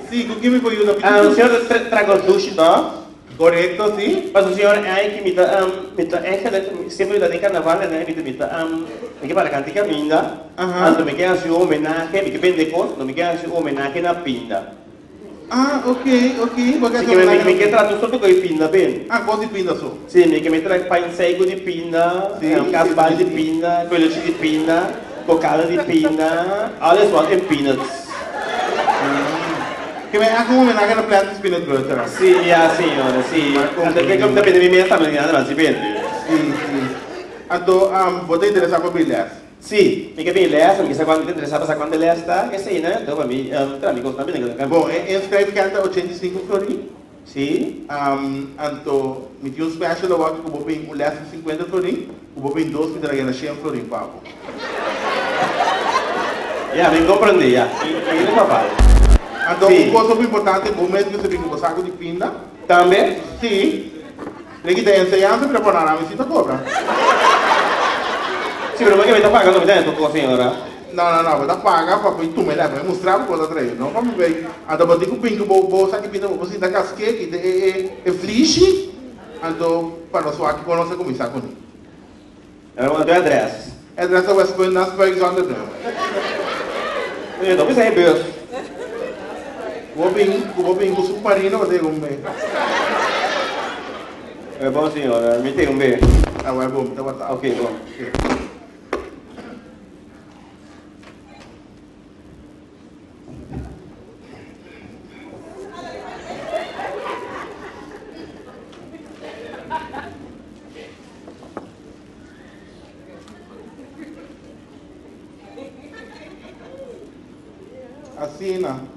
Sim, o que me pode ajudar? A senhora traga duche, não? Correto, sim. Mas a senhora é que me sempre da carnaval, né? Me para cantar minda. Ando me quer assim homenagem, me que vende coisa, não me quer assim homenagem na pinda. Ah, ok. Porque Sì, che mi che tratto sotto con i pinna bene. Ah, così pinda su. Sì, mi che mettere il pansego di pinna, Sì, un casbal sì, di sì. pinna, quello di pinna, boccale di pinna, alles wat in peanuts. Che me anche come una plant peanut butter. Sì, ja, signore, sì. Perché come sapete mi sta bene, ma si vede. Sì. Ando, você interessa por bilhas? Sì, mi capisci lei, mi sa quando ti interessava, sa quando lei sta, che sei, né? Dopo mi, tra mi costa bene che Bom, inscreve canta 85 florin. Sì. Anto, mi tinha um special agora que eu vou bem um leste 50 florin, eu vou bem 12 que terá ganhar 100 florin, papo. Ja, mi comprendi, ja. Io non fa. Então, Sim. uma coisa muito importante, o momento que você vem com o saco de pinda, Também? sim, tem que ter ensinança para preparar a visita cobra. Sì, però perché mi sta pagando mi dai un po' signora? Não, vou dar paga para tu me levar, mostrar para outra três, não para me ver. Então, vou ter que o pingo, vou sair pinda, vou sentar casque, que é fliche, então, para nós aqui conosco começar com ele. Allora, due address. É dessa West Point, nas Bergs on the Drum. Io dove sei bus? Vou bem com o submarino, vou ter um bem. Buon signore, mi tengo un bene. Ah, vai bom, tá bom. Ok, buon. Assim, não.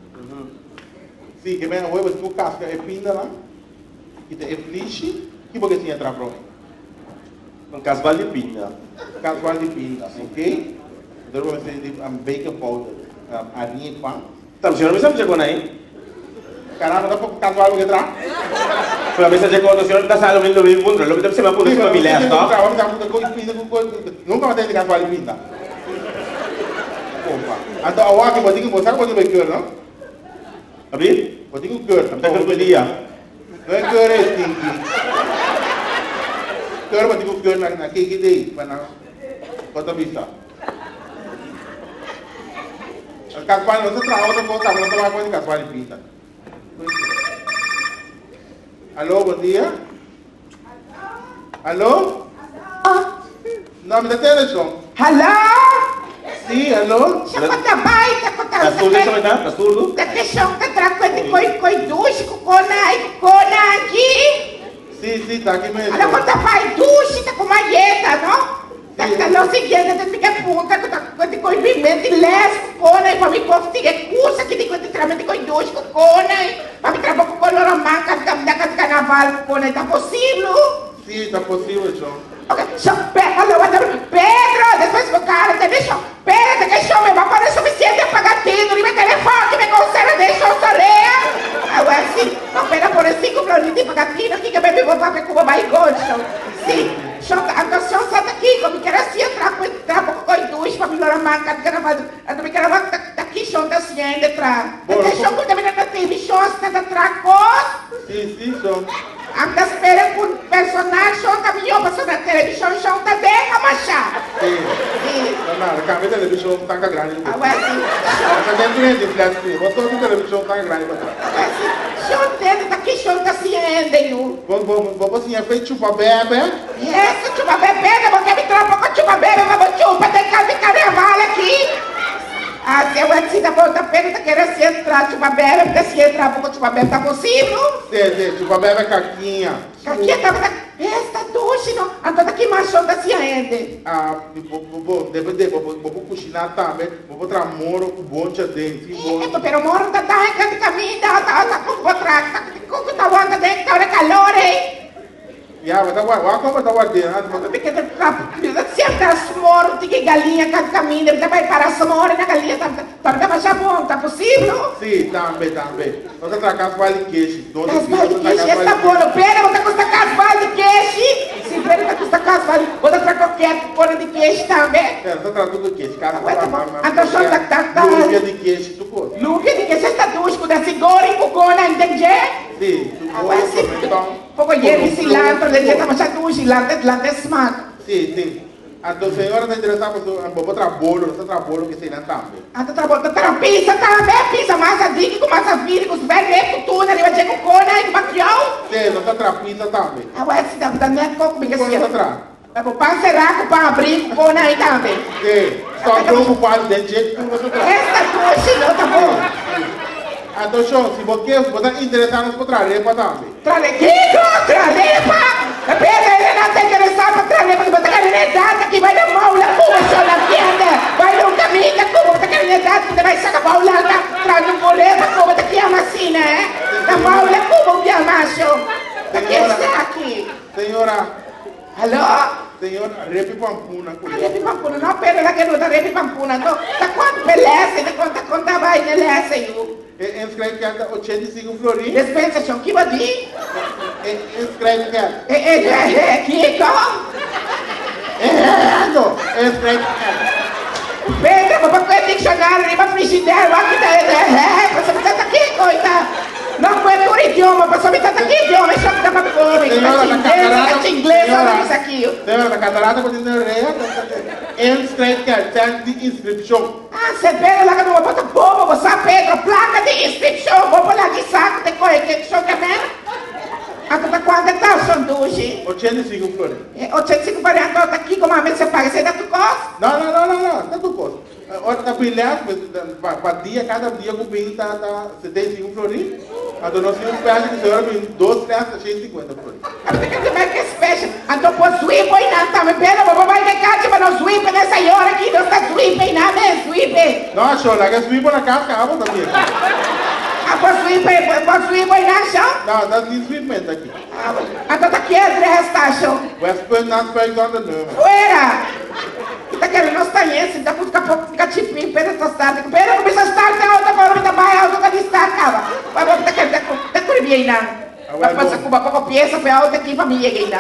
Sim, que vem a huevo, tu casca é pinda lá, e te é fliche, que porque assim entra para mim. Un casbal di pinna. Casual de pinda, ok? Então, vou fazer bacon powder, arinha e pão. Tam signora, mi sa c'è con lei? Caramba, dá pouco casual que entra? Però mi sa c'è con la signora da salo, mi lo punto, lo vedo sempre pure come mi lesta. Vamos dar muita coisa, pinda com coisa. Nunca vai ter casual de pinda. Opa. Então, a hora que vou ter que mostrar, vou ter que ver, não? Capito? Vou ter que ver. Aspetta per 2 dia. Não é que é stinky. Que vou ter que ver na que dei, para na outra vista. As casual não se trata outra coisa, não tem mais coisa de casual de pinda. Alô, bom dia. Alô? Não, me dá telefone. Hello? Sim, alô? Siya ko tabay, ako Da sturdo come sta? Da sturdo? Daqui siyang katrakwa di koi dushi kukona aqui. Sim, tá aqui mesmo. Ano ko tabay dushi ta kumayeta, no? Daqui seguinte, te fica punta, quando koi bimenti les kukona, pa mi kofti e kusa, que di quando tramite koi dushi kukona, pa mi trabalho com color manca, dakat carnaval kukona, tá possível? Sim, tá possível, João. Ok, so, Pedro, depois do cara, deixa, Pedro, que show, meu papá não é suficiente apagatino, nem meu telefone, que me conserva, deixa eu solear. Agora sim, não pena por 5 flores de pagatino, aqui que bebe papá com o baigocho. Sim, então só está aqui, como que era assim, trapo com o duas, para melhorar a manca, que era mais, me quero daqui, show da ciência, tra. Até show, quando me não tem, show, está da tracos. Sim, João. Anda espera com personagem, show caminhou, passou na televisão, show também, amachá. Sim. Não, a câmera da televisão tá grande. Agora sim, Essa dentro de flash screen, botou a televisão tá grande. agora sim, show dentro daqui, show da ciência, nu. Vamos assim, é feito chupa bebe. Essa chupa bebê, porque me troca com chupa bebê, mas chupa, tem casa de carnaval aqui. Ah, se eu assim, da volta pena, tá querendo se entrar, chupa bebê, porque se entrar com chupa bebê, tá possível? Sim, chupa bebe caquinha. Aqui tava, esta duche, não, então daqui mais show da ciência. Ah, vou cozinhar também, vou botar moro com boncha dentro. Pero moro tá de caminho, tá com outra, tá aguanta dentro, tá calor, hein? Já, vai como tá guardando. Porque sempre as moro, tem galinha, caminho, ele vai parar as moro na galinha, tá mais bom, tá possível? Sim, também. Nós estamos casual de queijo. Casual de queijo, essa bola, pera, você custa casual de queijo? Sim, pera, você custa casual, você traz qualquer bola de queijo também? É, nós estamos tudo queijo, Então, só lúbia de queijo, tu pode. Lúbia de queijo, essa duas, com esse gore, com gona, entende? Sim, tu pode, então. Pouco de cilantro, de jeito, mas já duas cilantro, cilantro é smart. Sim. A senhora está interessada em bobo trabalho, não trabalho que sei na também. Ata trabalho, pisa também, pisa mais a dica, com mais a vida, com os velhos, com tudo, ali vai ter com cona, com bacrião. Sim, não está trapisa também. Ah, ué, se dá net com minha Quando está atrás? É para pancerar, com para abrir, com cona aí também. Sim, só preocupado desse jeito que você está. Esta coisa, não tá bom. Então, show, se você está interessado em trarepa também. Tralequico, tralepa! Pega ele não está interessado para tralepa, que você está querendo dar, que vai dar mal na cuba, só na tienda. Vai no caminho da cuba, você está querendo dar, que vai sacar mal lá, traz um boleto, a cuba está aqui, assim, né? Dá mal na cuba, o que é macho? Aqui está aqui. Senhora. Alô? Senhora, repi pampuna. Repi pampuna, não, pera, lá que não dá repi pampuna, não. Tá quanto beleza, tá quanto vai, beleza, eu. Inscreve que anda 85 florinhos. Dispensa, chão, que vai vir? Inscreve que anda. Kiko? Ando, inscreve que anda. Pedro, papai, tem que chegar ali para frigideira, aqui tá, você está aqui, coita. Não foi por idioma, pessoal, me tá aqui idioma, isso aqui dá para comer. Senhora, na catarata. Inglês, olha isso aqui. Senhora, na catarata, quando você inscreve que anda, de inscrição. Ah, você pega lá que eu vou botar bobo, você, Pedro, placa de inscrição, vou pôr lá de saco, tem coisa que só quer ver? Agora, quanto está o sanduíche? 85 florinhos. 85 variantes, tá aqui, como a você paga, você dá tu custo? Não, dá tu custo. Olha, tá brilhando, para dia, cada dia com bem tá 75 florinhos. Então nós temos peça que a senhora vem 12 peças, 150 florinhos. Mas que special? Então, pô, sweep aí não, tá me pena, vou vai de casa, mas não sweep nessa hora aqui, não está sweep aí não, né? Sweep. Não, senhora, que sweep na casa, acaba também. Ah, pode sweep aí não, chão? Não, dá de sweep mesmo aqui. Então tá aqui a dresta, chão. West Point, not very good, não. Fuera! Tá querendo nós tá esse, dá pra ficar tipinho, pera tostada. Pera, não precisa estar, tem outra forma da baia, outra de estar, cara. Mas vamos tá querendo, tá curvinha aí não. Vai passar com uma pouca pieza, foi a outra aqui pra mim aí não.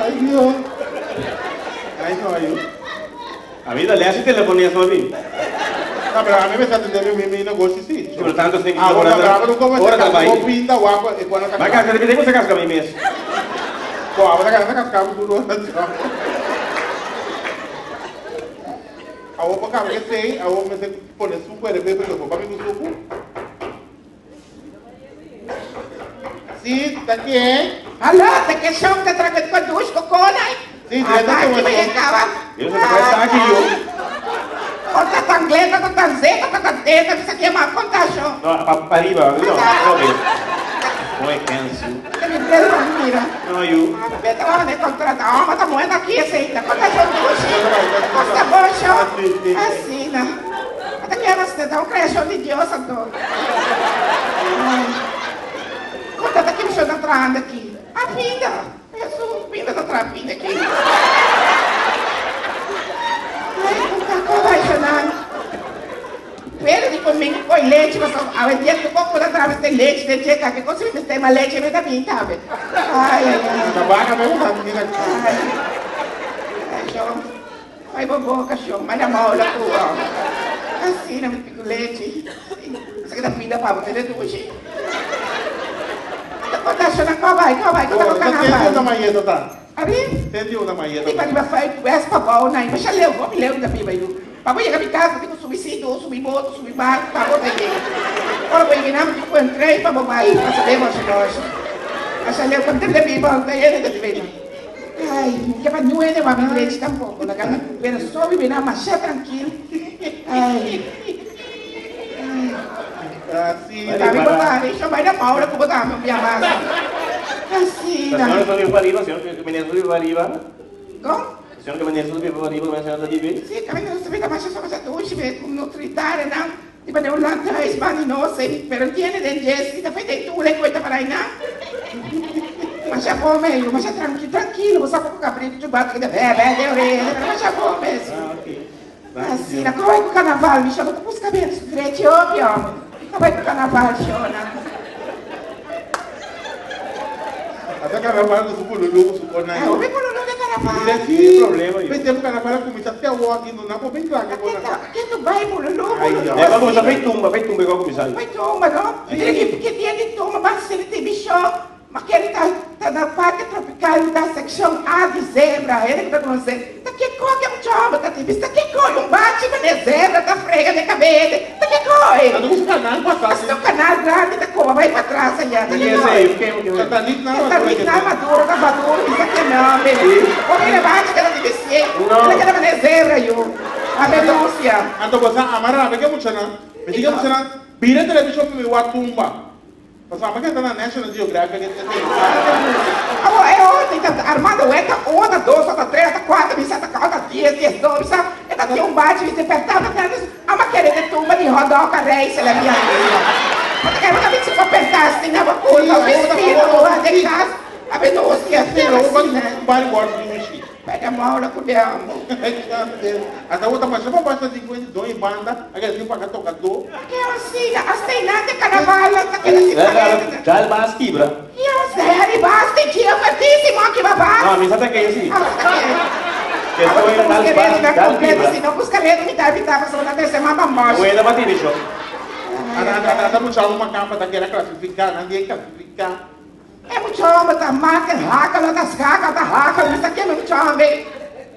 Ai, Deus. Ai, não, aí. A vida lhe hace telefonía só a mim. Não, mas a mim me está atendendo meu negócio, sim. Portanto, você tem que agora não como ora vai. Vou pintar o água e quando vai cá, você tem que cascar mim mesmo. Pô, a outra cascava tudo assim. A outra cara que sei, a outra me põe suco e bebe o para mim suco. Sim, tá aqui, hein? Alô, tá que chão que tá tragando com a duas cocona, hein? Sim, direto tá com aqui, vai você. acabar. Eu já vai estar aqui, eu. Conta tá inglês, tá zeta, tá teta, isso aqui é uma contação. Não, para arriba, não, não é canso. Mira. Não, eu. Vete lá, né, contratar. Ó, mas tá moeda aqui, assim, tá contação duas. Costa boa, assim, né? Até que era assim, dá um crechão de Deus, Antônio. Conta daqui, bicho, tá traindo aqui. A pinda. Jesus, pinda tá traindo aqui. Como vai chamar? Pera de comigo com leite, mas a dia que eu vou atrás de leite, de dia que eu consigo ter uma leite, eu também, sabe? Ai, ai, ai. Tabaca mesmo, tá menina aqui. Cachorro. Vai bobô, cachorro, mas na mão, olha tua. Assim, não me pico leite. Isso aqui da pinda pra você, né, hoje? Tá achando qual vai, qual vai? Você tem uma manheta, tá? Ali? Tem uma manheta. Di ba di ba fight west pa ba na iba siya lew ko milew na biba yu. Pabo ya kami kaso di ko sumisido, sumimoto, sumibar, pabo na yi. Ora ba ginam di ko entrei pa babay pa sa demo sa nos. Asa lew kan tele biba na yene de biba. Ai, que pa nuene ba mi leite tampoco, la gana pero so bibi na mas siya tranquilo. Ai. Assim, Sabi ba pare, siya ba na maula ko ba tama piyamasa. Assim, A senhora subiu para arriba, a senhora que menino subiu para arriba. Como? A senhora que menino subiu para arriba, a senhora de ver. Sì, kami non sapete ma sono stato uscire con nutritare, no? Di ba devo lanciare i sbani no, se per tiene del gesti, da fede tu le coita para na. Ma c'è come io, ma c'è tranquillo, ma sa poco capire tu batto che deve, de orelha, ma c'è come. Ah, ok. Ah, sì, la come con carnaval, mi sono dopo scapare su tre Etiopia. Come con carnaval, Shona. até carnaval do suco lulu, suco na. Eu vi quando não tem carnaval. Tem problema aí. Mas tem carnaval com muita até o aqui no não bem claro que Che tu vai, Lulu? É para começar feito tumba igual comissário. Vai tomba, no? Perché dia di tomba, basta se ti bisciò. Mas que ele tá na parque tropical da seção A de zebra. Ele que vai dizer, tá que coisa é um job, tá tipo, tá que coisa, um bate, mas zebra, tá frega de cabelo, tá que coisa. Não canal para trás. Mas o canal grande da cova vai para trás aí, tá que coisa. Tá ali na Tá ali na madura, isso aqui não, beleza. Como ele bate, que ela deve ser, ele que deve zebra, eu. A denúncia. Então você amarra, me diga muito não, vira televisão para me watumba. Mas a máquina na National Geographic é ontem, tá armado, outra, 2, outra 3, outra 4, outra 10, 12, sabe? Aqui um bate, você apertava, a máquina de tumba de rodoca, reis, ela é minha filha. Mas eu quero se for apertar assim, na curva, o vestido, a deixar, a denúncia, né? Vai embora do mexer. Pega a mão, lá com o diabo. Até outra pessoa basta de dois em banda, aquele que paga tocador. Que é assim, as teinadas de carnaval, aquela assim, Já é mais quebra. e eu sei, basta, tem dia fortíssimo aqui, babá. Não, mas até que é assim. Que estou buscarendo na completa, se não buscarendo, me dá, passou na terceira, uma bambocha. O ainda bate bicho. Anda puxar uma capa daquela classificar, ninguém classificar. É muito homem, tá marca, raca, lá das racas, da raca, isso aqui é muito homem.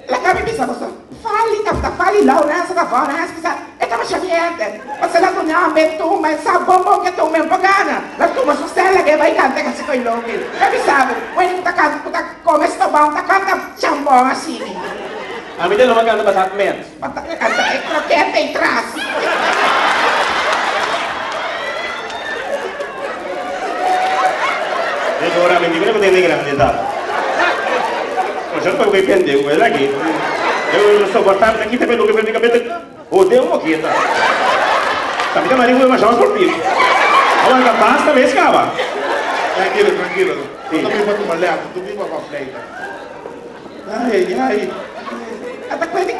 Lá cá me pensa, você, fale lá, nessa da fora, nessa, eu tava chameada. Você lá do homem, tu, mas sabe, bom que tu mesmo pagana. Lá tu, mas você lá que vai cantar, que você foi louco. Eu sabe, quando tá cantando, tá começando a bom, tá cantando chambão assim. A mim não vai cantar bastante menos. É croquete em traço. Ora, mi dicono che è grande età. Non c'è poi quei pendeu, quella che io non sto portando aqui também nunca praticamente odeio uma moqueta. Tapi kan mari gue macam sportivo. Agora basta vez cava. Tranquilo. Eu também vou tomar leite, tu viva com a fleita. Ai. Até quando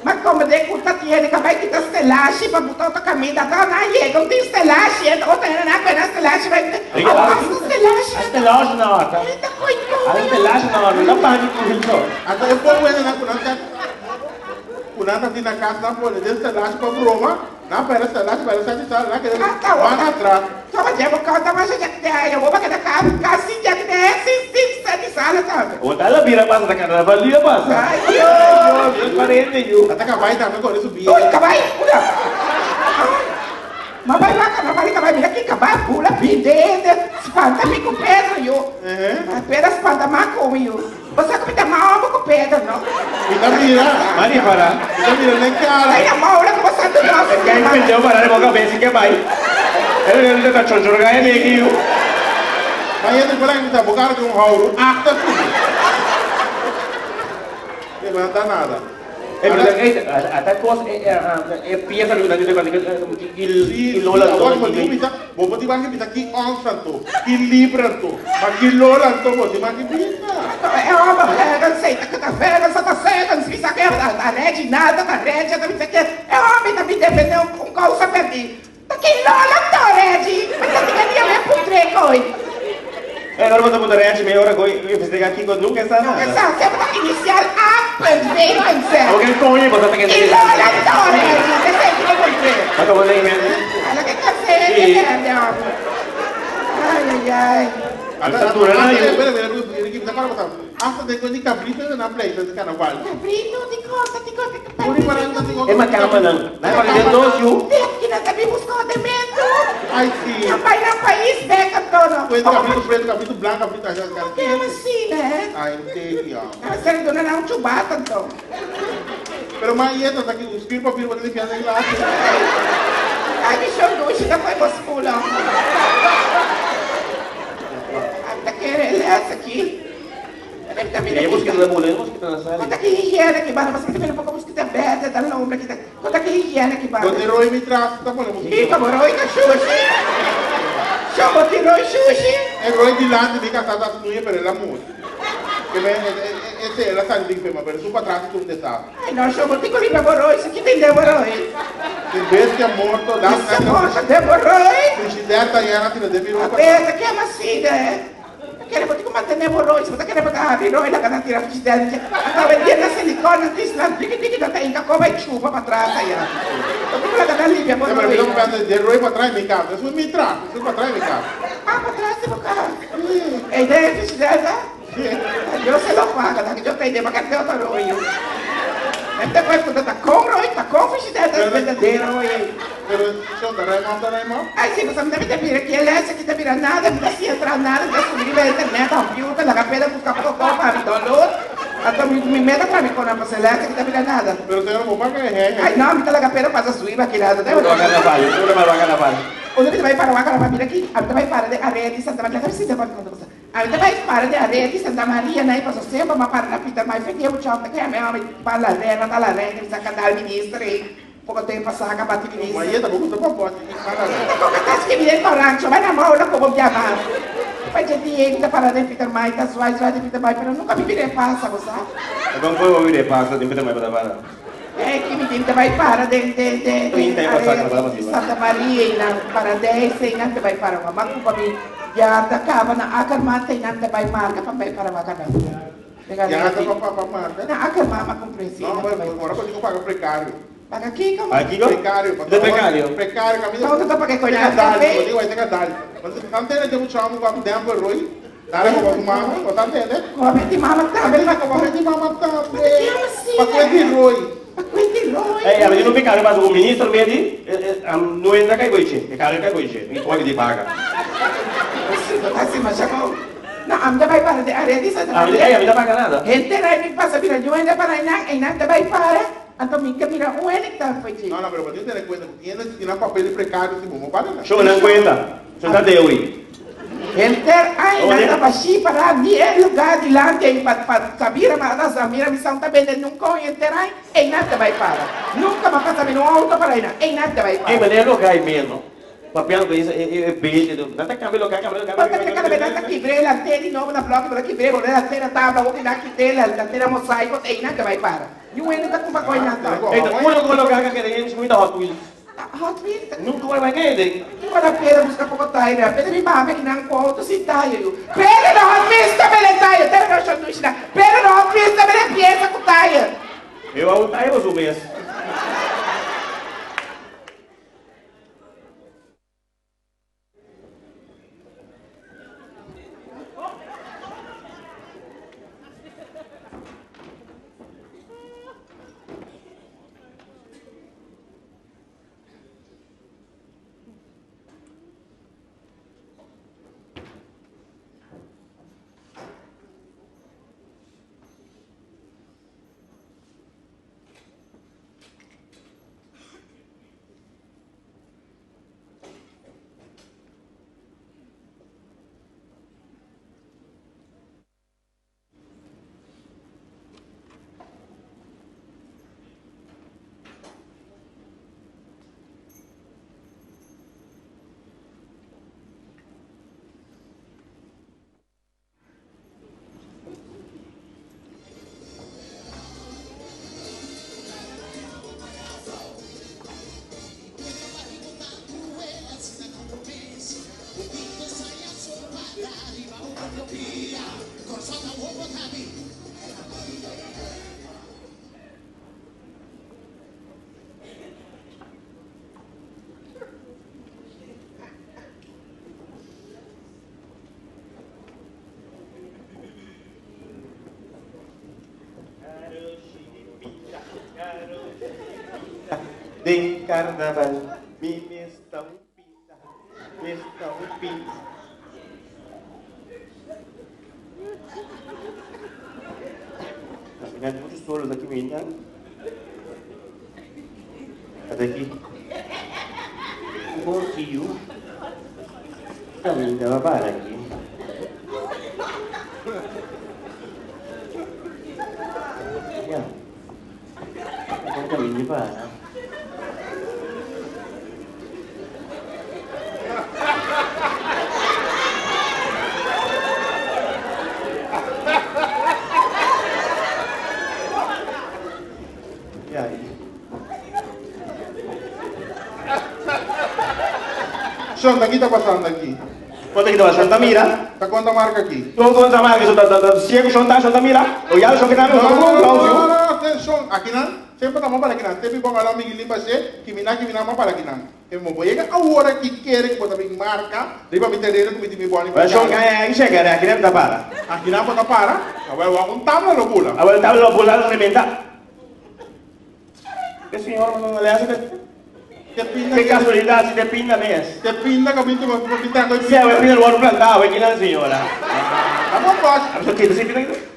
mas como de curta tiene que vai quitar estelache para botar outra camisa, tá na chega, não tem estelache, outra na pena estelache vai. Estelache. Estelache na hora. Eita coitado. Estelache na hora, não para de correr. Até eu vou ver na kunanta assim na casa, na folha, desse estelache para Roma, na pera estelache, para essa de lá que ele vai atrás. Só vai dizer, porque eu tava já eu vou para cada casa, assim, já que é, de sala, sabe? O dala bira passa da carnaval, dia passa. Ai, Deus. Parente, eu. Até acabar também com isso bia. Ui, acabei, pula. Mas vai lá, acabei, mira que acabei, pula, bidende, espanta-me com pedra, eu. Pedra espanta mais com eu. Você que me dá mal com pedra, não? Me dá mira. Mari para. Me dá mira nem cara. Aí a mão, olha como você tá dando. Quem pendeu para boca bem, que vai. Ele tá chorando, é meio. Mas ele vai me dar boca de hauro, acta tudo. Não vai dar nada. Até coisa é pieza de il lola agora vou te mandar que aqui onçanto, que libranto, mas que lolanto vou te mandar que É uma não sei, tá feira, só tá certo, não sei se é da rede, nada da rede, já me que é homem, tá me defendendo com calça perdida. Tá que lola, tá rede, mas tá ficando ali a por treco. Agora vou mudar a meia hora eu fiz aqui quando nunca está nada. Nunca está, sempre tá inicial aprender a dizer. Ok, com ele, você tem que Que lola, tá rede, você sempre vai encontrar. Mas eu vou ler, Olha que cacete, ai. Hasta tengo ni cabrito na plaza de carnaval. Cabrito, di cosa, Uri parang nanti ko. É uma cama não. Vai para dentro do rio. que nós sabemos escondimento. Ai sim. Não vai no país, beca todo. Pwede cabrito preto, cabrito blanco, cabrito azul. Que é assim, né? Ai, entendi. Ela serve dona não chubata, então. Pero mais essa aqui, os kirpa pirma de piada em lá. Ai, me chorou, isso já foi boscula. Até que ele é essa aqui. E mosquita da mulher, mosquita da sala. Quanto que higiene aqui, para você que pouco mosquita aberta, da lombra aqui. Quanto que higiene aqui, para. Quando Roy me traz, tá bom, Ih, camarão, e sushi. Chama que Roy sushi. É Roy de lá, de casa das mulheres, pero ela muito. Que vem, esse ela sabe de que foi, mas tu para trás tu não sabe. Ai, não, chama que ele demorou, isso aqui tem demorou. Em vez que é morto, dá Isso é morto, demorou. Se quiser, tá aí, ela tira de vir. A peça que é macia, né? Quero botar como até hemorroides, você quer botar hemorroida que não tira a frigideira, tá vendendo a silicone, diz lá, diga, não tem, como é chuva para trás aí. Eu tô falando da Lívia, Pero eu não penso de Roy para trás, me casa. Isso me traz, isso para trás, me casa. Ah, para trás, você vai E daí, Gisela? Eu se lo paga, daqui eu tenho para que eu tô roio. E depois quando tá com Gisela, é verdadeiro, Pero, Sean, taray mo? Ay, sí, pues a mí también te pide que él hace que te mira nada, no te entrar nada, te subir a internet, computer, la capela, buscar todo para mi dolor. Hasta mi meta para mi con la pastelera que te mira nada. Pero, señor, mo pa que é. Ay, no, a mí te la capela pasa subir aquí lado. Uno va a carnaval, uno va a carnaval. Uno te va a parar, va a mira aquí, a mí te va a parar de Arete, Santa Maria, sí te va a contar. A mí te va a parar de Arete, Santa Maria, né, para sempre, mas para na pita mais feia, o chão, que é meu, para la reina, tá la reina, que saca da ministra aí. Pouco tempo passar com a bateria. Mas tá bom, tá bom, Kung que viene para rancho, vai na mão, não como chamar. Vai de dinheiro, tá parado em Peter Mai, tá suave, de Peter Mai, mas nunca me virei passa, você sabe? Como foi o vídeo passa de Peter Mai para? É que me diz que vai para de Santa Maria, e na para 10, e não vai para uma macupa me já tá acaba na acarmata e não vai marca para vai para uma cada. Já tá para marca. Na acarmata compreensível. Não, mas agora eu digo para precário. Paga aqui, como? Aqui, Precário. Precário, camisa. Não, tu tá para que coisa Eu digo, vai ter que dar. Mas você tá entendendo que o chão vai dar um roi? Dá para o mama, você tá entendendo? Como é que mama tá? Como é que mama tá? Para coisa roi. Eh, avete un peccato, ma il ministro vedi, non entra che voi c'è, che caro che voi c'è, mi puoi di paga. Assim, mas já com... Não, a minha vai para de areia de Santa A Maria. mi paga nada. Gente, aí me passa, mira, eu ainda para aí, ainda vai para. Então, me mira, um ele que tá foi de... Não, pero para ti tener cuenta, tienes que tirar papel de precário, tipo, não para nada. Yo non cuenta, sono da euro. Gente, aí, ainda para chi, para mim, é lugar de lá, tem para Sabira, mas a minha missão também é nunca entrar aí, e nada vai para. Nunca mais passa no auto para aí, e nada vai para. Ma è locale meno. Ma piano che è bene, non ti cambia locale, Perché cada vez que quebrei a lanterna de novo na bloco, para quebrei, vou a lanterna tábua, vou tirar aqui dela, a lanterna mosaico, e nada vai para. E um ele tá com uma coisa na tábua. E quello con locale che devi subito Hot Wheels. Hot Wheels? Non tu vai mai che Quando a pera busca pouco taia, a pera me mama que não conta se taia. Pera no Hot Wheels também é taia, pera no sanduíche, pera no Hot Wheels também é pieza com taia. Eu vou taia vou subir. De carnaval, mi está un pita, mi está un pita. Tem muitos solos aqui, menina. Até aqui. Um pouquinho. Também dava para aqui. Um caminho de para. E aí? Sean, daqui tá passando aqui. Quanto aqui dá? Santa Mira? Tá quanta marca aqui? Tu quanto a marca? Ciego, Santa Mira? O já, Santa Mira? Não, atenção. Aqui não? Sempre tá para aqui não. Sempre bom lá me limpa se que mina mais para aqui não. Eu vou pegar a hora que quer que botar bem marca, riba me terreiro que me bom. Vai jogar aí chega, aqui não dá para. Aqui não pode para. Agora eu vou contar na lobula. Agora tá lo pulando remenda. Que senhor não lhe hace que casualidade se depinda mesmo. Depinda que pinto vou pintar dois. Se eu pinto o outro plantado, aqui não senhora. Tá bom, pode. A pessoa que se pinta.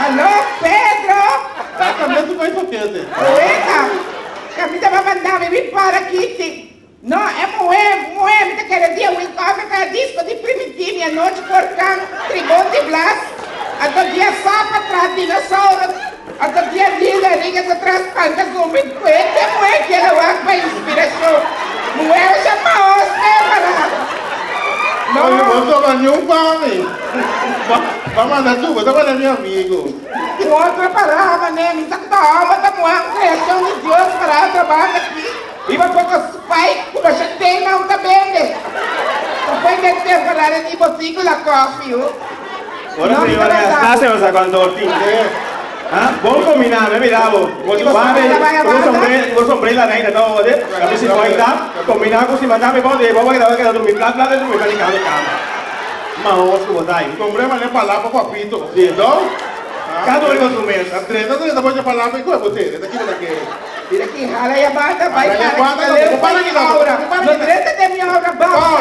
Alô, Pedro? Tá cambiando com isso aqui. Eita, Camila vai mandar me vir para aqui. Não, é moer, me tá querendo ir ao encontro com a disco de primitivo e a noite porcão, tribom de blas. Até dia só para trás, dinossauro. Até dia ligas atrás, pancas, zumbi, coelho, é moer que ela vai para inspiração. Moer já maos, né, para... Não, eu vou tomar nenhum pão, vai mandar tu, vou tomar meu amigo. Outra palavra, né? Me tá com a alma, tá com a criação de Deus para trabalhar aqui. E vai pôr com os pais, como a gente tem, não tá bem, né? Não foi que ter falar de botico la coffee, viu? Ora senhora, sta se usa quando orti. Ah, bom combinar, me miravo. Vou sombrilla ainda não, olha. A ver se vai dar. Combinar com se mandar me pode, vou que dormir, blá dormir para ligar de cama. Mas o que vai? Problema não é palavra para papito. Então, cada um com mês. A treta não é depois de palavra e coisa você, daqui daqui. Mira aqui, rala aí a banda, vai Rala aí a para banda, aqui, não para aqui, não. aura. Não treta de minha aura,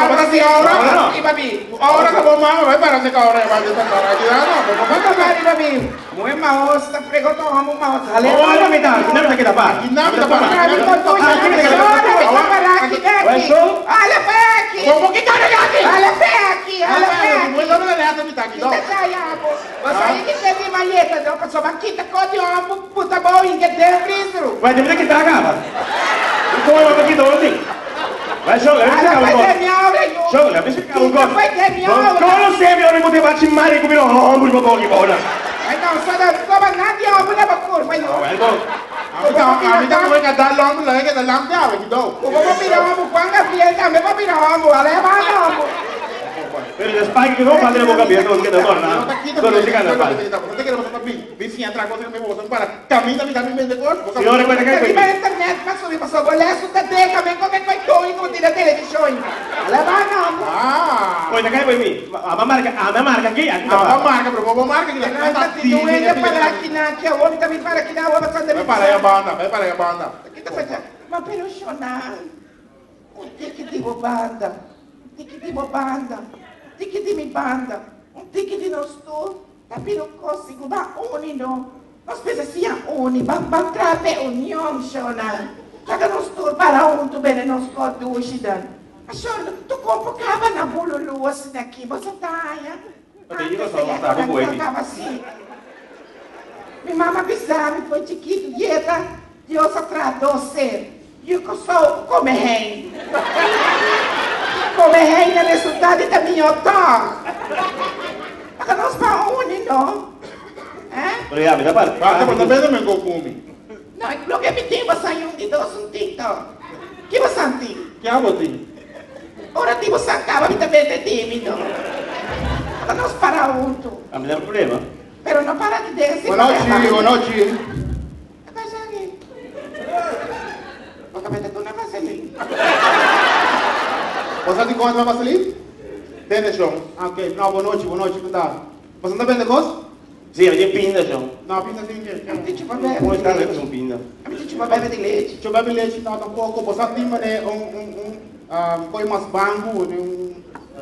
Mas assim, aura. E babi. Ahora que vou mamar, vai parar de que a hora vai estar aqui, não. Quanto vai, babi? Moe maos, tá fregou tua ramo maos. Olha, me dá, que não aqui da barra. Aqui não tá para. Olha aqui. Como que tá aqui? Olha aqui. Muito obrigado, me tá aqui, não. Mas aí que teve malheta, não, passou maquita, code homem, puta bom, ingueteiro, brisro. Vai ter que dar capa. Como é aqui do outro? Vai jogar, vai Olha, jogar. vai ter minha aura, eu. Joga, vai ficar o gol. Vai ter minha aura. Como sempre, eu não vou bater mais com meu ombro, vou correr embora. Ai, não, só da cova nada de homem, leva curva, eu. Vai bom. A mim tá como é que dá longo lá, que dá longo de água, que dou. Eu vou virar homem, quando a filha também vou virar homem, leva homem. Pero el spike que no padre de boca abierta, porque no torna. Solo se gana pal. No te quiero pasar vizinha atrás, cosa que me voy a para. Camina, me vende cosas. Senhora, recuerda que Aqui é na internet, mas subir para o boleço, tá de também, qualquer coisa que eu encontro na televisão. Leva homem. Ah. Pois acá por mim. A marca aqui, aqui. A marca, pero vou marca que Não, não é para aqui na, que a outra também para aqui na outra, vai para aí a banda, vai para aí a banda. Aqui tá fazendo, mas pelo jornal, um tique de banda, tique de mi banda, um tique de nós todos, tapi não consigo dar não. Nós precisamos unir, vamos trazer união, jornal. Já que nós todos para tu bem, nós todos dan. A senhora, tu compra na bululu assim aqui, você tá, assim. Minha mamãe avisava, foi chiquito, dieta, Deus atrasou ser. E eu sou come rei. Come rei é resultado da minha otó. Agora nós vamos unir, não? É? Obrigado, me dá para. Basta, mas também não me confume. Não, é que me tem você um de dois, um TikTok. Que você tem? Que é você? Ora, tipo, você acaba de também de tímido. Agora nós para junto. A me dá problema. Pero não para de descer. Boa noite. Porque me detou na vaselina. Você tem quanto vai vaseline? Tem chão. Ok, não, boa noite, que tal? Você tá vendo coisa? Sim, eu tenho pinda, João. Não, pinta sim, Eu me disse para beber. Como está a com pinda? Eu me disse para beber de leite. Deixa eu beber leite, não, tampouco. Você tem coi mas banco,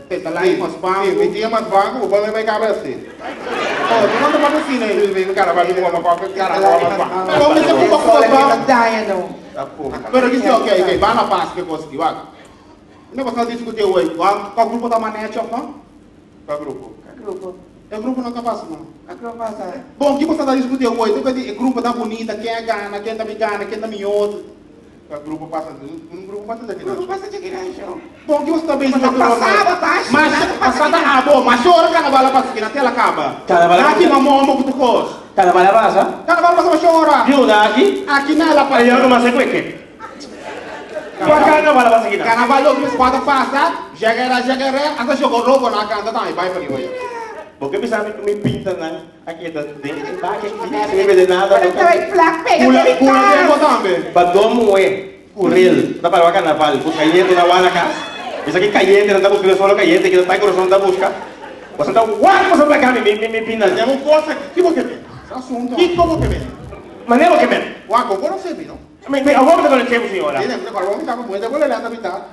tenta lá e mas banco. Sim, me tinha mas banco, o banco vai caber assim. Oh, tu não tá para assim, né? Ele cara vai com uma coca, cara vai mas banco. Como você com uma banco? Pero que ok, vai na paz que conseguiu, vai. Não você discutir hoje, qual grupo da manete, não? Qual grupo? É o grupo não capaz, não. Bom, que você está discutindo hoje? Tu pede grupo da bonita, quem é gana, quem tá me gana, quem tá me outro. O grupo passa daqui, não. Bom, que você está bem discutindo hoje? Mas passada, bom, mas chora carnaval passa aqui, na tela acaba. Aqui na mão, que tu costa. Carnaval passa? Carnaval passa, mas chora. Viu daqui? Aqui na ela passa. Eu não mais sei o que. Carnaval passa aqui, não. Carnaval, eu quando passa, jaguaré, até jogou roubo na canta, tá? Vai para ali, Porque me pinta aqui, tá dentro de baixo, sem ver nada. Pero estaba en flac, pega Pula de tempo também. Badomo curril, tá para o carnaval, o caliente na wala cá. Isso aqui caliente, não está buscando só caliente, que não está coração da busca. Você está guarda você para cá, me pinta. Temos coisa que você vê. Assunto. Que como que vê? Maneiro que vem. Uaco, agora você viu, não? Eu vou fazer com o senhora. Tiene, agora vamos estar com muito, agora ele anda a pintar.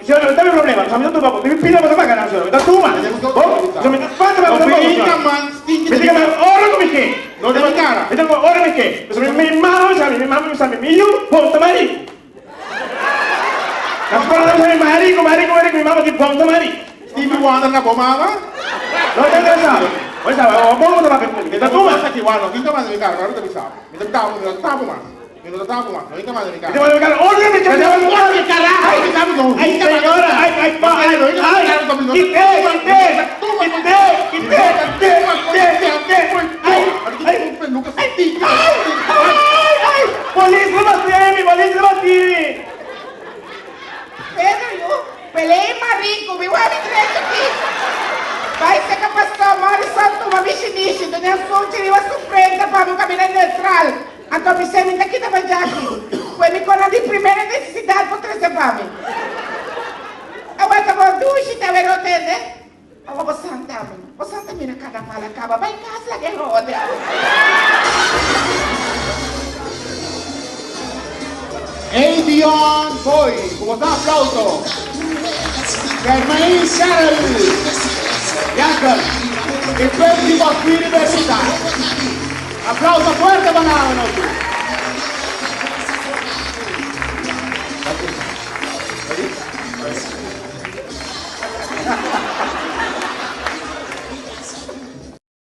Senhora, não tem problema, só me dá tudo para me pinta você para cá, senhora. Me dá tudo, mano. Me dá quanto para você? Fica, man, Me diga, ora como que? Não tem cara. Me diga, ora como que? Mi mamma sabe, milho, ponta marico. La scuola non sai marico, mi mamma ti ponta marico. Stevie Wonder na pomada. Non ti interessato? Poi stava, ho buono da per mi dà tu, ma Aqui, Wanda, fica mais de cara, agora tu sabe. Me dá tapo, me dá tapo, man. Me dá tapo, man. Fica mais de ti cara. voglio giocare, ora mi chiamo, Ai, caralho, ai, signora, ai, Police battivi! Pedro, eu pelei marico, viu? Vai me direito aqui. Vai ser que pastor Morrison, tu vai me xinixe, tu nem fonte, eu surpreenda para meu caminho neutral. Então me sei, me daqui da aqui. Foi me colar de primeira necessidade para trazer para mim. Eu vou tomar duche, tá vendo, entende? Eu vou sentar na carnaval, acaba, vai em casa, que roda. Adion Boy, como está aplauso? Germain Charles, Jacob, e Pedro Universidade. Aplauso fuerte para nós.